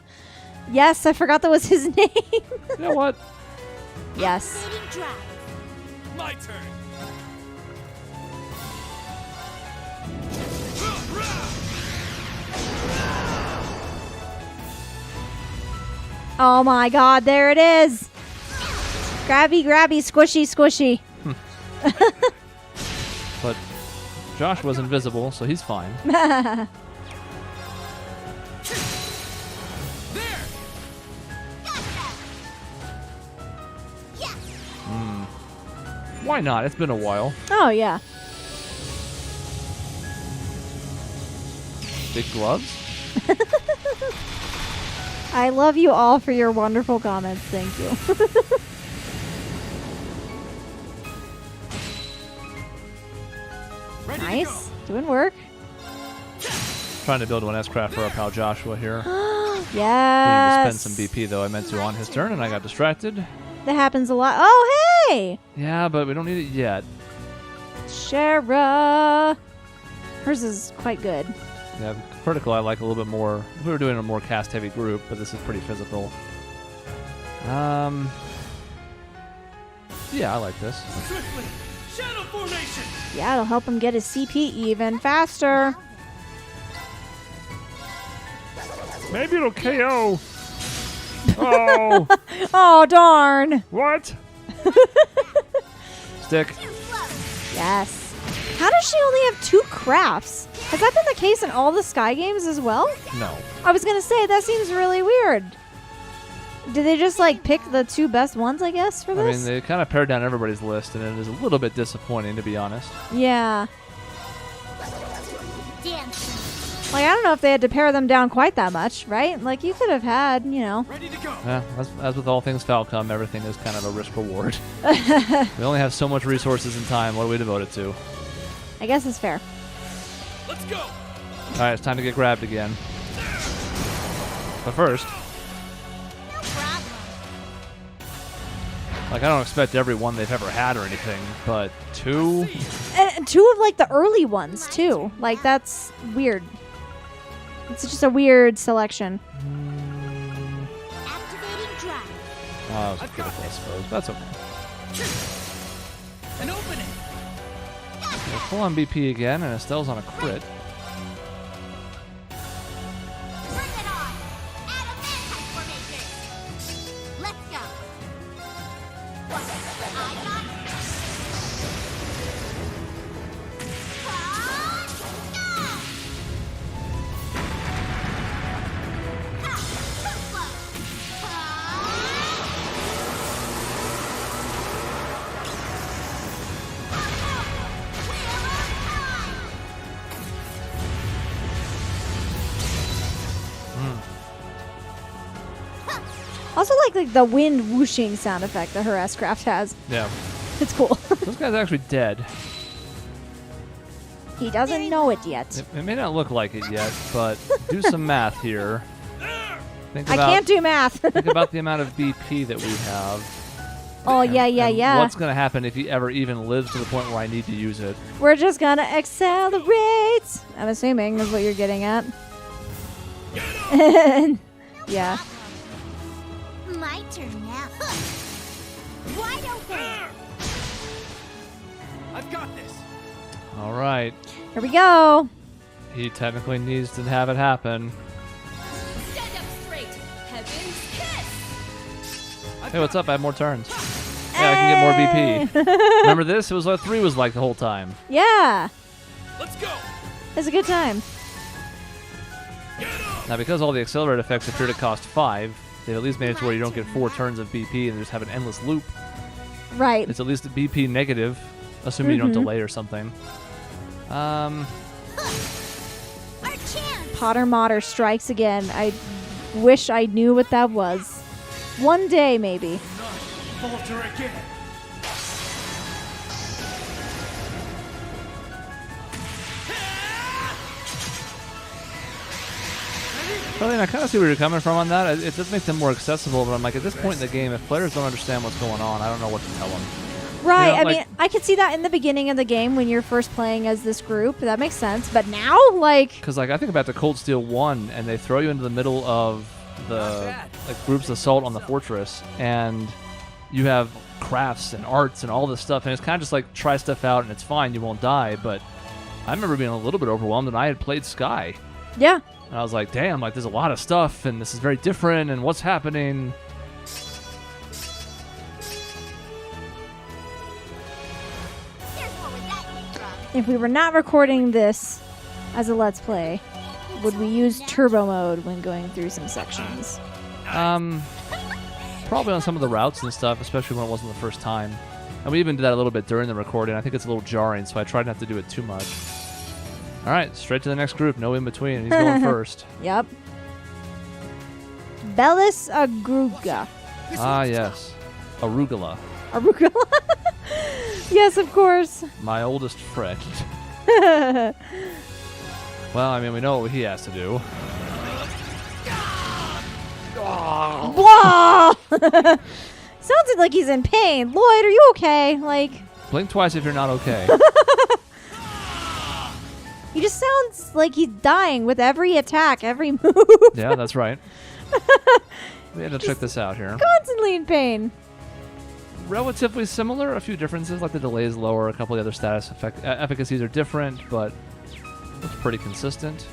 Yes, I forgot that was his name.
You know what?
Yes.
My turn.
Oh my God, there it is. Grabby, grabby, squishy, squishy.
But Josh was invisible, so he's fine. Why not? It's been a while.
Oh, yeah.
Big gloves.
I love you all for your wonderful comments. Thank you. Nice. Doing work.
Trying to build one S-Craft for our pal Joshua here.
Yes.
Didn't spend some BP, though. I meant to on his turn, and I got distracted.
That happens a lot. Oh, hey!
Yeah, but we don't need it yet.
Shara. Hers is quite good.
Yeah, critical I like a little bit more. We were doing a more cast-heavy group, but this is pretty physical. Yeah, I like this.
Swiftly! Shadow formation!
Yeah, it'll help him get his CP even faster.
Maybe it'll KO. Oh.
Oh, darn.
What? Stick.
Yes. How does she only have 2 crafts? Has that been the case in all the Sky games as well?
No.
I was going to say, that seems really weird. Did they just, like, pick the 2 best ones, I guess, for
I
this?
mean, they kind of pared down everybody's list, and it is a little bit disappointing, to be honest.
Yeah.
Dancing.
Like, I don't know if they had to pare them down quite that much, right? Like, you could have had, you know.
Ready to go.
Yeah, as with all things Falcom, everything is kind of a risk-reward. We only have so much resources and time. What do we devote it to?
I guess it's fair.
Let's go.
All right, it's time to get grabbed again. But first,
No problem.
like, I don't expect every one they've ever had or anything, but 2?
And 2 of, like, the early ones, too. Like, that's weird. It's just a weird selection.
Activating drive.
Oh, that was critical, I suppose. That's okay.
An opening.
We'll pull on BP again, and Estelle's on a crit.
Bring it on. Add a man-type formation. Let's go. What? I got it.
Also like the wind whooshing sound effect that her S-Craft has.
Yeah.
It's cool.
This guy's actually dead.
He doesn't know it yet.
It may not look like it yet, but do some math here. Think
I can't do math.
Think about the amount of BP that we have.
Oh, yeah, yeah.
What's going to happen if he ever even lives to the point where I need to use it?
We're just gonna accelerate. I'm assuming is what you're getting at. Yeah.
My turn now. Wide open.
I've got this.
All right.
Here we go.
He technically needs to have it happen.
Stand up straight. Heaven's kiss.
Hey, what's up? I have more turns. Yeah, I can get more BP. Remember this? It was what 3 was like the whole time.
Yeah.
Let's go.
It's a good time.
Now, because all the accelerate effects appear to cost 5, they've at least made it to where you don't get 4 turns of BP and just have an endless loop.
Right.
It's at least a BP negative, assuming you don't delay or something.
Potter Modder strikes again. I wish I knew what that was. One day, maybe.
Falter again.
Charlene, I kind of see where you're coming from on that. It does make them more accessible, but I'm like, at this point in the game, if players don't understand what's going on, I don't know what to tell them.
Right.
You know,
I
like-
mean, I could see that in the beginning of the game when you're first playing as this group. That makes sense. But now, like...
Because, like, I think about the Cold Steel 1, and they throw you into the middle of the group's assault on the fortress, and you have crafts and arts and all this stuff, and it's kind of just like, try stuff out, and it's fine, you won't die, but I remember being a little bit overwhelmed, and I had played Sky.
Yeah.
And I was like, damn, like, there's a lot of stuff, and this is very different, and what's happening?
If we were not recording this as a Let's Play, would we use turbo mode when going through some sections?
Probably on some of the routes and stuff, especially when it wasn't the first time. And we even did that a little bit during the recording. I think it's a little jarring, so I tried not to do it too much. All right, straight to the next group. No in between. He's going first.
Yep. Bellis Agruga.
Ah, yes. Arugula.
Arugula? Yes, of course.
My oldest friend. Well, I mean, we know what he has to do.
Whoa! Sounds like he's in pain. Lloyd, are you okay? Like...
Blink twice if you're not okay.
He just sounds like he's dying with every attack, every move.
Yeah, that's right. We had to check this out here.
Constantly in pain.
Relatively similar. A few differences, like the delay is lower. A couple of the other status efficacies are different, but it's pretty consistent.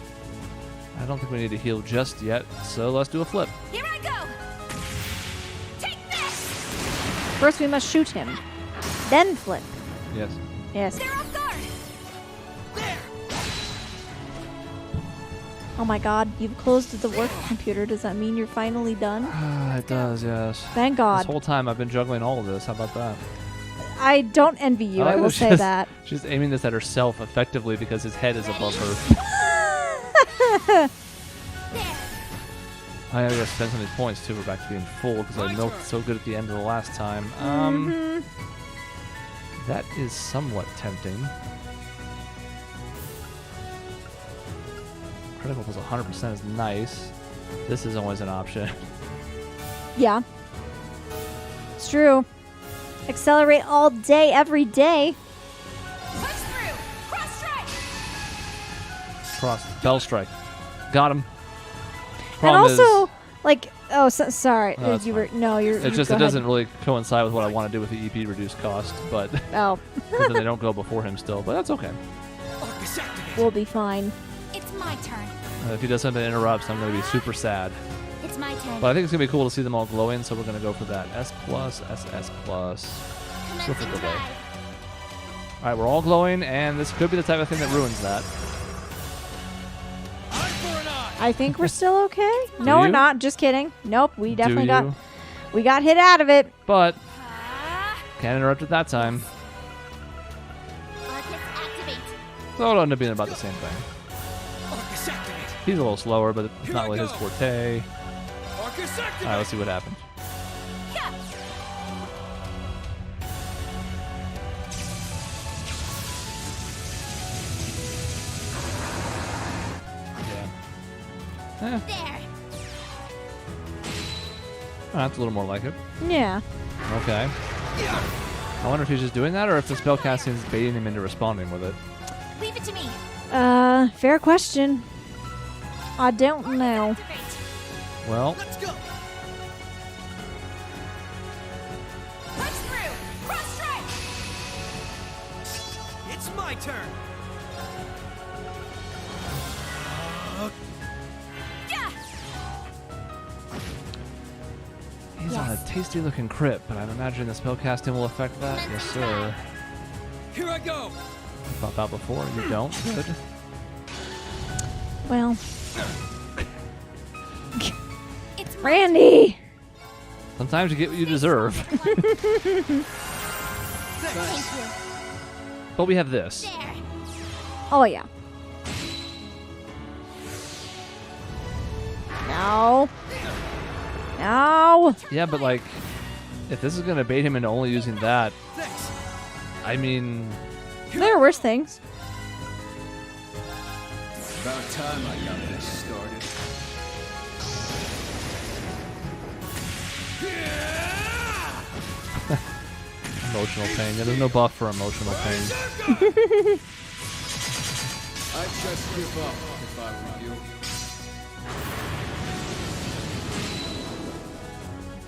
I don't think we need to heal just yet, so let's do a flip.
Here I go. Take this.
First, we must shoot him, then flip.
Yes.
Yes.
They're off guard. There.
Oh my God! You've closed the work computer. Does that mean you're finally done?
It does, yes.
Thank God.
This whole time I've been juggling all of this. How about that?
I don't envy you. I will say that.
She's aiming this at herself effectively because his head is above her. I gotta spend some of these points too. We're back to being full because I milked so good at the end of the last time. That is somewhat tempting. Critical plus 100% is nice. This is always an option.
Yeah. It's true. Accelerate all day, every day.
Push through. Cross strike.
Bell strike. Got him.
And
Problem
also,
is,
like, oh, sorry.
No, that's
you were
fine.
no, you're.
It's just
go
it
ahead.
doesn't really coincide with what I want to do with the EP reduced cost, but
Oh.
'cause then they don't go before him still, but that's okay.
We'll be fine.
It's my turn.
If he does something that interrupts, I'm going to be super sad.
It's my turn.
But I think it's going to be cool to see them all glowing, so we're going to go for that. S+, SS+. Go for delay. Alright, we're all glowing, and this could be the type of thing that ruins that.
I think we're still okay. No, we're
you?
not. Just kidding. Nope. We definitely
you?
we got hit out of it.
But can't interrupt at that time. So it'll end up being about the same thing. He's a little slower, but it's not really his forte. Alright, let's see what happens. Yeah.
There.
Oh, that's a little more like it.
Yeah.
Okay. I wonder if he's just doing that, or if the spell casting is baiting him into responding with it.
Leave it to me.
Fair question. I don't know.
Well,
Let's go. Push through. Cross strike.
It's my turn.
Yeah.
he's on a tasty looking crit, but I imagine the spell casting will affect that. Yes, sir.
Here I go.
You thought that before. You don't? Good.
Well. Randy!
Sometimes you get what you deserve. But we have this.
Oh, yeah. No. No.
Yeah, but like, if this is going to bait him into only using that, I mean...
There are worse things.
About time I got this started.
Emotional pain. Yeah, there's no buff for emotional pain.
I'd just give up if I were you.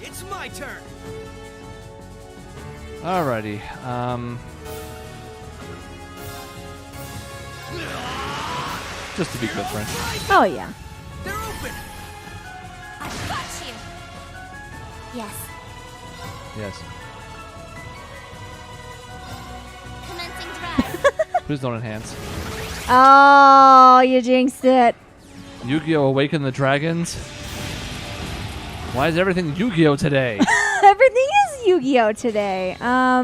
It's my turn.
Alrighty. Just to be good friends.
Oh, yeah.
They're open.
I've got you. Yes.
Yes.
Commencing drive.
Please don't enhance.
Oh, you jinxed it.
Yu-Gi-Oh! Awaken the Dragons? Why is everything Yu-Gi-Oh! Today?
Everything is Yu-Gi-Oh! Today. I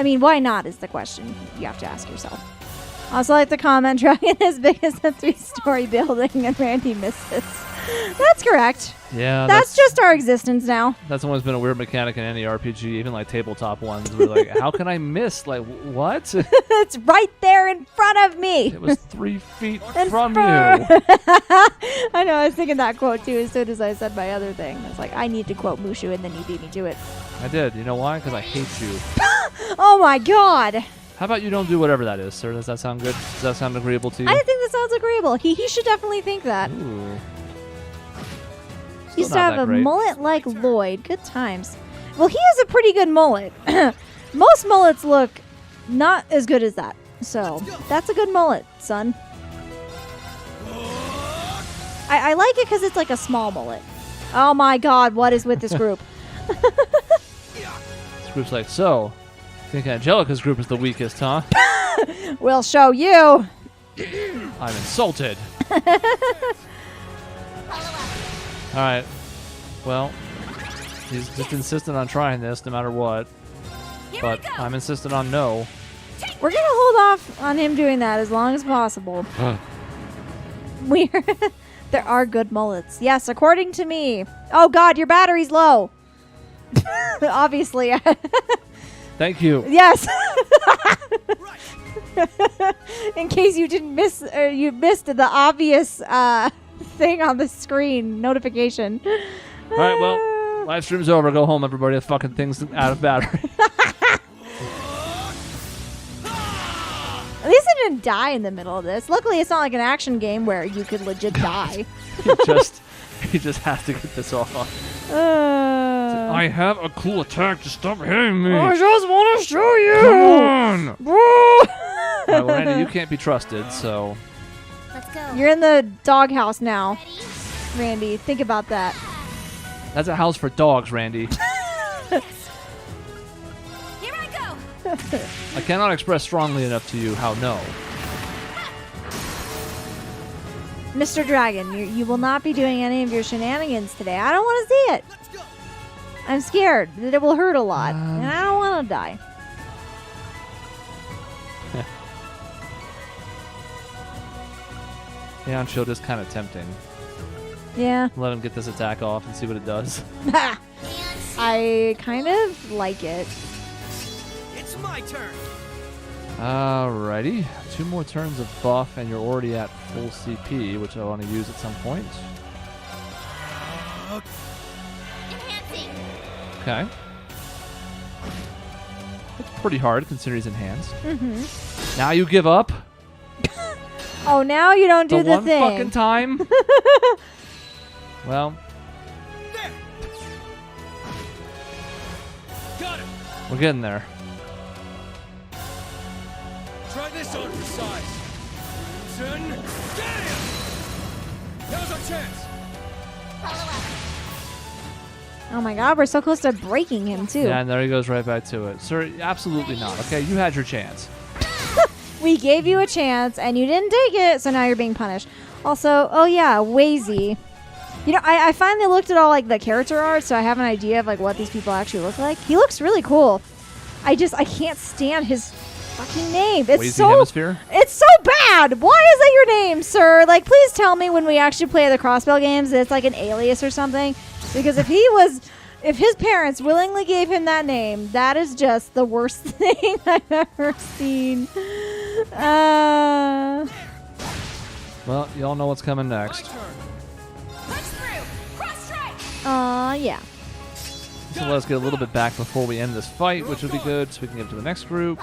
mean, why not is the question you have to ask yourself. Also, like the comment, dragon is big as a 3-story building and Randy misses. That's correct.
Yeah,
That's just our existence now.
That's always been a weird mechanic in any RPG, even like tabletop ones. We're like, how can I miss? Like, what?
It's right there in front of me.
It was 3 feet
In
from you.
I know, I was thinking that quote too as soon as I said my other thing. I was like, I need to quote Mushu, and then you beat me to it.
I did. You know why? Because I hate you.
Oh my god.
How about you don't do whatever that is, sir? Does that sound good? Does that sound agreeable to you?
I didn't think that sounds agreeable. He should definitely think that.
Ooh.
He used to
not
have
that
a
great.
mullet like Lloyd. Good times. Well, he has a pretty good mullet. Most mullets look not as good as that. So that's a good mullet, son. I like it because it's like a small mullet. Oh my god, what is with this group?
This group's like, so, think Angelica's group is the weakest, huh?
We'll show you.
I'm insulted. Alright. Well, he's just insistent on trying this no matter what. But I'm insistent on no.
We're going to hold off on him doing that as long as possible. There are good mullets. Yes, according to me. Oh god, your battery's low. Obviously.
Thank you.
Yes. In case you didn't miss, or you missed the obvious thing on the screen notification.
All right, well, live stream's over. Go home, everybody. The fucking thing's out of battery.
At least I didn't die in the middle of this. Luckily, it's not like an action game where you could legit die.
He just has to get this off.
I
have a cool attack. Just stop hitting me.
I just want to show you.
Come on.
Bro.
All right, well, Randy, you can't be trusted, so.
Let's go.
You're in the doghouse now, Randy. Think about that.
That's a house for dogs, Randy.
Here I go.
I cannot express strongly enough to you how no.
Mr. Dragon, you will not be doing any of your shenanigans today. I don't want to see it. I'm scared that it will hurt a lot, and I don't want to die.
Yeah, Shield is kind of tempting.
Yeah.
Let him get this attack off and see what it does.
I kind of like it.
It's my turn.
Alrighty. 2 more turns of buff, and you're already at full CP, which I want to use at some point.
Enhancing.
Okay. It's pretty hard considering he's enhanced.
Mm-hmm.
Now you give up?
Oh, now you don't do the
one
thing.
fucking time? Well.
Got it.
We're getting there.
Try this on for size. Crimson, get him! Now's our chance.
Oh my god, we're so close to breaking him, too.
Yeah, and there he goes right back to it. Sir, absolutely not. Okay, you had your chance.
We gave you a chance, and you didn't take it, so now you're being punished. Also, oh yeah, Wazy. You know, I finally looked at all, like, the character art, so I have an idea of, like, what these people actually look like. He looks really cool. I can't stand his fucking name. It's
Wazy
so
Hemisphere?
It's so bad. Why is that your name, sir? Like, please tell me when we actually play the Crossbell games that it's like an alias or something. Because if his parents willingly gave him that name, that is just the worst thing I've ever seen.
Well, y'all know what's coming next.
Yeah.
So let's get a little bit back before we end this fight, which would be good, so we can get to the next group.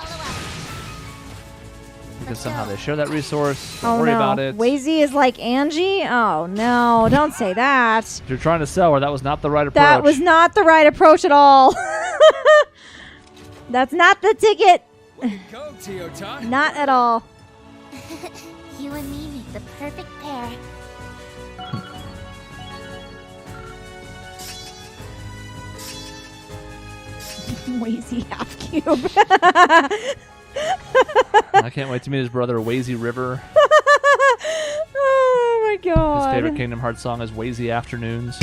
Because somehow they share that resource. Don't worry about it.
Wazy is like Angie? Oh, no. Don't say that.
If you're trying to sell her, that was not the right approach.
That was not the right approach at all. That's not the ticket.
Go, Teota.
Not at all.
You and me make the perfect pair.
Wazy half cube.
I can't wait to meet his brother, Wazy River.
Oh my god.
His favorite Kingdom Hearts song is Wazy Afternoons.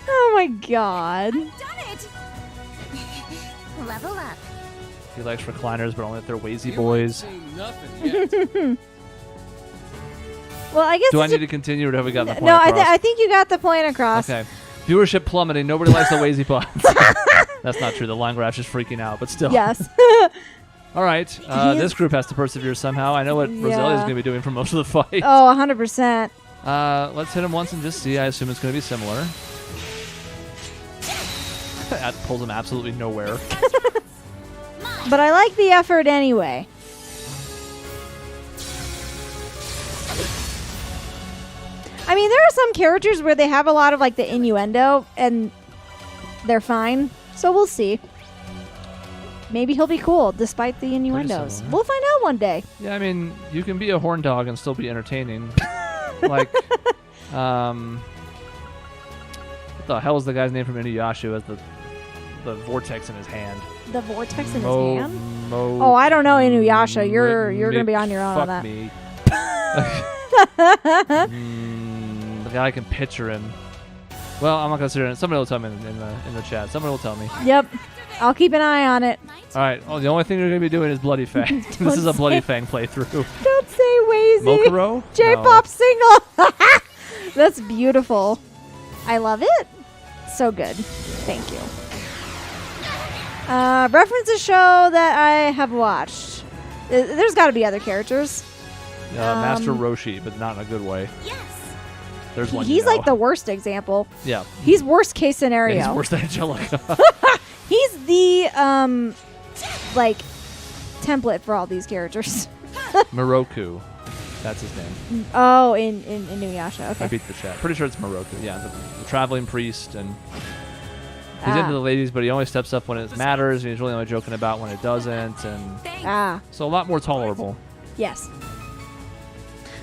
Oh my god.
Done it! Level up.
He likes recliners, but only if they're Wazy boys.
Well, I guess.
Do I need to continue, or have we gotten the point
No,
across?
I think you got the point across.
Okay. Viewership plummeting. Nobody likes the Wazy pods. That's not true. The line graph is freaking out, but still.
Yes.
All right. This group has to persevere somehow. I know what Roselia's going to be doing for most of the fight.
Oh, 100%.
Let's hit him once and just see. I assume it's going to be similar. That pulls him absolutely nowhere.
But I like the effort anyway. I mean, there are some characters where they have a lot of like the innuendo and they're fine. So we'll see. Maybe he'll be cool despite the innuendos.
similar.
We'll find out one day.
Yeah, I mean, you can be a horn dog and still be entertaining. Like, what the hell is the guy's name from Inuyasha who has the vortex in his hand?
The vortex in his hand?
Oh,
Oh, I don't know Inuyasha. You're gonna be on your own on
fuck
that.
me. The guy I can picture him. Well, I'm not considering it. Somebody will tell me in the chat. Somebody will tell me.
Yep. I'll keep an eye on it.
All right. Oh, the only thing you're gonna be doing is Bloody Fang. This is a Bloody Fang playthrough.
Don't say Wazy.
Mokuro?
J-pop single. That's beautiful. I love it. So good. Thank you. Reference a show that I have watched. There's got to be other characters.
Master Roshi, but not in a good way.
Yes.
There's one.
He's like the worst example.
Yeah.
He's worst case scenario.
Yeah, he's worse than Angelica.
He's the like template for all these characters.
Moroku. That's his name.
Oh, in Inuyasha. Okay.
I beat the chat. Pretty sure it's Moroku. Yeah, the traveling priest, and he's into the ladies, but he only steps up when it matters, and he's really only joking about when it doesn't, and so a lot more tolerable.
Yes.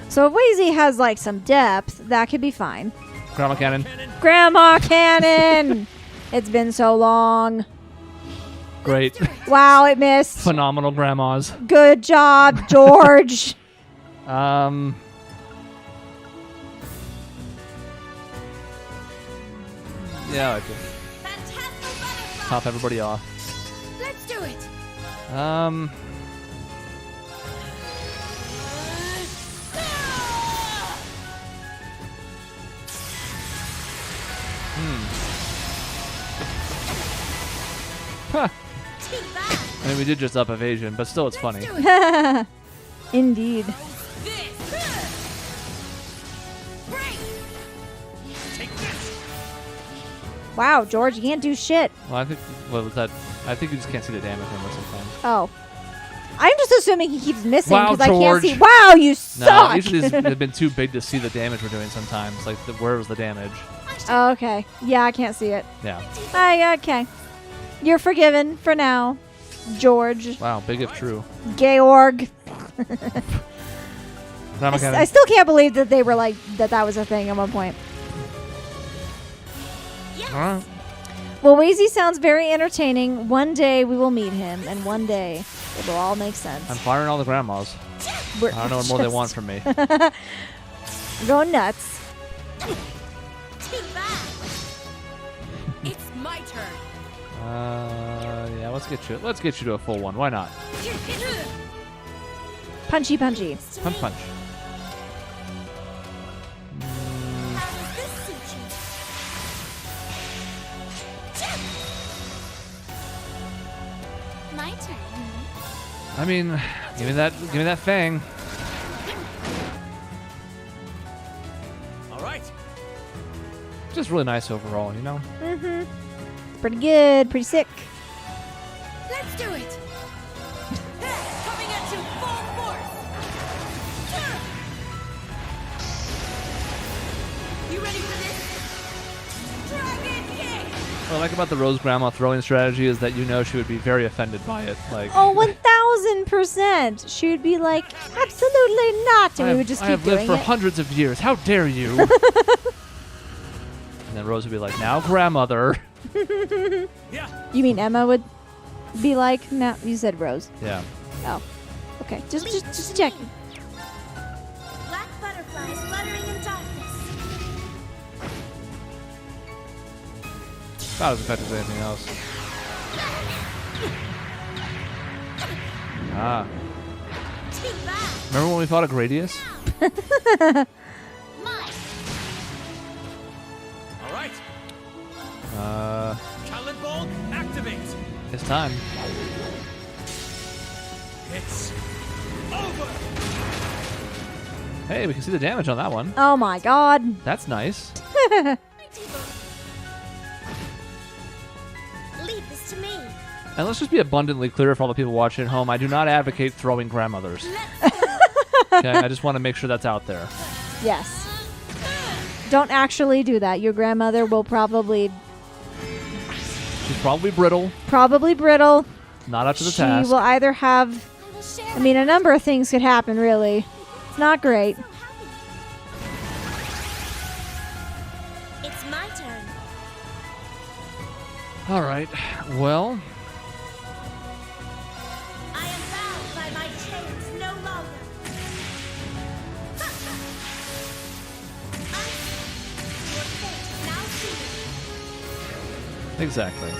So if Wazy has like some depth, that could be fine.
Grandma Cannon.
Grandma Cannon. It's been so long.
Great.
Wow, it missed.
Phenomenal grandmas.
Good job, George.
Yeah, I like it. Top everybody off.
Let's do it.
Huh. I mean, we did just up evasion, but still, it's funny.
Indeed. Wow, George, you can't do shit.
Well, I think I think you just can't see the damage number sometimes.
Oh. I'm just assuming he keeps missing
Wow,
because I can't
George.
see. Wow, you
No,
suck.
usually they've been too big to see the damage we're doing sometimes. Like, where was the damage?
Oh, okay. Yeah, I can't see it.
Yeah.
Okay. You're forgiven for now, George.
Wow, big if true.
Georg.
Grandma Cannon.
I still can't believe that they were like that was a thing at one point.
Alright.
Well, Wazy sounds very entertaining. One day we will meet him, and one day it will all make sense.
I'm firing all the grandmas. I don't know what more they want from me.
We're going nuts.
It's my turn.
Yeah, let's get you to a full one. Why not?
Punchy, punchy.
Punch, punch.
My turn.
I mean, give me that fang.
All right.
Just really nice overall, you know.
Mm-hmm. Pretty good. Pretty sick.
Let's do it. Coming at you full force. You ready for this? Dragon kick.
What I like about the Rose Grandma throwing strategy is that you know she would be very offended by it. Like,
Oh, 1000%. She would be like, absolutely not. And we would just
I
keep
have lived
doing
for
it.
hundreds of years. How dare you? And then Rose would be like, now, grandmother.
You mean Emma would be like? No, you said Rose.
Yeah.
Oh, okay. Just checking.
Black butterflies fluttering in darkness.
Not as effective as anything else. Ah. Remember when we fought a Gradius?
All right. Talon Bolt, activate.
It's time.
It's over.
Hey, we can see the damage on that one.
Oh my god.
That's nice.
Leave this to me.
And let's just be abundantly clear for all the people watching at home. I do not advocate throwing grandmothers. Okay, I just want to make sure that's out there.
Yes. Don't actually do that. Your grandmother will probably...
She's probably brittle.
Probably brittle.
Not up to the
She
task.
will either have... I mean, a number of things could happen, really. It's not great.
It's my turn.
All right. Well,
I am bound by my chains no longer. Your fate is now sealed.
exactly.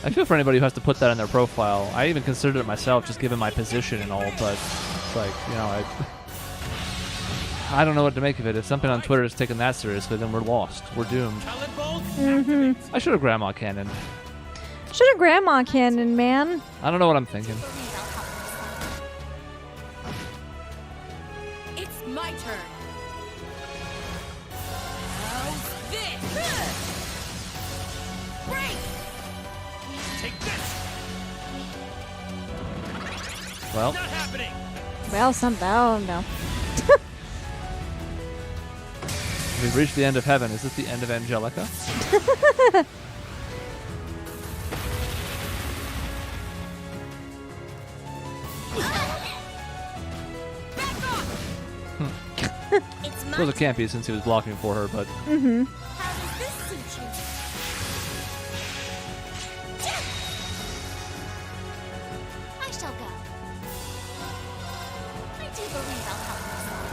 I feel for anybody who has to put that in their profile. I even considered it myself, just given my position and all, but it's like, you know, I don't know what to make of it. If something on Twitter is taken that seriously, then we're lost. We're doomed.
Mm-hmm.
I should have grandma cannon.
Should have grandma cannon, man.
I don't know what I'm thinking.
It's my turn. How's this? Break!
Take this!
Well.
Not happening!
Well, something. Oh, no.
We've reached the end of heaven. Is this the end of Angelica?
It's
I
my
suppose it can't be since he was blocking for her, but...
Mm-hmm.
How does this suit you?
I shall go. I do believe I'll help myself.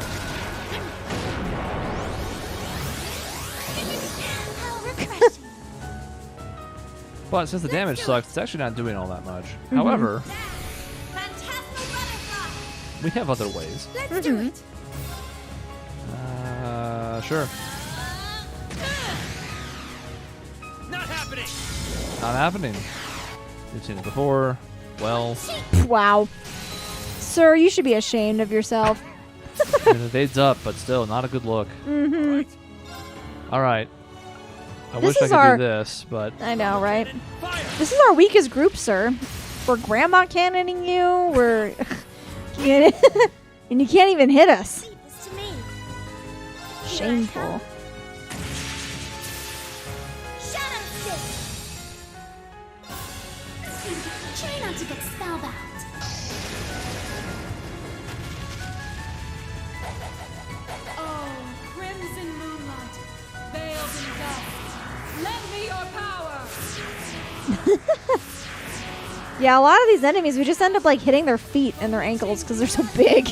How refreshing.
But since the damage sucks, it's actually not doing all that much. However, we have other ways.
Let's do it.
Sure.
Not happening!
Not happening. We've seen it before. Well,
Wow. Sir, you should be ashamed of yourself.
I mean, the date's up, but still, not a good look.
Mm-hmm.
All right. I
This
wish I
is
could
our-
do this, but
I know, right? This is our weakest group, sir. We're grandma cannoning you. We're... and you can't even hit us.
Leave this to me.
Shameful.
Shadow Stick! Try not to get spellbound.
Oh, crimson moonlight, veiled in dust. Lend me your power.
Yeah, a lot of these enemies, we just end up like hitting their feet and their ankles because they're so big.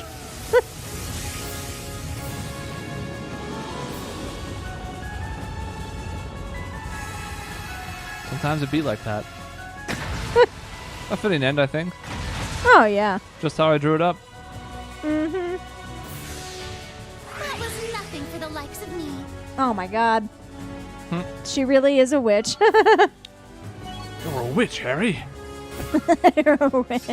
sometimes it be like that. A fitting end, I think.
Oh, yeah.
Just how I drew it up.
Mm-hmm.
That was nothing for the likes of me.
Oh, my God.
Hmm.
She really is a witch.
You're a witch, Harry.
You're a witch.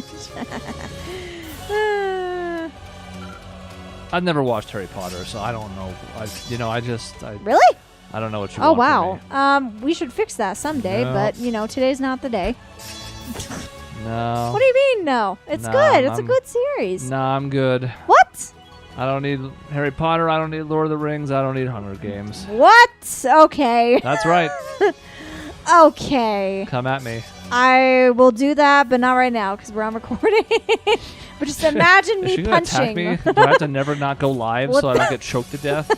I've never watched Harry Potter, so I don't know.
Really?
I don't know what you
Oh,
want from
wow.
me.
We should fix that someday,
No.
but, today's not the day.
No.
What do you mean, no? It's
No,
good. It's a
I'm-
good series.
No, I'm good.
What?
I don't need Harry Potter. I don't need Lord of the Rings. I don't need Hunger Games.
What? Okay.
That's right.
Okay.
Come at me.
I will do that, but not right now because we're on recording. But just imagine
Is
me
she gonna attack
punching.
me? Do I have to never not go live
What
so I
the-
don't get choked to death?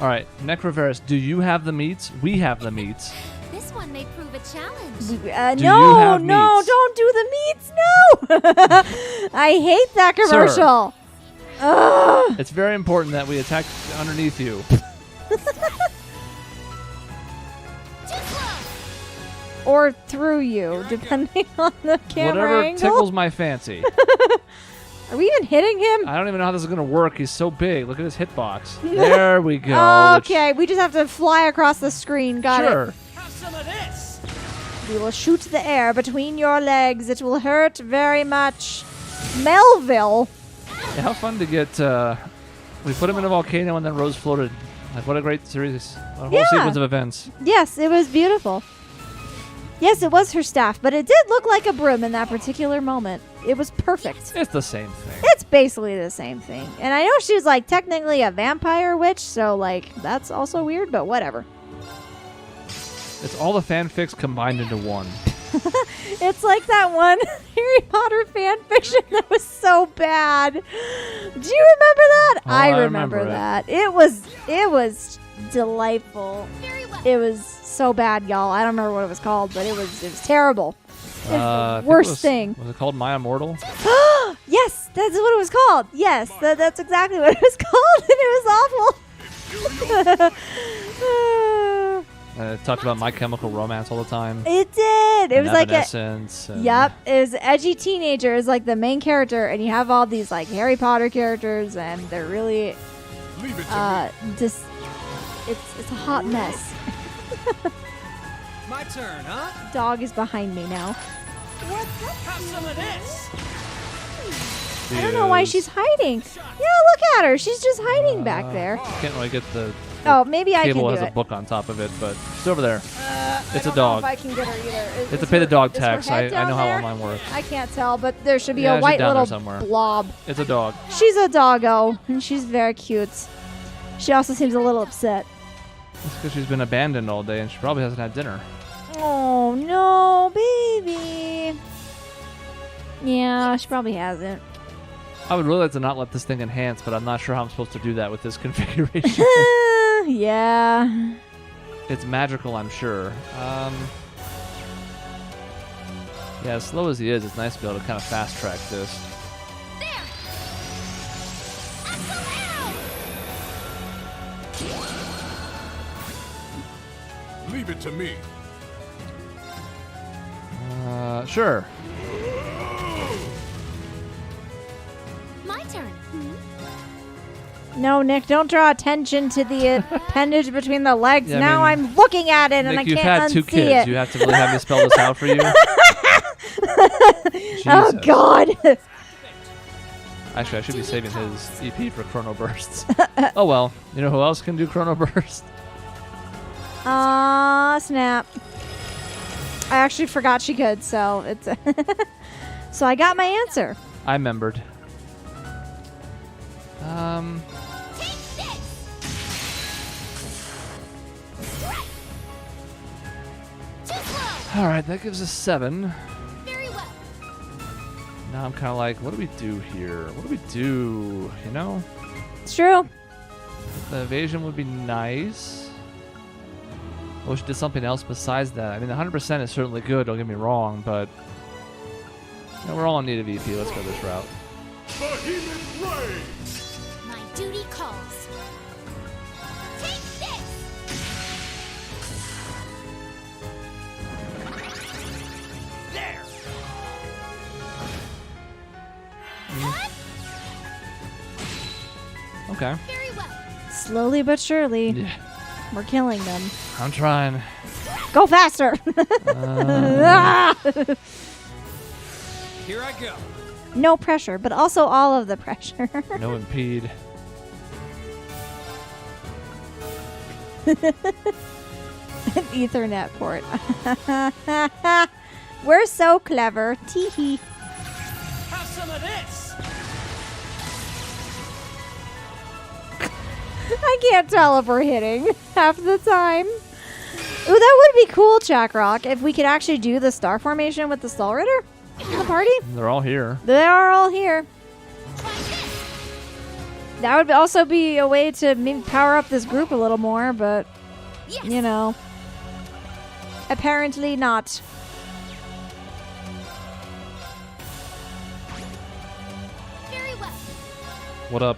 All right, Necroverus, do you have the meats? We have the meats.
This one may prove a challenge.
Do you
No,
have
no,
meats?
don't do the meats. No. I hate that commercial. Ugh.
It's very important that we attack underneath you.
Or through you, depending on the camera
Whatever
angle.
tickles my fancy.
Are we even hitting him?
I don't even know how this is going to work. He's so big. Look at his hitbox. There we go.
Okay, we just have to fly across the screen. Got
Sure.
it.
Have some of this!
We will shoot the air between your legs. It will hurt very much. Melville.
Yeah, how fun to get... we put him in a volcano and then Rose floated. Like, what a great series. A whole
Yeah.
sequence of events.
Yes, it was beautiful. Yes, it was her staff, but it did look like a broom in that particular moment. It was perfect.
It's the same thing.
It's basically the same thing. And I know she's like technically a vampire witch, so like that's also weird, but whatever.
It's all the fanfics combined into one.
It's like that one Harry Potter fan fiction that was so bad. Do you remember that?
Oh,
I
I
remember
remember it.
that. It was delightful. It was so bad, y'all. I don't remember what it was called, but it was terrible. It was the worst thing.
Was it called My Immortal?
Yes, that's what it was called. Yes, that's exactly what it was called, and it was awful.
It talked about My Chemical Romance all the time.
It did. It
And
was like
Evanescence and-
Yep. It was edgy teenager is like the main character, and you have all these like Harry Potter characters, and they're really just it's a hot mess.
My turn, huh?
Dog is behind me now.
Have some of this.
I don't know why she's hiding. Yeah, look at her. She's just hiding back there.
Can't really get the
Oh, maybe I can
cable
do
has a
it.
book on top of it, but it's over there. It's
I
a
don't know
dog.
if I can get her either.
You have to pay the dog
is her
tax. I
head
know
down
how
there?
online works.
I can't tell, but there should be
Yeah,
a
she's
white
down there
little
somewhere.
blob.
It's a dog.
She's a doggo, and she's very cute. She also seems a little upset.
It's because she's been abandoned all day and she probably hasn't had dinner.
Oh no, baby. Yeah, she probably hasn't.
I would really like to not let this thing enhance, but I'm not sure how I'm supposed to do that with this configuration.
Yeah.
It's magical, I'm sure. Yeah, as slow as he is, it's nice to be able to kind of fast track this.
Leave it to me.
Sure.
My turn.
No, Nick, don't draw attention to the appendage between the legs.
Yeah, I
now
mean,
I'm looking at it and
Nick,
I
you've
can't
had two
unsee
kids.
it.
You have to really have me spell this out for you?
Oh,
Jesus.
God.
Actually, I should be saving his EP for Chrono Bursts. Oh well. You know who else can do Chrono Burst?
Aw, snap. I actually forgot she could, so it's so I got my answer.
I remembered. All right, that gives us 7.
Very well.
Now I'm kind of like, what do we do here? What do we do? You know?
It's true.
The evasion would be nice. I wish we did something else besides that. I mean, 100% is certainly good, don't get me wrong, but you know, we're all in need of EP. Let's go this route.
Behemoth Ray!
My duty calls. Take this!
There!
Okay.
Very well.
Slowly but surely,
Yeah.
we're killing them.
I'm trying.
Go faster!
Here I go.
No pressure, but also all of the pressure.
No impede.
An Ethernet port. We're so clever. Teehee.
Have some of this.
I can't tell if we're hitting half the time. Ooh, that would be cool, Chakrock, if we could actually do the star formation with the Soul Ritter in the party.
They're all here.
They are all here. That would also be a way to maybe power up this group a little more, but, you know, apparently not.
Very well.
What up?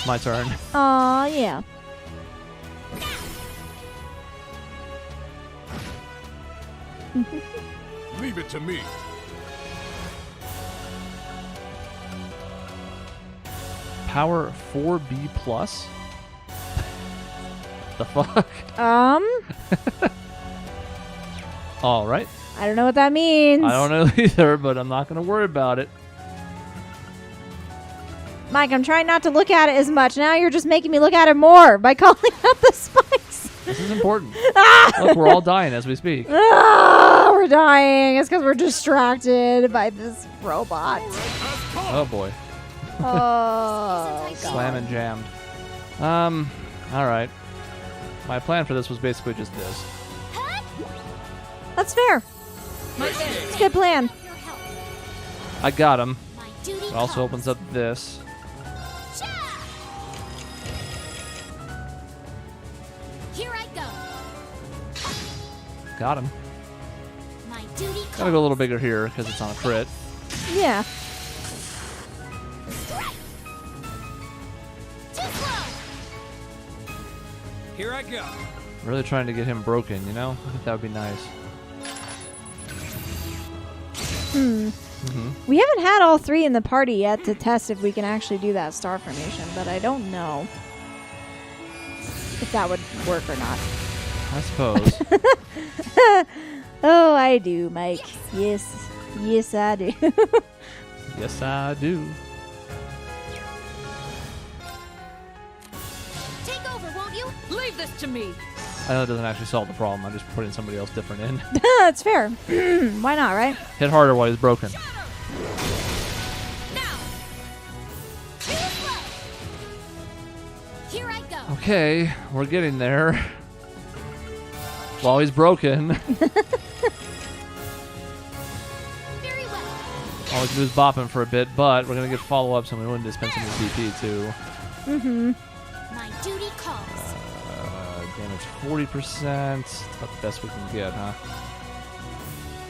My turn.
Aw, yeah.
Leave it to me.
Power 4B plus? The fuck? All right.
I don't know what that means.
I don't know either, but I'm not going to worry about it.
Mike, I'm trying not to look at it as much. Now you're just making me look at it more by calling out the spikes.
This is important. Look, we're all dying as we speak.
We're dying. It's because we're distracted by this robot.
Oh boy.
Oh,
Slam and jammed. All right. My plan for this was basically just this.
That's fair. It's a good plan.
I got him.
duty
It also opens up this.
Here I go.
Got him.
My duty
Gotta go a little bigger here because it's on a crit.
Yeah.
Here I go.
Really trying to get him broken, you know? I think that would be nice.
We haven't had all three in the party yet to test if we can actually do that star formation, but I don't know if that would work or not.
I suppose.
Oh, I do, Mike. Yes. Yes, I do.
Yes, I do.
Take over, won't you?
Leave this to me.
I know it doesn't actually solve the problem. I'm just putting somebody else different in.
That's fair. Why not, right?
Hit harder while he's broken.
Here I go.
Okay, we're getting there. While he's broken.
Very well.
All we can do is bop him for a bit, but we're going to get follow-ups and we want to spend some of his DP too.
My duty calls.
Damage 40%. That's about the best we can get, huh?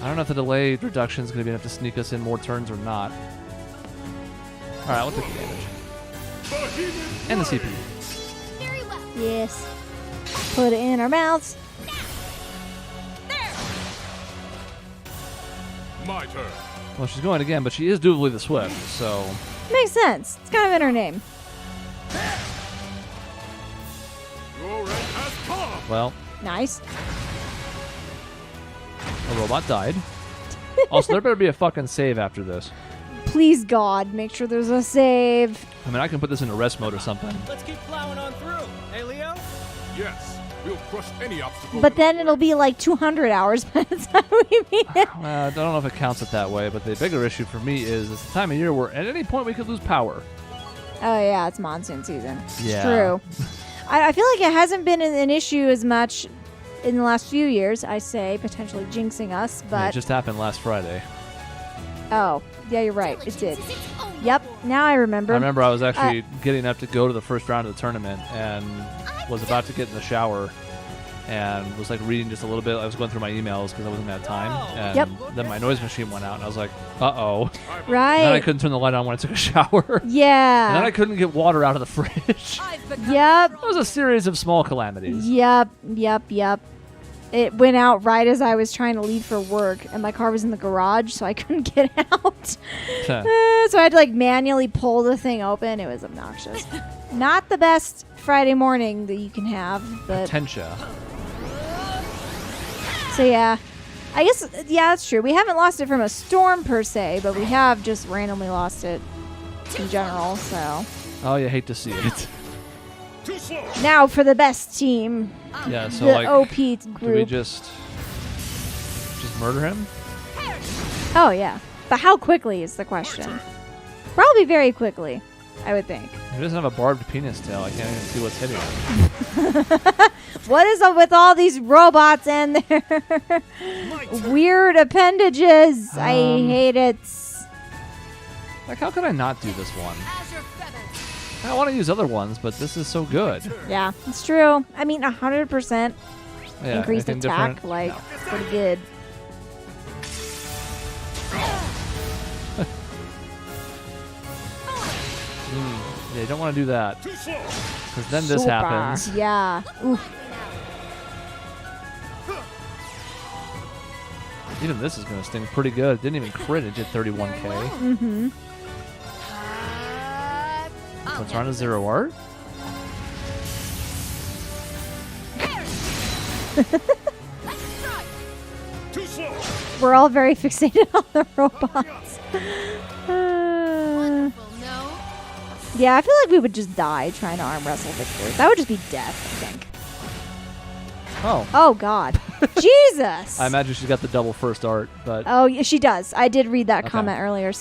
I don't know if the delay reduction is going to be enough to sneak us in more turns or not. Alright, we'll take the damage. And the CP.
Very well.
Yes. Put it in our mouths.
My turn.
Well, she's going again, but she is Doobly the Swift, so...
Makes sense. It's kind of in her name.
Your rank has come.
Well,
Nice.
a robot died. Also, there better be a fucking save after this.
Please, God, make sure there's a save.
I mean, I can put this into rest mode or something.
Let's keep plowing on through. Hey, Leo?
Yes, we'll crush any obstacle.
But then it'll be like 200 hours by the time we meet it.
Well, I don't know if it counts it that way, but the bigger issue for me is it's the time of year where at any point we could lose power.
Oh, yeah, it's monsoon season.
Yeah.
It's true. I feel like it hasn't been an issue as much in the last few years, I say, potentially jinxing us,
Yeah,
but...
it just happened last Friday.
Oh, yeah, you're right. It did. Yep, now I remember.
I remember I was actually getting up to go to the first round of the tournament and was about to get in the shower and was like reading just a little bit. I was going through my emails because I wasn't going to have time. And then my noise machine went out and I was like, uh-oh.
Right.
And then I couldn't turn the light on when I took a shower.
Yeah.
And then I couldn't get water out of the fridge.
Yep.
It was a series of small calamities.
Yep. It went out right as I was trying to leave for work, and my car was in the garage, so I couldn't get out. So I had to like manually pull the thing open. It was obnoxious. Not the best Friday morning that you can have, but
Tensia.
so yeah. I guess that's true. We haven't lost it from a storm per se, but we have just randomly lost it in general. So
Oh, you hate to see it.
now for the best team.
Yeah, so
the
like,
OP
do we
group.
just murder him?
Oh yeah, but how quickly is the question? Probably very quickly, I would think.
He doesn't have a barbed penis tail. I can't even see what's hitting him.
What is up with all these robots and their weird appendages? I hate it.
Like, how could I not do this one? I want to use other ones, but this is so good.
Yeah, it's true. I mean, 100%
Yeah,
increased
anything
attack,
different?
like,
No.
pretty good.
Yeah, you don't want to do that. Because then this
Super.
happens.
Yeah. Oof.
Even this is going to sting pretty good. It didn't even crit. It did 31k.
Mm-hmm.
Let's run a zero art.
We're all very fixated on the robots. Yeah, I feel like we would just die trying to arm wrestle Victor. That would just be death, I think.
Oh.
Oh, God. Jesus.
I imagine she's got the double first art, but
Oh, yeah, she does. I did read that
Okay.
comment earlier.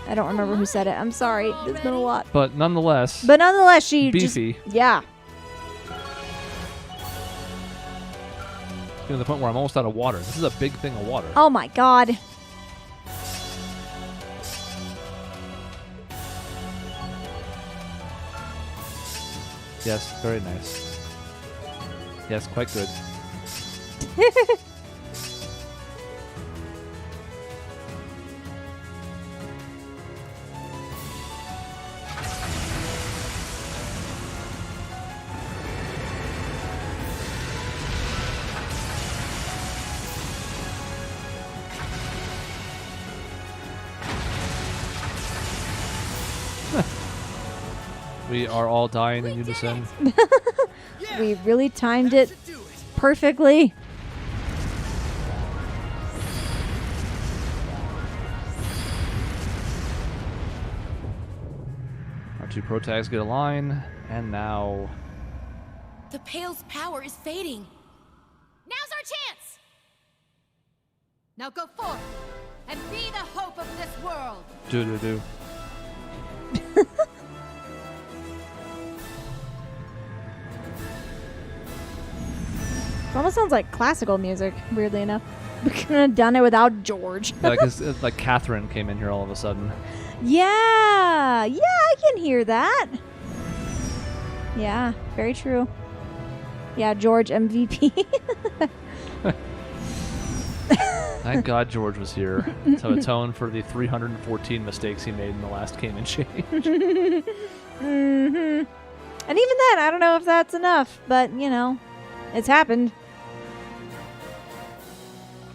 I don't remember who said it. I'm sorry. It's been a lot.
But nonetheless,
she
beefy.
just... Yeah.
Getting to the point where I'm almost out of water. This is a big thing of water.
Oh my god.
Yes, very nice. Yes, quite good. We are all dying in unison.
We really timed it perfectly.
Our two protags get a line, and now...
The Pale's power is fading. Now's our chance!
Now go forth and be the hope of this world.
Do-do-do.
It almost sounds like classical music, weirdly enough. We couldn't have done it without George.
Yeah, like Catherine came in here all of a sudden.
Yeah, I can hear that. Yeah, very true. Yeah, George MVP.
Thank God George was here to atone for the 314 mistakes he made in the last Game and Change.
Mm-hmm. And even then, I don't know if that's enough, but, you know, it's happened.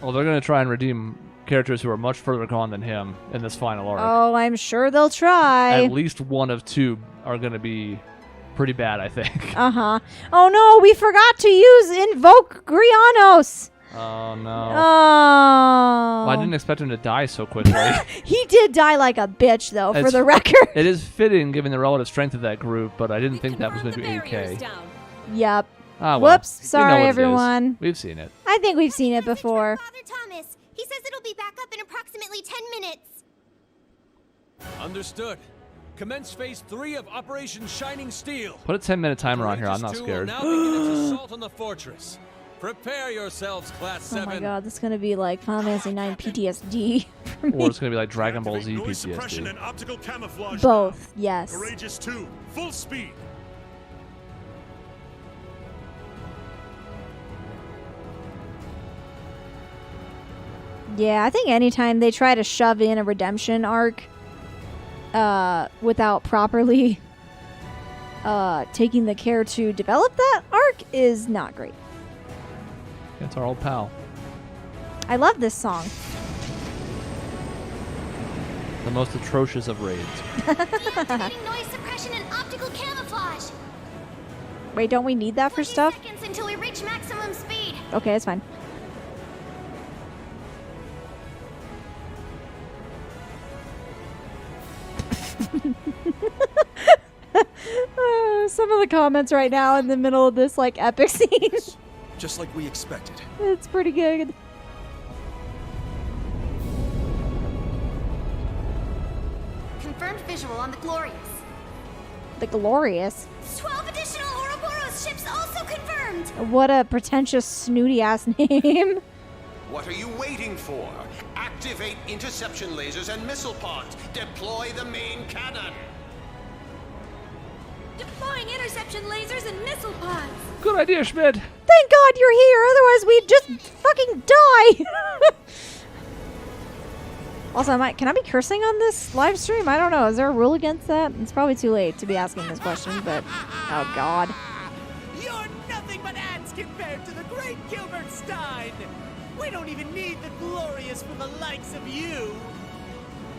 Well, they're going to try and redeem characters who are much further gone than him in this final arc.
Oh, I'm sure they'll try.
At least one of two are going to be pretty bad, I think.
Uh-huh. Oh, no, we forgot to use Invoke Grianos.
Oh, no.
Oh.
Well, I didn't expect him to die so quickly.
He did die like a bitch, though, for the record.
It is fitting, given the relative strength of that group, but I didn't think that was going to be okay.
Yep.
Ah, well,
whoops. Sorry, everyone.
We've seen it.
I think we've seen it before.
Father Thomas. He says it'll be back up in approximately 10 minutes.
Understood. Commence phase 3 of Operation Shining Steel.
Put a 10-minute timer on here. I'm not scared.
Now begin its assault on the fortress. Prepare yourselves, Class 7.
Oh my god, this is going to be like Final Fantasy IX PTSD.
Or it's going to be like Dragon Ball Z
Noise suppression
PTSD.
and optical camouflage.
Both, yes.
Courageous 2, full speed.
Yeah, I think anytime they try to shove in a redemption arc without properly taking the care to develop that arc is not great.
It's our old pal.
I love this song.
The most atrocious of raids.
Deactivating noise suppression and optical camouflage.
Wait, don't we need that for stuff?
Seconds until we reach maximum speed.
Okay, it's fine. Some of the comments right now in the middle of this like epic scene.
Just like we expected.
It's pretty good.
Confirmed visual on the Glorious.
The Glorious.
12 additional Ouroboros ships also confirmed.
What a pretentious, snooty ass name.
What are you waiting for? Activate interception lasers and missile pods. Deploy the main cannon.
Deploying interception lasers and missile pods.
Good idea, Schmidt.
Thank God you're here, otherwise we'd just fucking die. Also, can I be cursing on this live stream? I don't know. Is there a rule against that? It's probably too late to be asking this question, but oh God.
You're nothing but ants compared to the great Gilbert Stein. We don't even need the Glorious from the likes of you.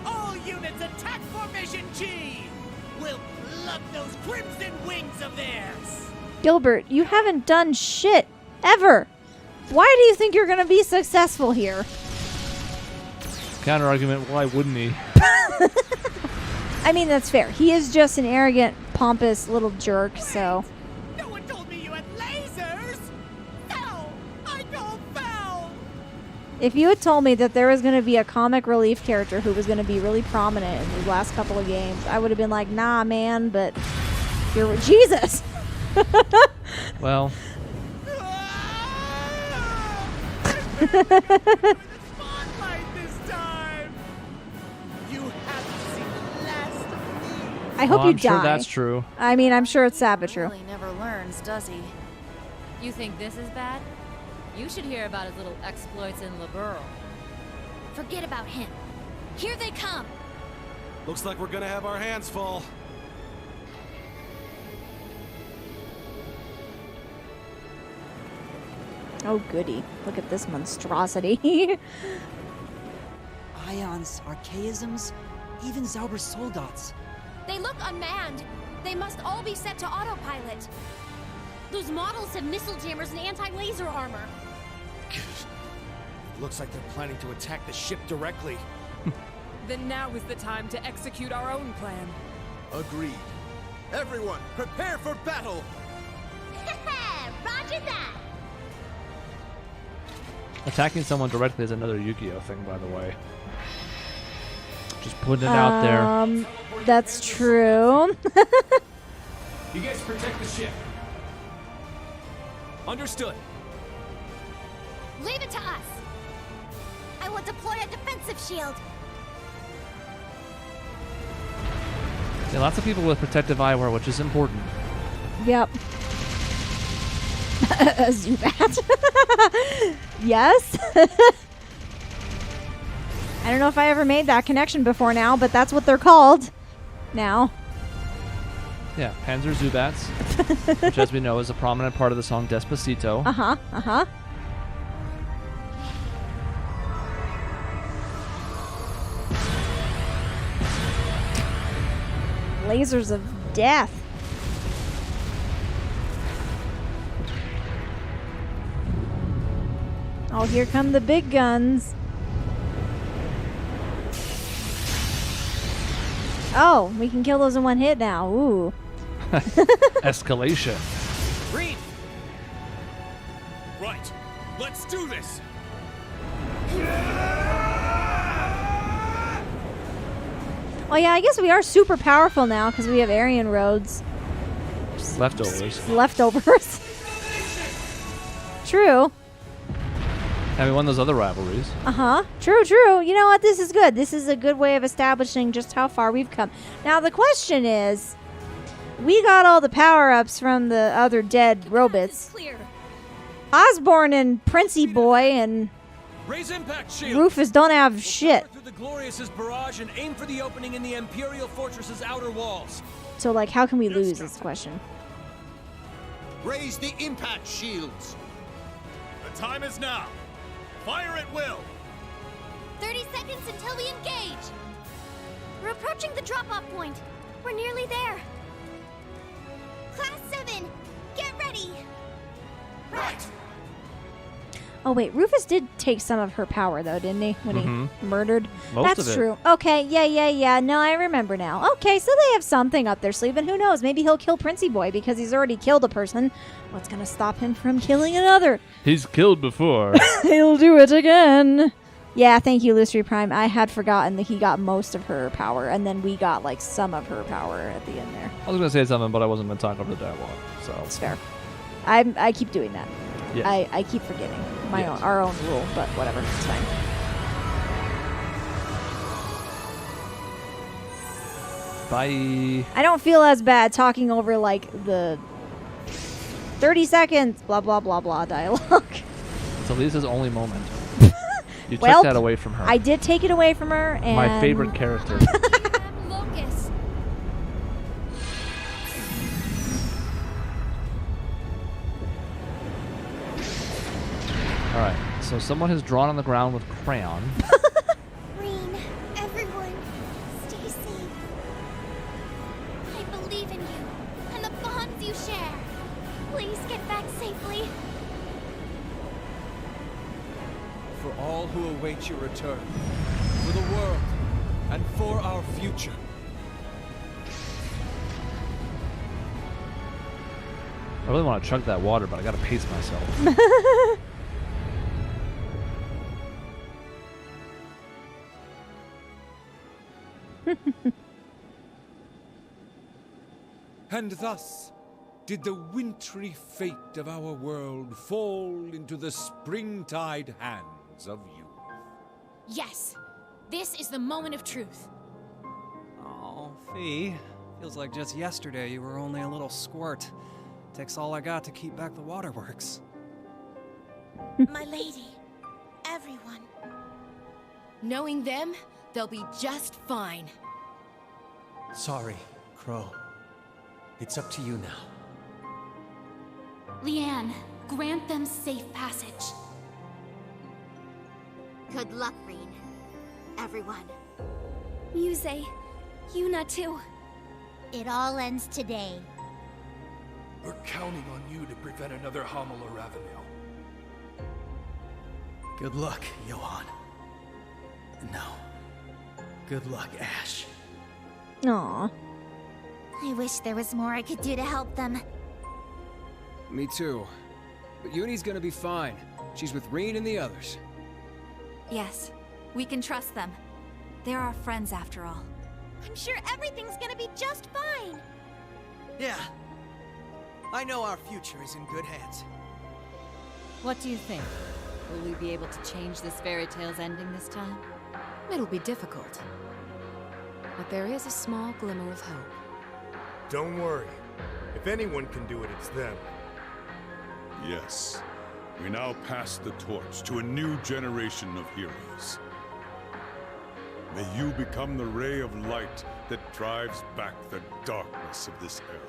All units attack formation G. We'll pluck those crimson wings of theirs.
Gilbert, you haven't done shit ever. Why do you think you're gonna be successful here?
Counter argument, why wouldn't he?
I mean, that's fair. He is just an arrogant, pompous little jerk, so.
No one told me you had lasers. Foul! I call foul.
If you had told me that there was going to be a comic relief character who was going to be really prominent in these last couple of games, I would have been like, nah, man, but you're Jesus.
Well.
Spotlight this time. You haven't seen the last of me.
I hope you
I'm
die.
sure that's true.
I mean, I'm sure it's Sabatru.
Really never learns, does he? You think this is bad? You should hear about his little exploits in Liberl.
Forget about him. Here they come.
Looks like we're gonna have our hands full.
Oh, goody. Look at this monstrosity.
Ions, archaisms, even Zauber's soldats.
They look unmanned. They must all be set to autopilot. Those models have missile jammers and anti-laser armor.
Looks like they're planning to attack the ship directly.
Then now is the time to execute our own plan.
Agreed. Everyone, prepare for battle!
Roger that!
Attacking someone directly is another Yu-Gi-Oh thing, by the way. Just putting it out there.
That's true.
You guys protect the ship. Understood.
Leave it to us. I will deploy a defensive shield.
Yeah, lots of people with protective eyewear, which is important.
Yep. A Zubat. Yes. I don't know if I ever made that connection before now, but that's what they're called now.
Yeah, Panzer Zubats, which as we know is a prominent part of the song Despacito.
Uh-huh, uh-huh. Lasers of death. Oh, here come the big guns. Oh, we can kill those in one hit now. Ooh.
Escalation.
Rean! Right. Let's do this.
Oh yeah, I guess we are super powerful now because we have Aryan roads.
Leftovers.
Leftovers. True.
And we won those other rivalries.
Uh-huh. True, true. You know what? This is good. This is a good way of establishing just how far we've come. Now, the question is, we got all the power-ups from the other dead robots. Osborne and Princey Boy and
Raise impact shield.
Rufus don't have shit.
Through the Glorious's barrage and aim for the opening in the Imperial Fortress's outer walls.
So, like, how can we lose this question?
Raise the impact shields.
The time is now. Fire at will.
30 seconds until we engage. We're approaching the drop-off point. We're nearly there. Class 7, get ready.
Right.
Oh, wait. Rufus did take some of her power, though, didn't he? When he murdered.
Most
That's
of it.
true. Okay. Yeah. No, I remember now. Okay, so they have something up their sleeve, and who knows? Maybe he'll kill Princey Boy because he's already killed a person. What's going to stop him from killing another?
He's killed before.
He'll do it again. Yeah, thank you, Lucery Prime. I had forgotten that he got most of her power, and then we got, like, some of her power at the end there.
I was going to say something, but I wasn't going to talk over the dialogue. So
It's fair. I keep doing that.
Yes.
I keep forgetting our own rule, but whatever. It's fine.
Bye.
I don't feel as bad talking over, like, the 30 seconds, blah, blah, blah, blah dialogue.
It's Elisa's only moment. You
Well,
took that away from her.
I did take it away from her, and...
My favorite character.
Locus.
Alright, so someone has drawn on the ground with crayon.
Rean, everyone, stay safe. I believe in you and the bonds you share. Please get back safely.
For all who await your return. For the world. And for our future.
I really want to chug that water, but I gotta pace myself.
And thus did the wintry fate of our world fall into the springtide hands of youth.
Yes, this is the moment of truth.
Oh, Fee. Feels like just yesterday you were only a little squirt. Takes all I got to keep back the waterworks.
My lady, everyone. Knowing them, they'll be just fine.
Sorry, Crow. It's up to you now.
Leanne, grant them safe passage.
Good luck, Rean. Everyone.
Muse, Yuna too.
It all ends today.
We're counting on you to prevent another Homila Ravenel.
Good luck, Johan. No. Good luck, Ash.
Aw.
I wish there was more I could do to help them.
Me too. But Uni's gonna be fine. She's with Rean and the others.
Yes, we can trust them. They're our friends after all.
I'm sure everything's gonna be just fine.
Yeah. I know our future is in good hands.
What do you think? Will we be able to change this fairy tale's ending this time?
It'll be difficult. But there is a small glimmer of hope.
Don't worry. If anyone can do it, it's them.
Yes. We now pass the torch to a new generation of heroes. May you become the ray of light that drives back the darkness of this era.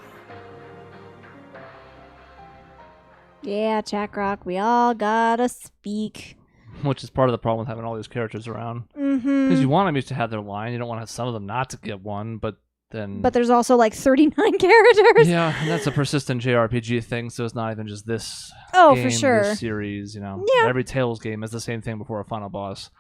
Yeah, Chakrock, we all gotta speak.
Which is part of the problem with having all these characters around.
Mm-hmm.
Because you want them each to have their line. You don't want some of them not to get one, but then...
But there's also like 39 characters.
Yeah, and that's a persistent JRPG thing, so it's not even just this
Oh,
game,
for sure.
this series, you know.
Yeah.
Every Tales game is the same thing before a final boss.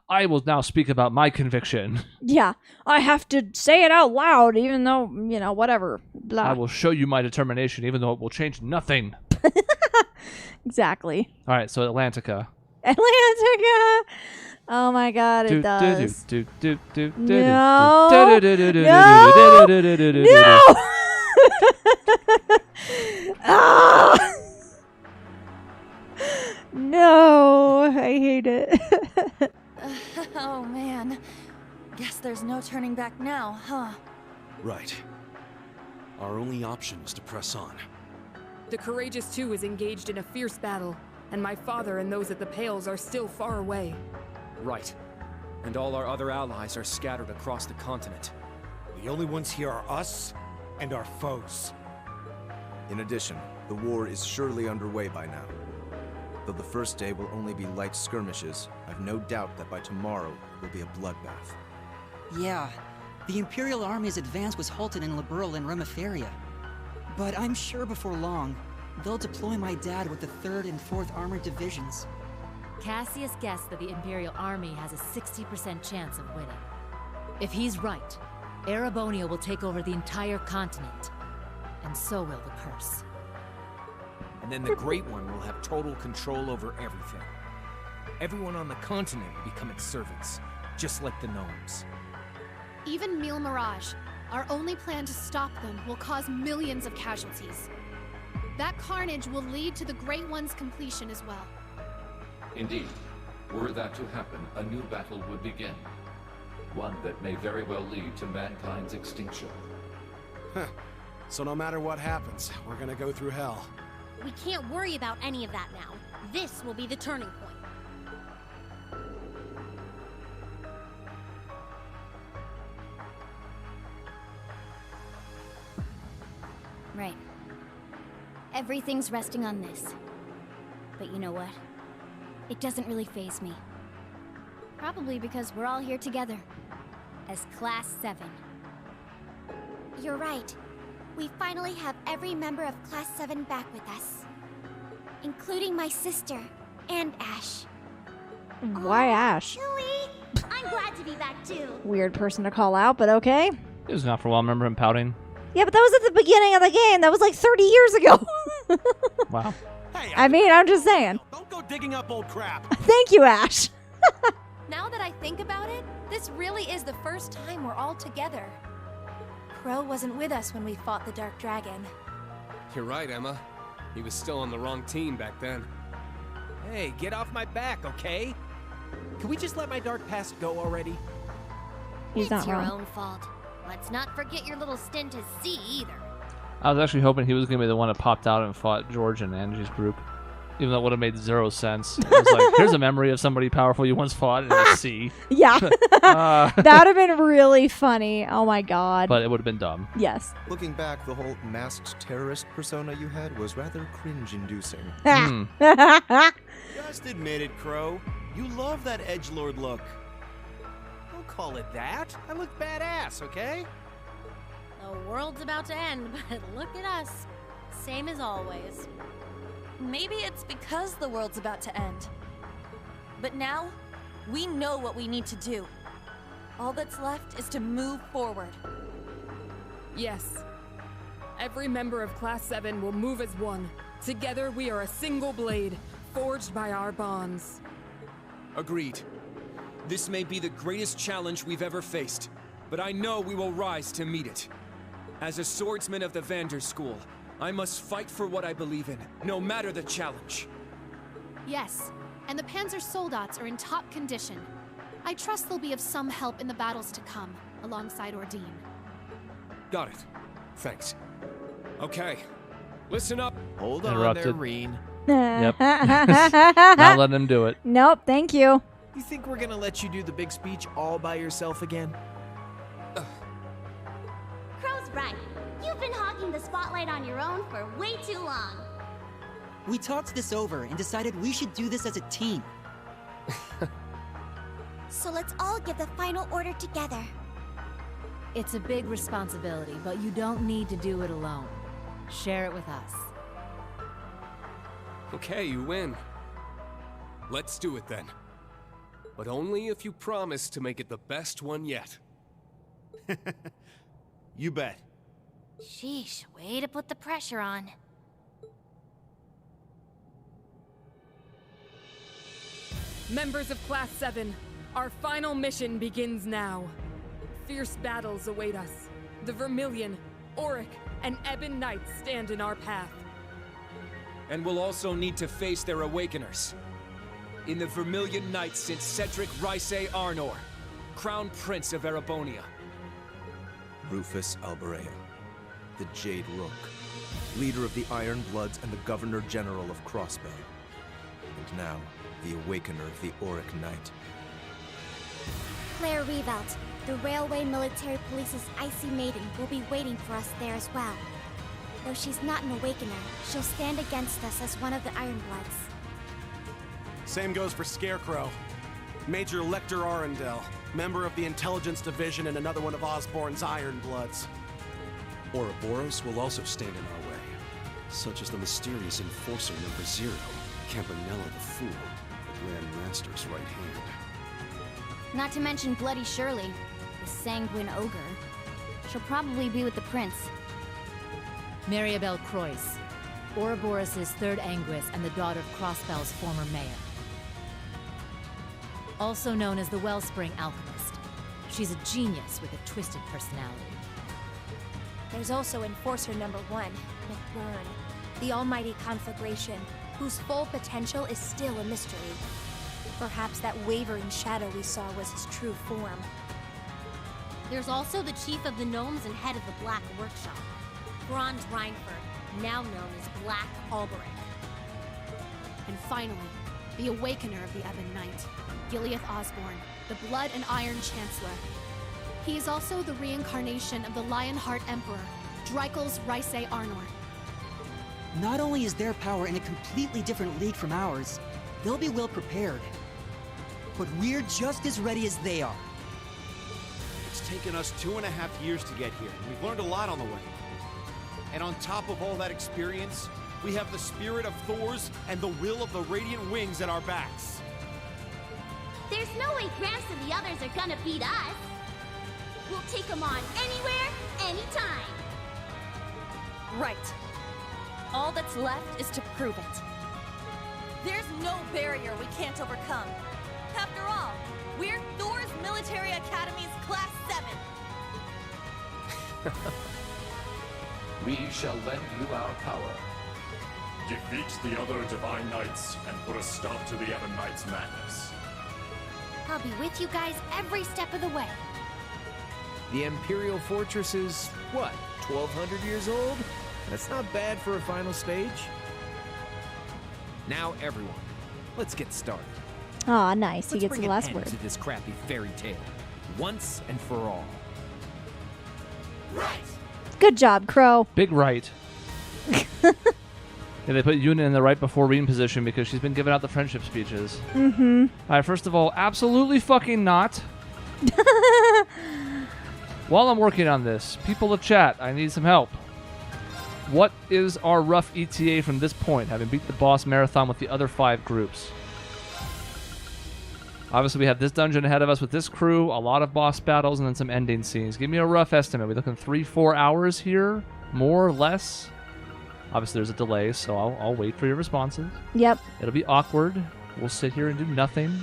I will now speak about my conviction.
Yeah, I have to say it out loud, even though, you know, whatever. Blah.
I will show you my determination, even though it will change nothing.
Exactly.
All right, so Atlantica.
Atlantica! Oh my god, it does. No! No! Ah! No, I hate it.
Oh man. Guess there's no turning back now, huh?
Right. Our only option is to press on.
The Courageous Two is engaged in a fierce battle, and my father and those at the Pales are still far away.
Right. And all our other allies are scattered across the continent.
The only ones here are us and our foes.
In addition, the war is surely underway by now. Though the first day will only be light skirmishes, I've no doubt that by tomorrow it will be a bloodbath.
Yeah, the Imperial Army's advance was halted in Liberl and Remiferia. But I'm sure before long, they'll deploy my dad with the 3rd and 4th Armored Divisions.
Cassius guessed that the Imperial Army has a 60% chance of winning. If he's right, Erebonia will take over the entire continent. And so will the curse.
And then the Great One will have total control over everything. Everyone on the continent will become its servants, just like the gnomes.
Even Mille Mirage, our only plan to stop them, will cause millions of casualties. That carnage will lead to the Great One's completion as well.
Indeed. Were that to happen, a new battle would begin. One that may very well lead to mankind's extinction.
Huh. So no matter what happens, we're gonna go through hell.
We can't worry about any of that now. This will be the turning point. Right. Everything's resting on this. But you know what? It doesn't really faze me. Probably because we're all here together. As Class 7. You're right. We finally have every member of Class 7 back with us. Including my sister, and Ash.
Why Ash?
I'm glad to be back too.
Weird person to call out, but okay.
It was not for a while. I remember him pouting.
Yeah, but that was at the beginning of the game. That was like 30 years ago.
Wow.
I mean, I'm just saying.
Don't go digging up old crap.
Thank you, Ash.
Now that I think about it, this really is the first time we're all together.
Crow wasn't with us when we fought the Dark Dragon.
You're right, Emma. He was still on the wrong team back then.
Hey, get off my back, okay? Can we just let my dark past go already?
He's
It's
not
your
wrong.
own fault. Let's not forget your little stint as C either.
I was actually hoping he was going to be the one that popped out and fought George and Angie's group. Even though it would have made zero sense. It was like, here's a memory of somebody powerful you once fought, and it was C.
Yeah. That would have been really funny. Oh my god.
But it would have been dumb.
Yes.
Looking back, the whole masked terrorist persona you had was rather cringe-inducing.
Just admit it, Crow. You love that edgelord look.
Don't call it that. I look badass, okay?
The world's about to end, but look at us. Same as always.
Maybe it's because the world's about to end. But now, we know what we need to do. All that's left is to move forward.
Yes. Every member of Class 7 will move as one. Together we are a single blade, forged by our bonds.
Agreed. This may be the greatest challenge we've ever faced, but I know we will rise to meet it. As a swordsman of the Vander School, I must fight for what I believe in, no matter the challenge.
Yes, and the Panzer Soldats are in top condition. I trust they'll be of some help in the battles to come, alongside Ordine.
Got it. Thanks. Okay, listen up.
Hold
Interrupted.
on there, Rean.
Yep. Not letting him do it.
Nope, thank you.
You think we're gonna let you do the big speech all by yourself again?
Crow's right. You've been hogging the spotlight on your own for way too long.
We talked this over and decided we should do this as a team.
So let's all give the final order together.
It's a big responsibility, but you don't need to do it alone. Share it with us.
Okay, you win. Let's do it then. But only if you promise to make it the best one yet.
You bet.
Sheesh, way to put the pressure on.
Members of Class 7, our final mission begins now. Fierce battles await us. The Vermilion, Auric, and Ebon Knights stand in our path.
And we'll also need to face their Awakeners. In the Vermilion Knights since Cedric Rysay Arnor, Crown Prince of Erebonia.
Rufus Alberea, the Jade Rook, leader of the Iron Bloods and the Governor General of Crossbell. And now, the Awakener of the Auric Knight.
Claire Revelt, the Railway Military Police's Icy Maiden, will be waiting for us there as well. Though she's not an Awakener, she'll stand against us as one of the Iron Bloods.
Same goes for Scarecrow. Major Lecter Arundel, member of the Intelligence Division and another one of Osborn's Iron Bloods.
Ouroboros will also stand in our way, such as the mysterious Enforcer Number 0, Campanella the Fool, the Grand Master's right hand.
Not to mention Bloody Shirley, the Sanguine Ogre. She'll probably be with the Prince.
Maribel Croix, Ouroboros' third Anguis and the daughter of Crossbell's former mayor. Also known as the Wellspring Alchemist. She's a genius with a twisted personality.
There's also Enforcer Number 1, McBurn, the almighty conflagration, whose full potential is still a mystery. Perhaps that wavering shadow we saw was his true form.
There's also the chief of the gnomes and head of the Black Workshop, Bronze Reinford, now known as Black Alberic.
And finally, the Awakener of the Ebon Knight, Gileath Osborn, the Blood and Iron Chancellor. He is also the reincarnation of the Lionheart Emperor, Dreikel's Rysay Arnor.
Not only is their power in a completely different league from ours, they'll be well prepared. But we're just as ready as they are.
It's taken us 2.5 years to get here, and we've learned a lot on the way. And on top of all that experience, we have the spirit of Thor's and the will of the Radiant Wings at our backs.
There's no way Gramps and the others are gonna beat us. We'll take them on anywhere, anytime.
Right. All that's left is to prove it. There's no barrier we can't overcome. After all, we're Thor's Military Academy's Class 7.
We shall lend you our power.
Defeat the other Divine Knights and put a stop to the Ebon Knights' madness.
I'll be with you guys every step of the way.
The Imperial Fortress is, what, 1,200 years old? That's not bad for a final stage. Now, everyone, let's get started.
Aw, nice. He
Let's
gets
bring
the
an
last
end
word.
to this crappy fairy tale, once and for all.
Good job, Crow.
Big right. Yeah, they put Yuna in the right before Rean position because she's been giving out the friendship speeches.
Mm-hmm.
All right, first of all, absolutely fucking not. While I'm working on this, people of chat, I need some help. What is our rough ETA from this point, having beat the boss marathon with the other 5 groups? Obviously, we have this dungeon ahead of us with this crew, a lot of boss battles, and then some ending scenes. Give me a rough estimate. We're looking 3-4 hours here? More or less? Obviously, there's a delay, so I'll wait for your responses.
Yep.
It'll be awkward. We'll sit here and do nothing.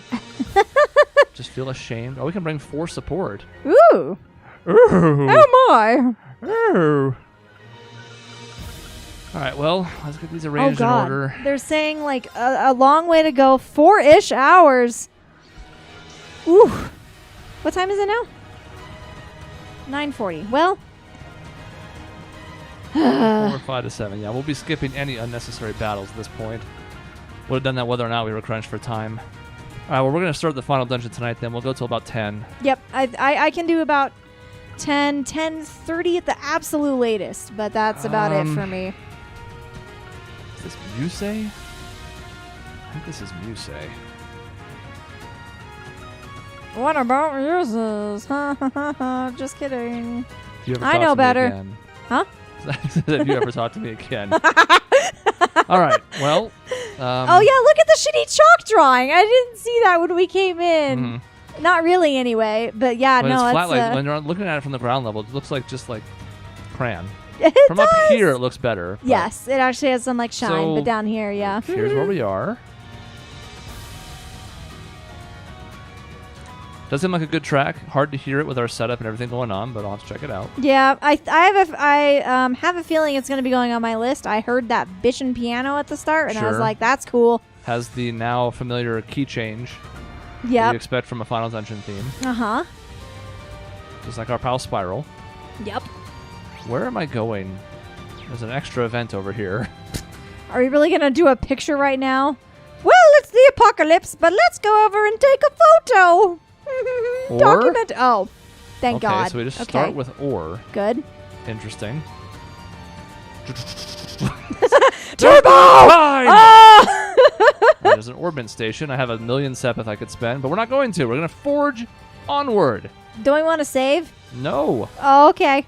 Just feel ashamed. Oh, we can bring 4 support.
Ooh.
Ooh.
Oh, my.
Ooh. All right, well, let's get these arranged in order.
They're saying, like, a long way to go. 4-ish hours. Ooh. What time is it now? 9:40. Well.
4, 5 to 7. Yeah, we'll be skipping any unnecessary battles at this point. Would have done that whether or not we were crunched for time. All right, well, we're going to start the final dungeon tonight, then. We'll go till about 10.
Yep. I can do about 10:30 at the absolute latest, but that's about it for me.
Is this Muse? I think this is Muse.
What about uses? Just kidding.
If you ever
I
talk
know
to me
better.
again.
Huh?
If you ever talk to me again. All right, well.
Oh, yeah, look at the shitty chalk drawing. I didn't see that when we came in. Not really, anyway. But yeah,
When
no,
it's flat,
it's
like, when you're looking at it from the ground level, it looks like just like crayon.
It
From
does.
up here, it looks better. but
Yes, it actually has some like shine,
So,
but down here, yeah.
Here's where we are. Does seem like a good track. Hard to hear it with our setup and everything going on, but I'll have to check it out.
Yeah, I have a feeling it's going to be going on my list. I heard that bitchin' piano at the start, and I was
Sure.
like, that's cool.
Has the now familiar key change that
Yep.
you expect from a Final Dungeon theme.
Uh-huh.
Just like our pal Spiral.
Yep.
Where am I going? There's an extra event over here.
Are we really going to do a picture right now? Well, it's the apocalypse, but let's go over and take a photo.
Or?
Document. Oh, thank God.
Okay, so we just start with ore.
Good.
Interesting.
Turbo!
Fine!
Ah!
There's an orbit station. I have 1,000,000 sepith I could spend, but we're not going to. We're going to forge onward.
Do we want to save?
No.
Oh, okay.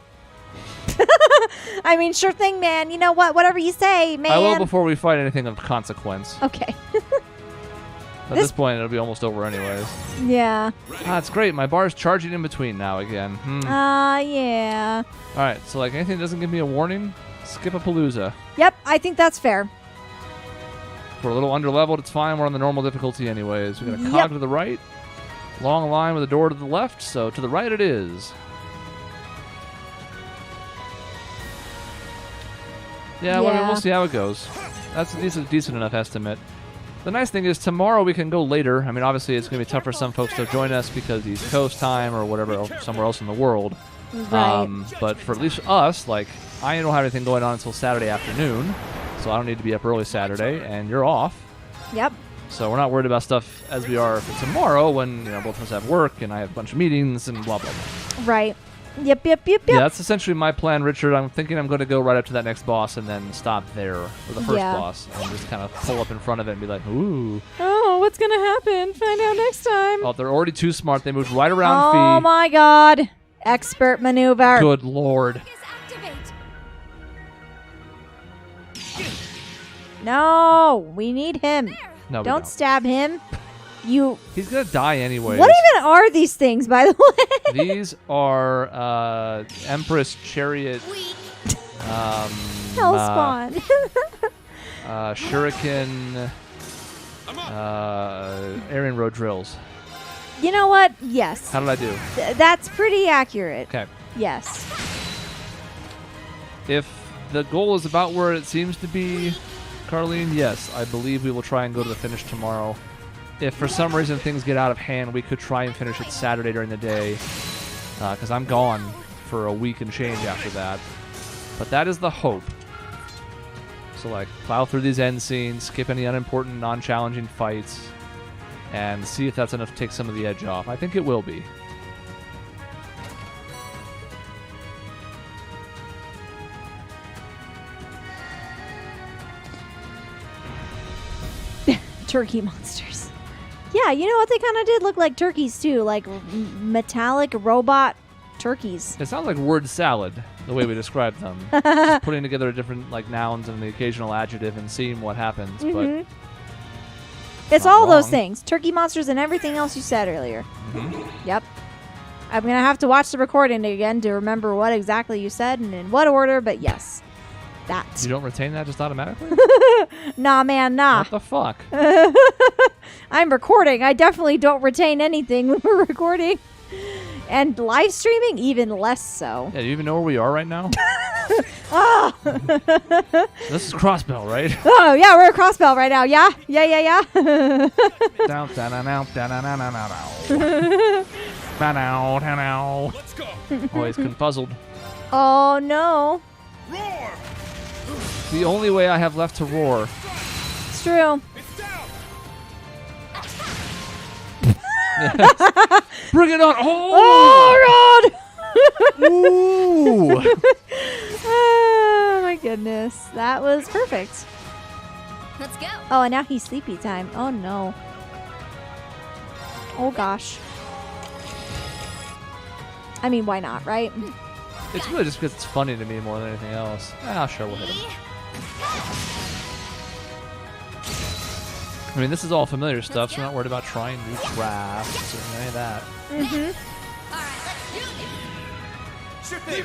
I mean, sure thing, man. You know what? Whatever you say, man.
I will before we fight anything of consequence.
Okay.
At this point, it'll be almost over anyways.
Yeah.
Ah, it's great. My bar's charging in between now again.
Yeah.
All right, so like anything that doesn't give me a warning, skip a palooza.
Yep, I think that's fair.
If we're a little underleveled, it's fine. We're on the normal difficulty anyways. We got a cog
Yep.
to the right, long line with a door to the left, so to the right it is. Yeah, well, we'll see how it goes. That's a decent enough estimate. The nice thing is tomorrow we can go later. I mean, obviously it's going to be tough for some folks to join us because East Coast time or whatever, or somewhere else in the world.
Right.
But for at least us, like, I don't have anything going on until Saturday afternoon, so I don't need to be up early Saturday, and you're off.
Yep.
So we're not worried about stuff as we are for tomorrow when both of us have work and I have a bunch of meetings and blah, blah, blah.
Right. Yep.
Yeah, that's essentially my plan, Richard. I'm thinking I'm going to go right up to that next boss and then stop there for the first
Yeah.
boss and just kind of pull up in front of it and be like, ooh.
Oh, what's going to happen? Find out next time.
Oh, they're already too smart. They moved right around
Oh,
Fee.
my God. Expert maneuver.
Good Lord.
No, we need him.
No, we
don't
don't.
stab him.
He's going to die anyways.
What even are these things, by the way?
These are Empress Chariot.
Hellspawn.
Shuriken. Aryan Road drills.
You know what? Yes.
How did I do?
That's pretty accurate.
Okay.
Yes.
If the goal is about where it seems to be, Carlene, yes, I believe we will try and go to the finish tomorrow. If for some reason things get out of hand, we could try and finish it Saturday during the day, because I'm gone for a week and change after that. But that is the hope. So, like, plow through these end scenes, skip any unimportant, non-challenging fights, and see if that's enough to take some of the edge off. I think it will be.
Turkey monsters. Yeah, you know what? They kind of did look like turkeys, too. Like metallic robot turkeys.
It sounds like word salad, the way we describe them. Just putting together different like nouns and the occasional adjective and seeing what happens. But
it's all those things. Turkey monsters and everything else you said earlier. Yep. I'm going to have to watch the recording again to remember what exactly you said and in what order, but yes. That.
You don't retain that just automatically?
Nah, man, nah.
What the fuck?
I'm recording. I definitely don't retain anything when we're recording. And live streaming, even less so.
Yeah, do you even know where we are right now?
Oh.
This is Crossbell, right?
Oh, yeah, we're at Crossbell right now. Yeah? Yeah.
Let's go. Oh, he's confuzzled.
Oh, no.
Roar! The only way I have left to roar.
It's true.
Bring it on! Oh,
God!
Ooh!
Oh my goodness, that was perfect.
Let's go.
Oh, and now he's sleepy time. Oh no. Oh gosh. I mean, why not, right?
It's really just because it's funny to me more than anything else. Ah, sure, we'll hit him. I mean, this is all familiar stuff, so we're not worried about trying new drafts or any of that.
Leave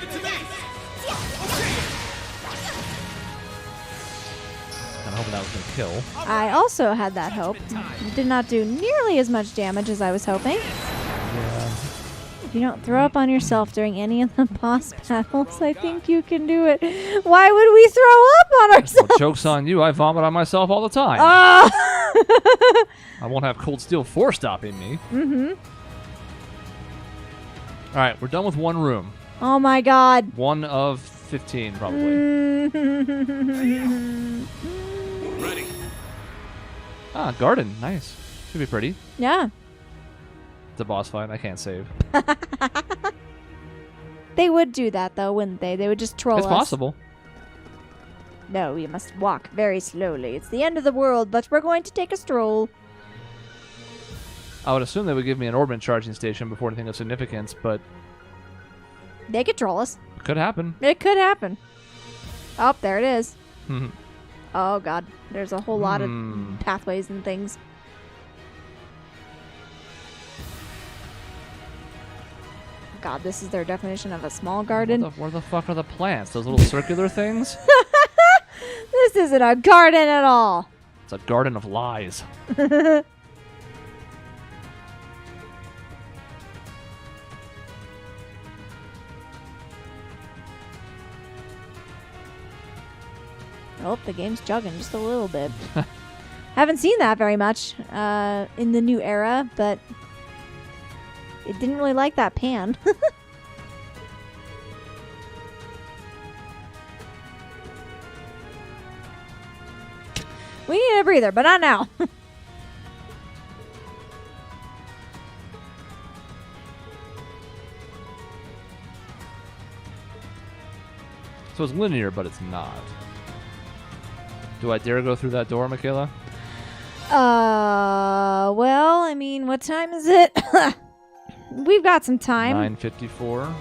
it to me.
I'm hoping that was going to kill.
I also had that hope. Did not do nearly as much damage as I was hoping.
Yeah.
If you don't throw up on yourself during any of the boss battles, I think you can do it. Why would we throw up on ourselves?
Well, joke's on you. I vomit on myself all the time. I won't have Cold Steel 4 stopping me. All right, we're done with one room.
Oh, my God.
One of 15, probably.
Ready.
Ah, garden. Nice. Should be pretty.
Yeah.
It's a boss fight. I can't save.
They would do that, though, wouldn't they? They would just troll us.
It's possible.
No, we must walk very slowly. It's the end of the world, but we're going to take a stroll.
I would assume they would give me an orbit charging station before anything of significance, but...
They could troll us.
Could happen.
It could happen. Oh, there it is. Oh, God. There's a whole lot of pathways and things. God, this is their definition of a small garden.
Where the fuck are the plants? Those little circular things?
This isn't a garden at all.
It's a garden of lies.
Oh, the game's chugging just a little bit. Haven't seen that very much in the new era, but it didn't really like that pan. We need a breather, but not now.
So it's linear, but it's not. Do I dare go through that door, Michaela?
Well, I mean, what time is it? We've got some time.
9:54.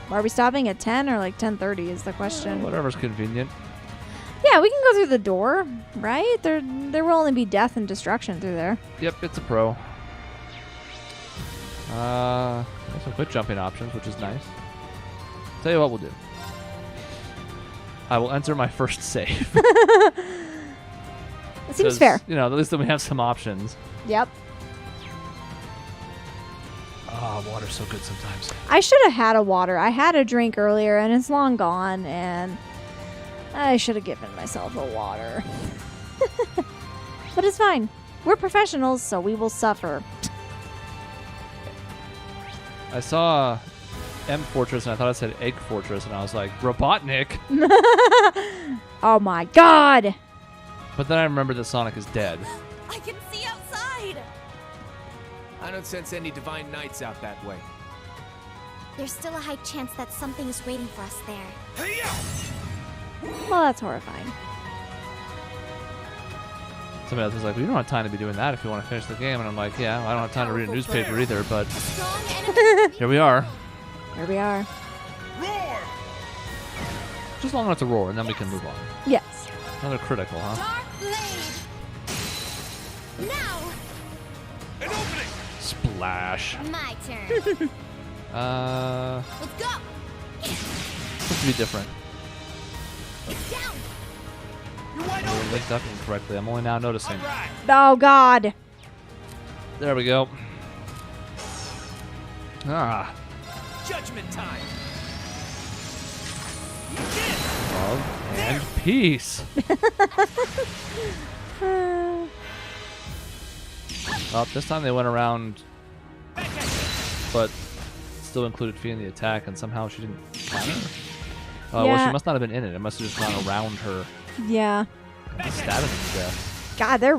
Are we stopping at 10 or like 10:30 is the question.
Whatever's convenient.
Yeah, we can go through the door, right? There will only be death and destruction through there.
Yep, it's a pro. There's some quick jumping options, which is nice. Tell you what we'll do. I will enter my first save.
It seems fair.
You know, at least then we have some options.
Yep.
Oh, water's so good sometimes.
I should have had a water. I had a drink earlier, and it's long gone, and I should have given myself a water. But it's fine. We're professionals, so we will suffer.
I saw M Fortress, and I thought it said Egg Fortress, and I was like, Robotnik!
Oh my god!
But then I remembered that Sonic is dead.
I can see outside!
I don't sense any divine knights out that way.
There's still a high chance that something is waiting for us there.
Well, that's horrifying.
Somebody else was like, well, you don't have time to be doing that if you want to finish the game. And I'm like, yeah, I don't have time to read a newspaper either, but here we are.
Here we are.
Just long enough to roar, and then we can move on.
Yes.
Another critical, huh?
Dark blade! Now!
An opening!
Splash.
My turn.
Let's go!
Supposed to be different.
Down!
We're linked up incorrectly. I'm only now noticing.
Oh god.
There we go. Ah.
Judgment time!
Love and peace. Well, this time they went around, but still included Fee in the attack, and somehow she didn't counter. Well, she must not have been in it. It must have just gone around her.
Yeah.
Stabbing him to death.
God, they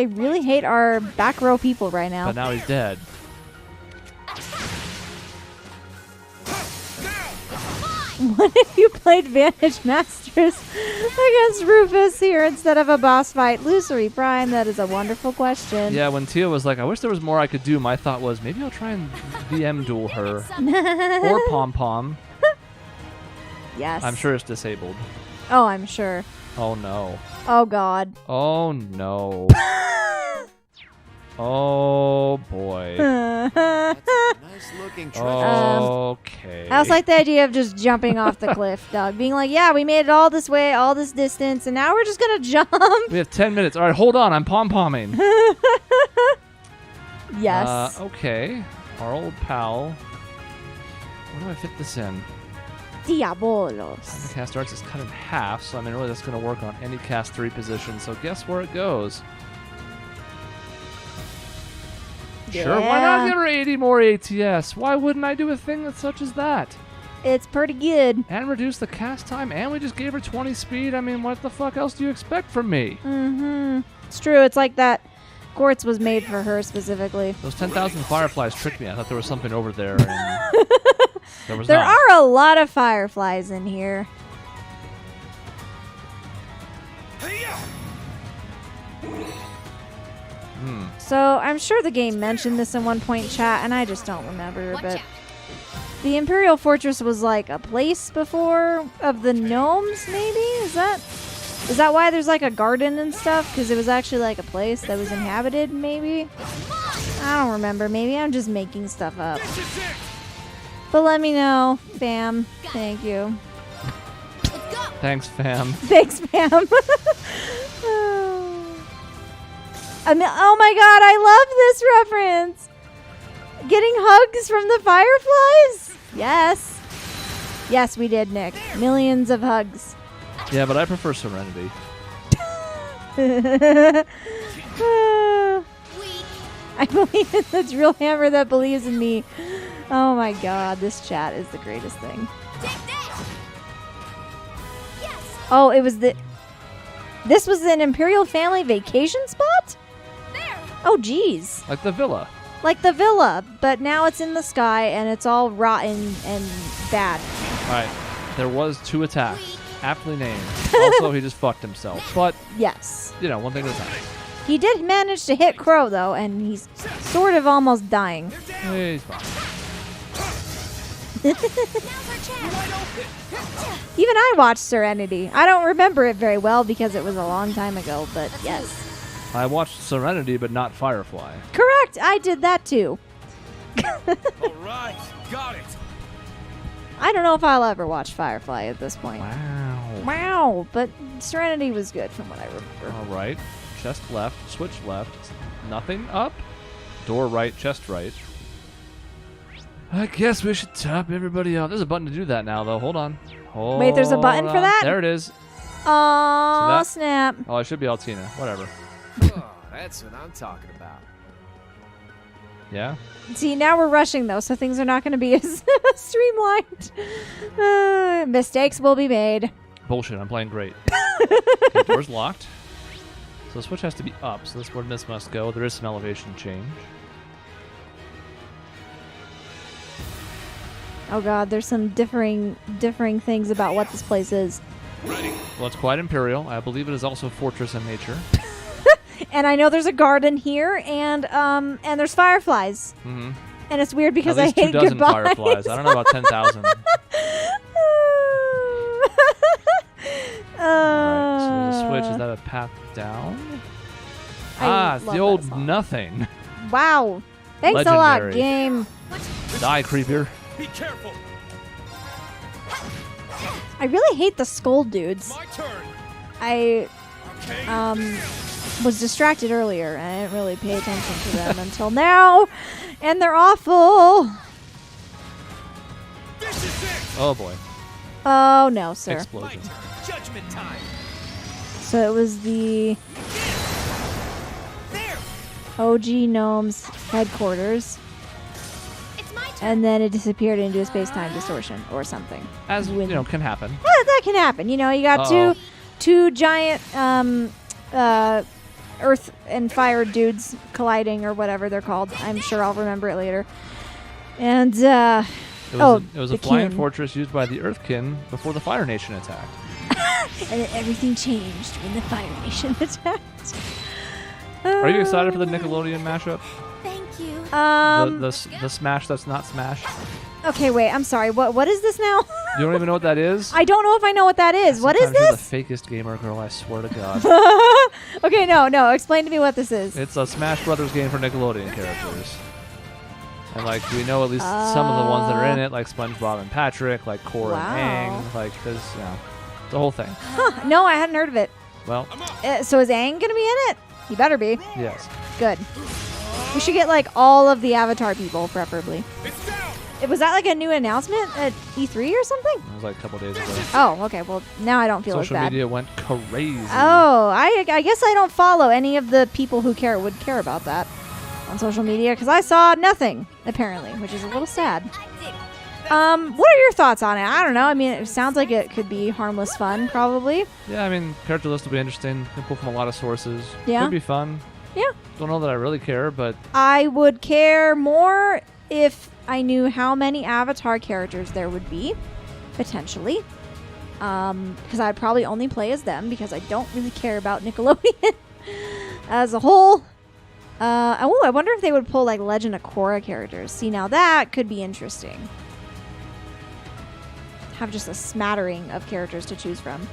really hate our back row people right now.
But now he's dead.
What if you played Vantage Masters against Rufus here instead of a boss fight? Lucery Prime, that is a wonderful question.
Yeah, when Tia was like, I wish there was more I could do, my thought was, maybe I'll try and VM duel her. Or Pom Pom.
Yes.
I'm sure it's disabled.
Oh, I'm sure.
Oh, no.
Oh, God.
Oh, no. Oh, boy.
Nice looking
Okay.
I was like the idea of just jumping off the cliff, Doug. Being like, yeah, we made it all this way, all this distance, and now we're just going to jump.
We have 10 minutes. All right, hold on. I'm pom-pomming.
Yes.
Okay. Our old pal. Where do I fit this in?
Diabolos.
The cast arts is cut in half, so I mean, really, that's going to work on any cast 3 position. So guess where it goes?
Yeah.
Sure, why not give her 80 more ATS? Why wouldn't I do a thing that's such as that?
It's pretty good.
And reduce the cast time, and we just gave her 20 speed. I mean, what the fuck else do you expect from me?
Mm-hmm. It's true. It's like that Quartz was made for her specifically.
Those 10,000 fireflies tricked me. I thought there was something over there. And there was
There
not.
are a lot of fireflies in here. So I'm sure the game mentioned this in one point in chat, and I just don't remember. But the Imperial Fortress was like a place before of the gnomes. Maybe is that why there's like a garden and stuff? Because it was actually like a place that was inhabited. Maybe I don't remember. Maybe I'm just making stuff up. But let me know, fam. Thank you.
Thanks, fam.
Thanks, fam. I mean, oh my god, I love this reference. Getting hugs from the fireflies? Yes. Yes, we did, Nick. Millions of hugs.
Yeah, but I prefer Serenity.
I believe in the drill hammer that believes in me. Oh my god, this chat is the greatest thing. Oh, this was an Imperial family vacation spot? Oh, geez.
Like the villa.
Like the villa, but now it's in the sky and it's all rotten and bad.
All right. There was 2 attacks. Aptly named. Also, he just fucked himself. But,
yes.
You know, one thing at a time.
He did manage to hit Crow, though, and he's sort of almost dying.
He's fine.
Even I watched Serenity. I don't remember it very well because it was a long time ago, but yes.
I watched Serenity, but not Firefly.
Correct. I did that too.
All right, got it.
I don't know if I'll ever watch Firefly at this point.
Wow.
Wow. But Serenity was good from what I remember.
All right. Chest left. Switch left. Nothing up. Door right. Chest right. I guess we should top everybody off. There's a button to do that now, though. Hold on.
Wait, there's a button for that?
There it is.
Oh, snap.
Oh, it should be Altina. Whatever.
Oh, that's what I'm talking about.
Yeah?
See, now we're rushing, though, so things are not going to be as streamlined. Mistakes will be made.
Bullshit, I'm playing great. Okay, door's locked. So the switch has to be up, so this is where this must go. There is some elevation change.
Oh god, there's some differing things about what this place is.
Well, it's quite imperial. I believe it is also a fortress in nature.
And I know there's a garden here, and there's fireflies.
Mm-hmm.
And it's weird because
At least
I hate
24
goodbyes.
fireflies. I don't know about 10,000. Alright, so there's a switch. Is that a path down? It's the old nothing.
Wow. Thanks
Legendary.
a lot, game.
Die, creeper.
Be careful.
I really hate the skull dudes.
My turn.
I was distracted earlier, and I didn't really pay attention to them until now, and they're awful.
Oh boy.
Oh no, sir.
Explosion.
Judgment time.
So it was the OG Gnomes headquarters. And then it disappeared into a space-time distortion or something.
As you know, can happen.
Well, that can happen. You know, you got two giant earth and fire dudes colliding or whatever they're called. I'm sure I'll remember it later. And
It was a flying
kin.
fortress used by the Earthkin before the Fire Nation attacked.
And then everything changed when the Fire Nation attacked.
Are you excited for the Nickelodeon mashup?
Thank you.
The Smash that's not Smash?
Okay, wait. I'm sorry. What is this now?
You don't even know what that is?
I don't know if I know what that is. What is
Sometimes you're
this?
the fakest gamer girl, I swear to God.
Okay, no. Explain to me what this is.
It's a Smash Brothers game for Nickelodeon characters. And we know at least some of the ones that are in it, like SpongeBob and Patrick, like Cora and Aang. Like there's the whole thing.
Huh, no, I hadn't heard of it.
Well,
so is Aang gonna be in it? He better be.
yes.
Good. We should get all of the Avatar people, preferably. Was that a new announcement at E3 or something?
It was a couple days ago.
Oh, okay. Well, now I don't feel
Social
like that.
media went crazy.
Oh, I guess I don't follow any of the people who would care about that on social media because I saw nothing apparently, which is a little sad. What are your thoughts on it? I don't know. I mean, it sounds like it could be harmless fun, probably.
Yeah, I mean, character list will be interesting. You can pull from a lot of sources.
Yeah.
Could be fun.
Yeah.
Don't know that I really care, but
I would care more if I knew how many Avatar characters there would be, potentially. Because I'd probably only play as them because I don't really care about Nickelodeon as a whole. I wonder if they would pull Legend of Korra characters. See, now that could be interesting. Have just a smattering of characters to choose from.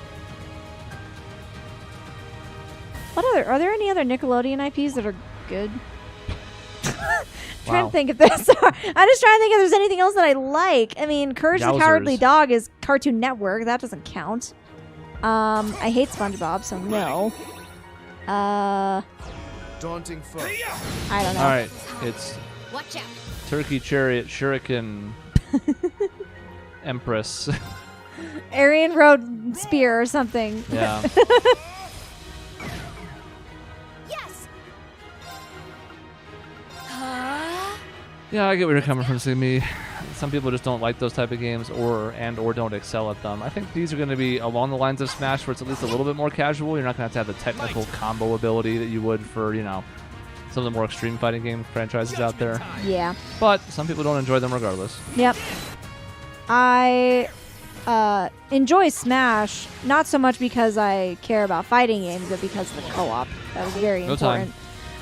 Are there any other Nickelodeon IPs that are good? Trying to think if there's. I'm just trying to think if there's anything else that I like. I mean, Courage the Cowardly Dog is Cartoon Network. That doesn't count. I hate SpongeBob, so no.
Daunting foe.
I don't know.
all right. It's
Watch out.
Turkey Chariot Shuriken Empress.
Aryan Road Spear or something.
Yeah.
Yes.
Yeah, I get where you're coming from, Simi. Some people just don't like those type of games or don't excel at them. I think these are going to be along the lines of Smash where it's at least a little bit more casual. You're not going to have the technical combo ability that you would for, some of the more extreme fighting game franchises out there.
Yeah.
But some people don't enjoy them regardless.
Yep. I enjoy Smash, not so much because I care about fighting games, but because of the co-op. That was very important.
Time.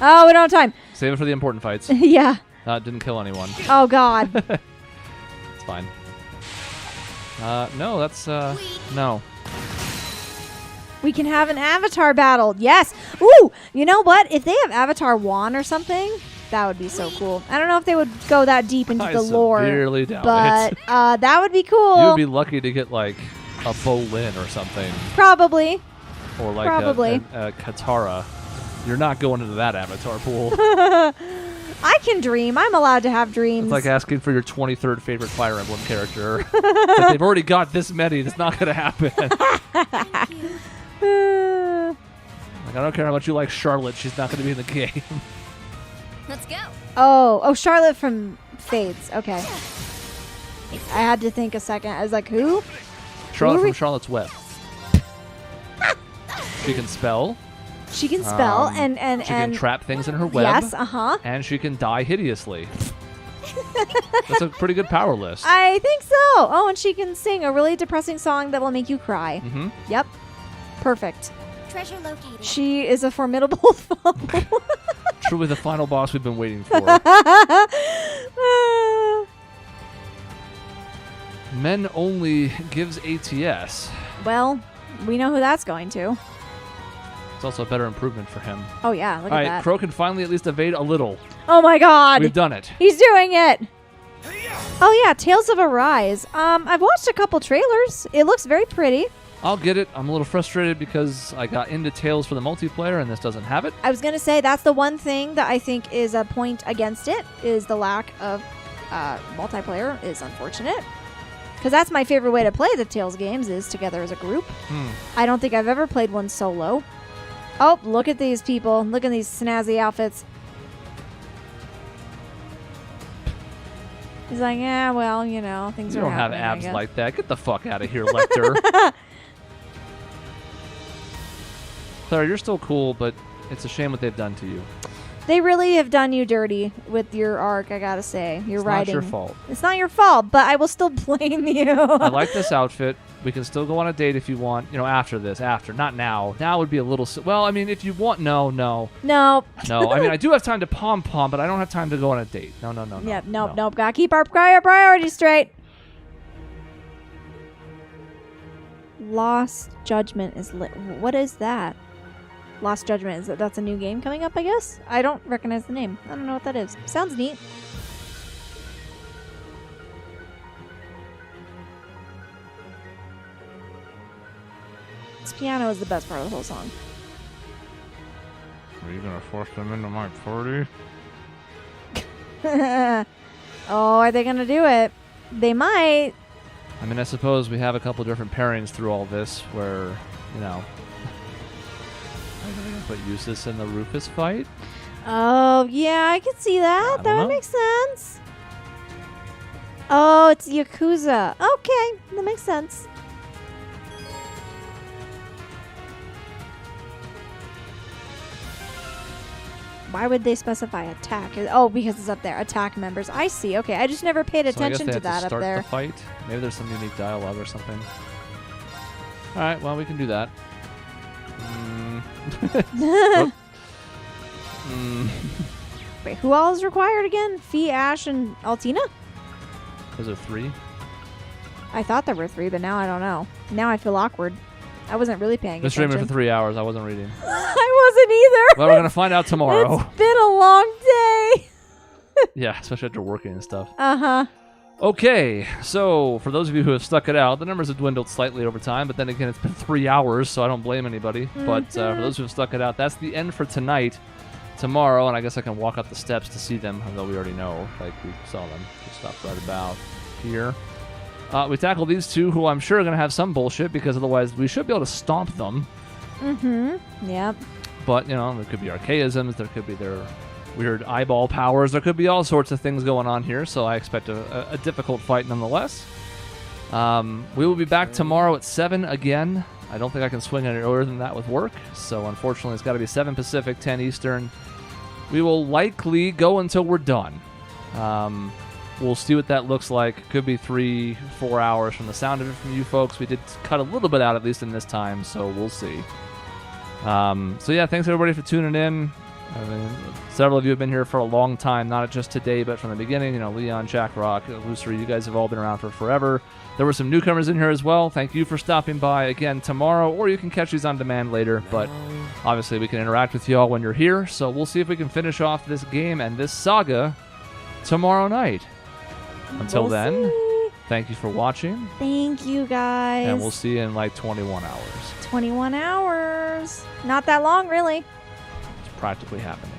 Oh, we don't have time.
Save it for the important fights.
Yeah.
Didn't kill anyone.
Oh, God.
It's fine. No, that's, no.
We can have an Avatar battle. Yes. Ooh, you know what? If they have Avatar 1 or something, that would be so cool. I don't know if they would go that deep into the lore.
Severely doubt
but
it.
that would be cool.
You'd be lucky to get, a Bolin or something.
Probably.
Or,
Probably.
a Katara. You're not going into that Avatar pool.
I can dream. I'm allowed to have dreams.
It's like asking for your 23rd favorite Fire Emblem character. It's like they've already got this many. It's not going to happen. Like, I don't care how much you like Charlotte. She's not going to be in the game.
Let's go.
Oh, Charlotte from Fades. Okay. I had to think a second. I was like, who?
Charlotte
Who
from Charlotte's Web. She can spell.
She can spell and
she can trap things in her web.
Yes, uh-huh.
And she can die hideously. That's a pretty good power list.
I think so. Oh, and she can sing a really depressing song that will make you cry.
Mm-hmm.
Yep. Perfect.
Treasure located.
She is a formidable foe.
Truly the final boss we've been waiting for. Men only gives ATS.
Well, we know who that's going to.
It's also a better improvement for him.
Oh, yeah. Look
All
at
right,
that.
Crow can finally at least evade a little.
Oh, my God.
We've done it.
He's doing it. Oh, yeah. Tales of Arise. I've watched a couple trailers. It looks very pretty.
I'll get it. I'm a little frustrated because I got into Tales for the multiplayer and this doesn't have it.
I was going to say that's the one thing that I think is a point against it is the lack of multiplayer is unfortunate. Because that's my favorite way to play the Tales games is together as a group. I don't think I've ever played one solo. Oh, look at these people. Look at these snazzy outfits. He's like, yeah, well, you know, things
You
are
don't have
happening, I
abs
guess.
like that. Get the fuck out of here, Lecter. Clara, you're still cool, but it's a shame what they've done to you.
They really have done you dirty with your arc, I gotta say. Your
It's
writing.
not your fault.
It's not your fault, but I will still blame you.
I like this outfit. We can still go on a date if you want. You know, after this. After. Not now. Now would be a little... Well, I mean, if you want... No.
No.
No. I mean, I do have time to pom-pom, but I don't have time to go on a date. No.
Yep, nope. Gotta keep our priorities straight. Lost Judgment is lit. What is that? Lost Judgment. That's a new game coming up, I guess? I don't recognize the name. I don't know what that is. Sounds neat. This piano is the best part of the whole song.
Are you going to force them into my party?
Oh, are they going to do it? They might.
I mean, I suppose we have a couple different pairings through all this where, you know... But use this in the Rufus fight?
Oh, yeah, I can see that.
I
That
don't
would
know.
make sense. Oh, it's Yakuza. Okay, that makes sense. Why would they specify attack? Oh, because it's up there. Attack members. I see. Okay, I just never paid
So I guess
attention
they
to
have
that
to
up
start
there.
the fight. Maybe there's some unique dialogue or something. All right, well, we can do that. Whoop.
Wait, who all is required again? Fee, Ash, and Altina?
Those are 3.
I thought there were 3, but now I don't know. Now I feel awkward. I wasn't really paying
Been streaming
attention.
for 3 hours. I wasn't reading.
I wasn't either.
Well, we're going to find out tomorrow.
It's been a long day.
Yeah, especially after working and stuff.
Uh-huh.
Okay, so for those of you who have stuck it out, the numbers have dwindled slightly over time, but then again, it's been 3 hours, so I don't blame anybody. But for those who have stuck it out, that's the end for tonight. Tomorrow, and I guess I can walk up the steps to see them, although we already know, like we saw them. Just stopped right about here. We tackled these two, who I'm sure are going to have some bullshit, because otherwise we should be able to stomp them.
Mm-hmm. Yep.
But, you know, there could be archaisms, there could be their weird eyeball powers, there could be all sorts of things going on here, so I expect a difficult fight nonetheless. We will be back tomorrow at 7 again. I don't think I can swing any earlier than that with work, so unfortunately it's got to be 7 Pacific, 10 Eastern. We will likely go until we're done. We'll see what that looks like. Could be 3-4 hours from the sound of it from you folks. We did cut a little bit out, at least in this time, so we'll see. So yeah, thanks everybody for tuning in. I mean, several of you have been here for a long time, not just today, but from the beginning. You know, Leon, Jack Rock, Lucery, you guys have all been around for forever. There were some newcomers in here as well. Thank you for stopping by again tomorrow, or you can catch these on demand later. But obviously, we can interact with you all when you're here. So we'll see if we can finish off this game and this saga tomorrow night. Until then, thank you for watching.
Thank you, guys.
And we'll see you in like 21 hours.
21 hours. Not that long, really.
It's practically happening.